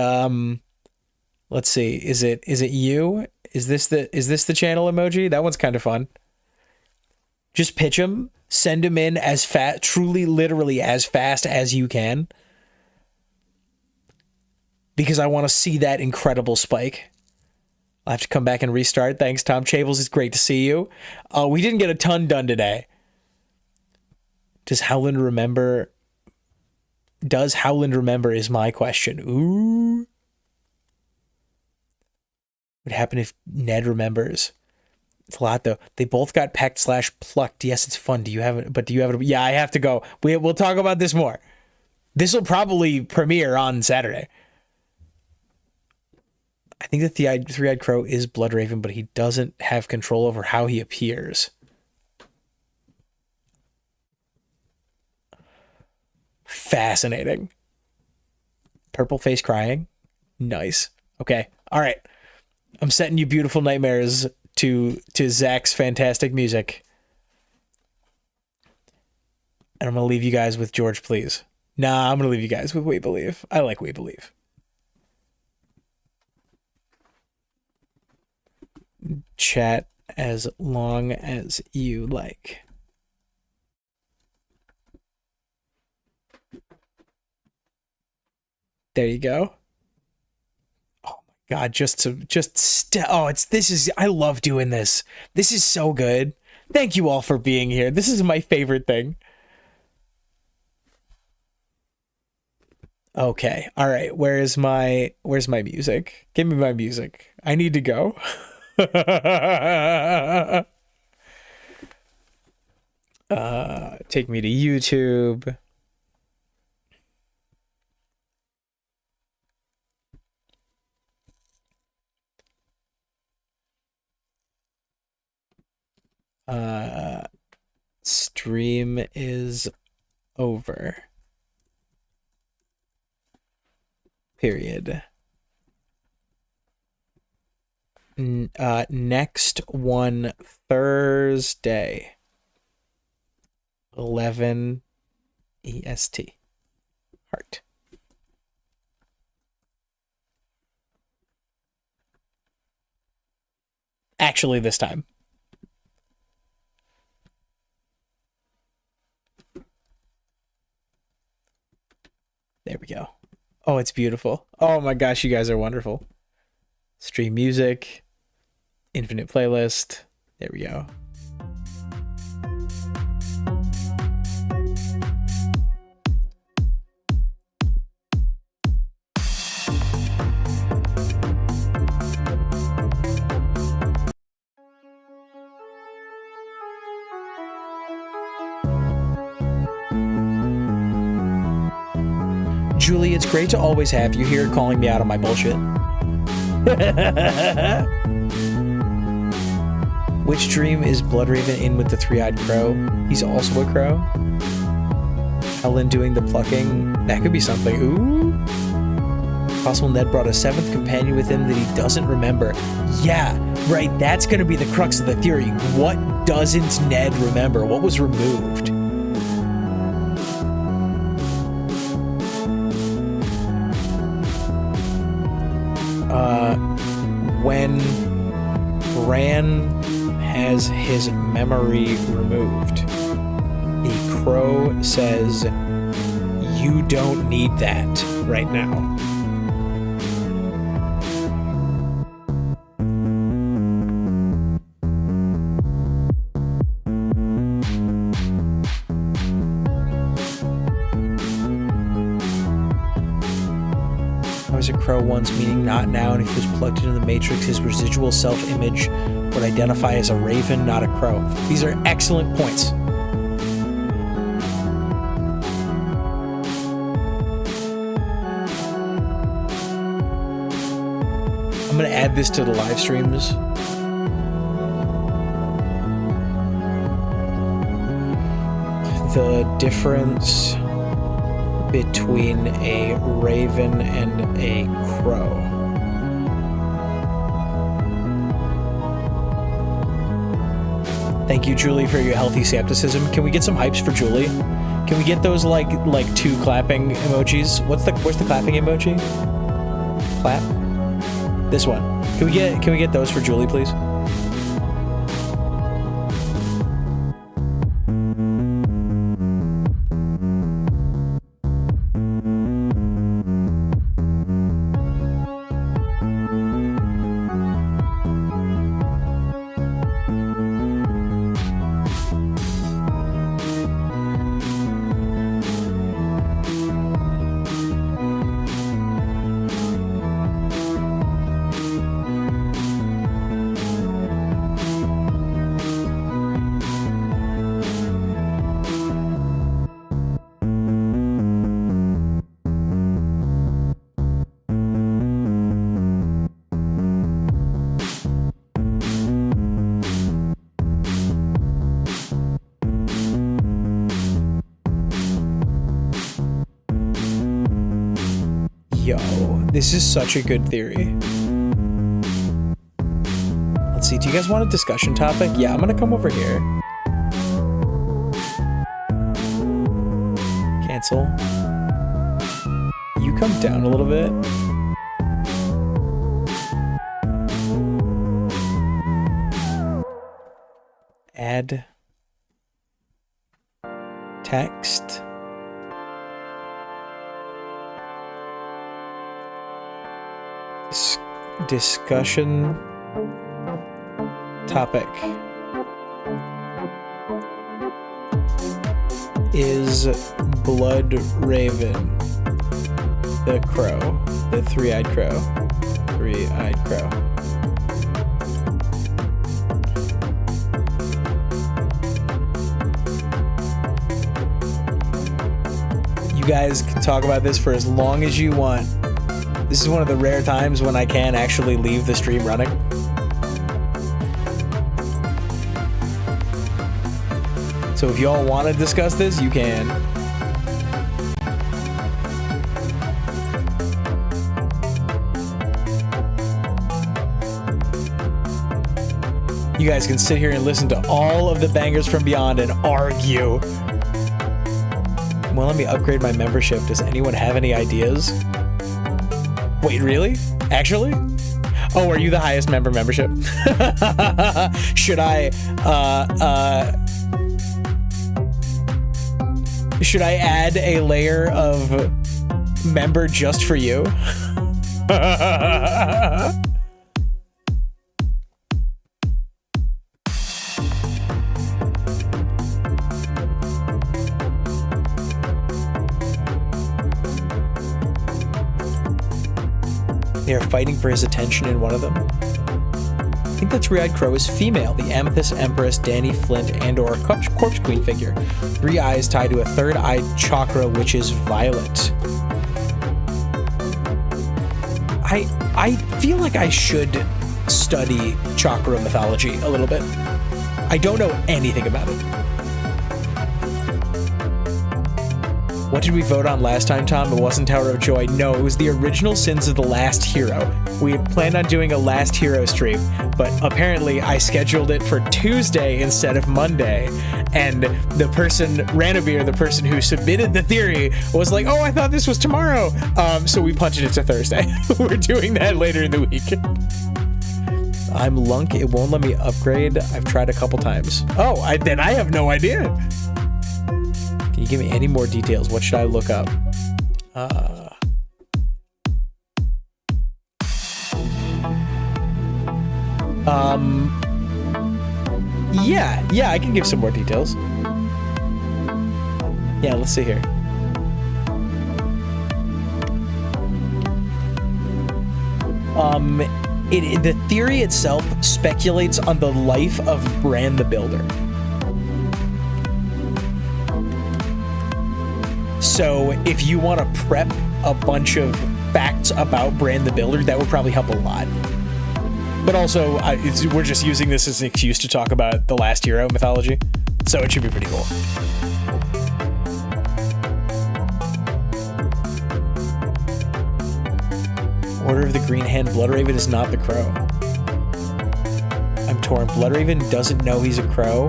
let's see. Is it you? Is this the channel emoji? That one's kind of fun. Just pitch them, send them in as fast, truly literally as fast as you can. Because I want to see that incredible spike. I'll have to come back and restart. Thanks, Tom Chables. It's great to see you. We didn't get a ton done today. Does Howland remember is my question. Ooh. What would happen if Ned remembers? It's a lot, though. They both got pecked/plucked. Yes, it's fun. Do you have it? Yeah, I have to go. We'll talk about this more. This will probably premiere on Saturday. I think that the three-eyed crow is Bloodraven, but he doesn't have control over how he appears. Fascinating. Purple face crying. Nice. Okay. All right. I'm setting you beautiful nightmares to Zach's fantastic music. And I'm going to leave you guys with George, please. Nah, I'm going to leave you guys with We Believe. I like We Believe. Chat as long as you like. There you go. Oh my God, I love doing this. This is so good. Thank you all for being here. This is my favorite thing. Okay. All right. Where's my music? Give me my music. I need to go. Take me to YouTube. Stream is over. Period. Next one Thursday, 11 EST. Heart. Actually, this time. There we go. Oh, it's beautiful. Oh my gosh, you guys are wonderful. Stream music, infinite playlist. There we go. Julie, it's great to always have you here calling me out on my bullshit. Which dream is Bloodraven in with the three-eyed crow? He's also a crow? Helen doing the plucking? That could be something. Ooh. Possible Ned brought a seventh companion with him that he doesn't remember. Yeah, right, that's gonna be the crux of the theory. What doesn't Ned remember? What was removed? When Bran has his memory removed, the crow says, "You don't need that right now." A crow once, meaning not now, and if he was plugged into the matrix, his residual self-image would identify as a raven, not a crow. These are excellent points. I'm going to add this to the live streams. The difference between a raven and a crow. Thank you, Julie, for your healthy skepticism. Can we get some hypes for Julie? Can we get those like 2 clapping emojis? Where's the clapping emoji? Clap. This one. Can we get those for Julie, please? Yo, this is such a good theory. Let's see, do you guys want a discussion topic? Yeah, I'm gonna come over here. Cancel. You come down a little bit. Add text. Discussion topic is Blood Raven the crow, the three-eyed crow. You guys can talk about this for as long as you want. This is one of the rare times when I can actually leave the stream running. So if y'all want to discuss this, you can. You guys can sit here and listen to all of the bangers from beyond and argue. Well, let me upgrade my membership. Does anyone have any ideas? Wait, really? Actually? Oh, are you the highest membership? Should I add a layer of member just for you? They are fighting for his attention in one of them. I think the three-eyed crow is female, the Amethyst Empress, Danny Flint, and or Corpse Queen figure. 3 eyes tied to a third-eyed chakra, which is violet. I feel like I should study chakra mythology a little bit. I don't know anything about it. What did we vote on last time, Tom? It wasn't Tower of Joy. No, it was the original Sins of the Last Hero. We had planned on doing a Last Hero stream, but apparently I scheduled it for Tuesday instead of Monday. And the person, Ranabir, the person who submitted the theory, was like, oh, I thought this was tomorrow. So we punched it to Thursday. We're doing that later in the week. I'm Lunk. It won't let me upgrade. I've tried a couple times. Oh, then I have no idea. Can you give me any more details? What should I look up? Yeah, I can give some more details. Yeah, let's see here. The theory itself speculates on the life of Bran the Builder. So if you want to prep a bunch of facts about Bran the Builder, that would probably help a lot. But also, we're just using this as an excuse to talk about the Last Hero mythology, so it should be pretty cool. Order of the Green Hand Blood Raven is not the crow. I'm torn. Bloodraven doesn't know he's a crow,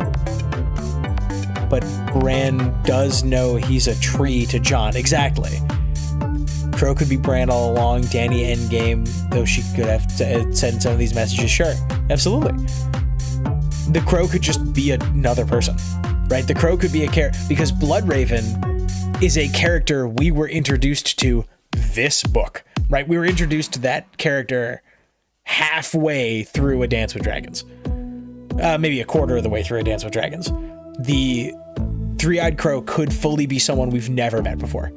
but Bran does know he's a tree to Jon. Exactly. Crow could be Bran all along. Dany endgame, though she could have sent some of these messages. Sure, absolutely. The crow could just be another person, right? The crow could be a character, because Bloodraven is a character we were introduced to this book, right? We were introduced to that character halfway through A Dance with Dragons. Maybe a quarter of the way through A Dance with Dragons. The three-eyed crow could fully be someone we've never met before.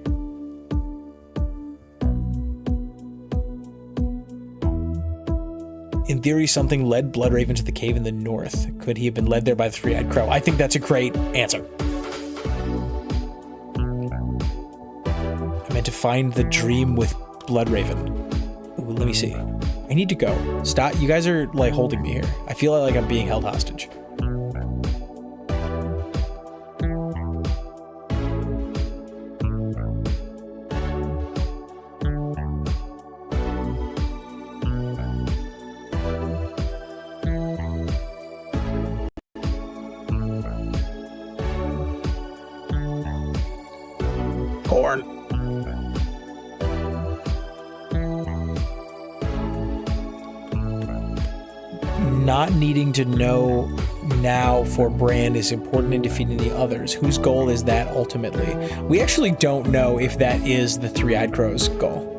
In theory, something led Bloodraven to the cave in the north. Could he have been led there by the three-eyed crow? I think that's a great answer. I meant to find the dream with Bloodraven. Ooh, let me see. I need to go. Stop. You guys are like holding me here. I feel like I'm being held hostage. Corn. Not needing to know now for Bran is important in defeating the others. Whose goal is that ultimately? We actually don't know if that is the three-eyed crow's goal.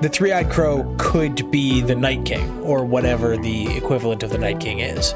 The three-eyed crow could be the Night King, or whatever the equivalent of the Night King is.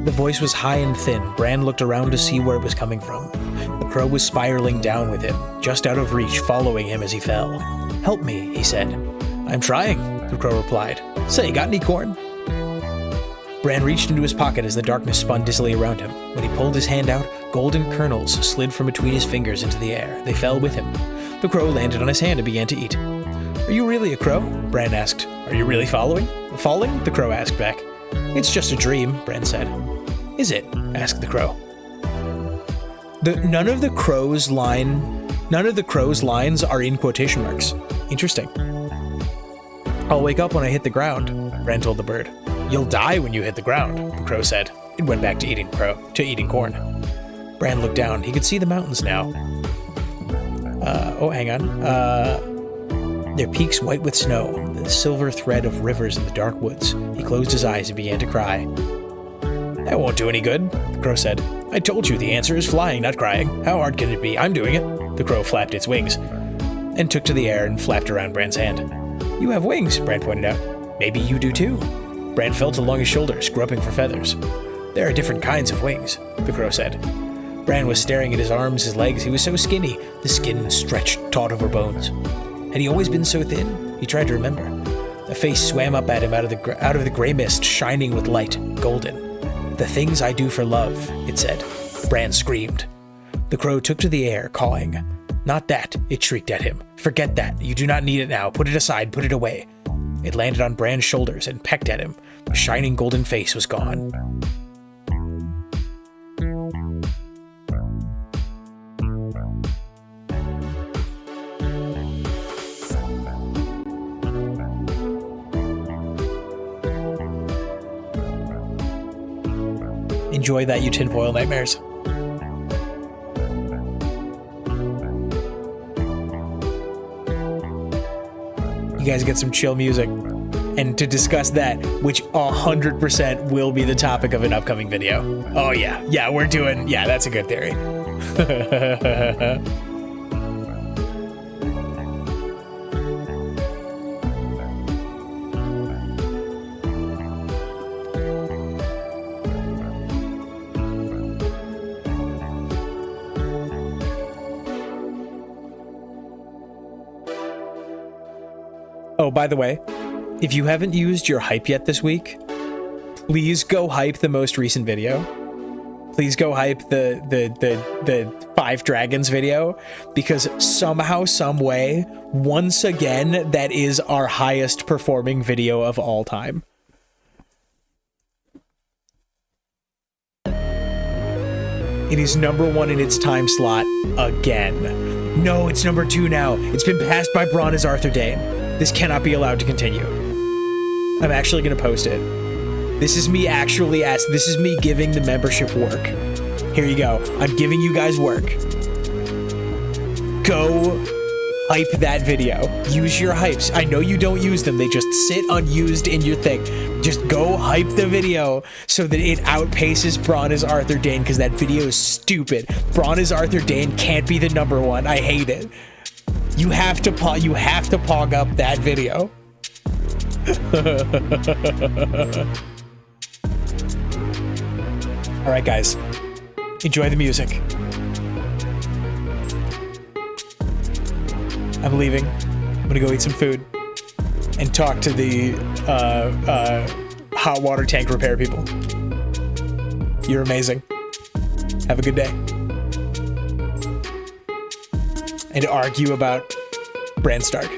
The voice was high and thin. Bran looked around to see where it was coming from. The crow was spiraling down with him, just out of reach, following him as he fell. "Help me," he said. "I'm trying," the crow replied. "Say, got any corn?" Bran reached into his pocket as the darkness spun dizzily around him. When he pulled his hand out, golden kernels slid from between his fingers into the air. They fell with him. The crow landed on his hand and began to eat. "Are you really a crow?" Bran asked. "Are you really falling?" The crow asked back. "It's just a dream," Bran said. "Is it?" asked the crow. None of the crow's lines are in quotation marks. Interesting. "I'll wake up when I hit the ground," Bran told the bird. "You'll die when you hit the ground," the crow said. It went back to eating corn. Bran looked down. He could see the mountains now. Hang on. Their peaks white with snow, the silver thread of rivers in the dark woods. He closed his eyes and began to cry. "That won't do any good," the crow said. "I told you the answer is flying, not crying. How hard can it be? I'm doing it." The crow flapped its wings and took to the air and flapped around Bran's hand. "You have wings," Bran pointed out. "Maybe you do too." Bran felt along his shoulders, groping for feathers. "There are different kinds of wings," the crow said. Bran was staring at his arms, his legs. He was so skinny. The skin stretched taut over bones. Had he always been so thin? He tried to remember. A face swam up at him out of the gray mist, shining with light, golden. "The things I do for love," it said. Bran screamed. The crow took to the air, cawing. "Not that," it shrieked at him. "Forget that. You do not need it now. Put it aside. Put it away." It landed on Bran's shoulders and pecked at him. The shining golden face was gone. Enjoy that, you tinfoil nightmares. You guys get some chill music. And to discuss that, which 100% will be the topic of an upcoming video. Oh yeah, that's a good theory. Oh, by the way, if you haven't used your hype yet this week, please go hype the most recent video. Please go hype the 5 dragons video, because somehow, some way, once again, that is our highest performing video of all time. It is #1 in its time slot again. No, it's #2 now. It's been passed by Braun as Arthur Dane. This cannot be allowed to continue. I'm actually gonna post it. This is me actually this is me giving the membership work. Here you go. I'm giving you guys work. Go hype that video. Use your hypes. I know you don't use them. They just sit unused in your thing. Just go hype the video so that it outpaces Braun as Arthur Dane, because that video is stupid. Braun as Arthur Dane can't be the #1. I hate it. You have to pog up that video. All right, guys. Enjoy the music. I'm leaving. I'm gonna go eat some food and talk to the hot water tank repair people. You're amazing. Have a good day. And argue about Bran Stark.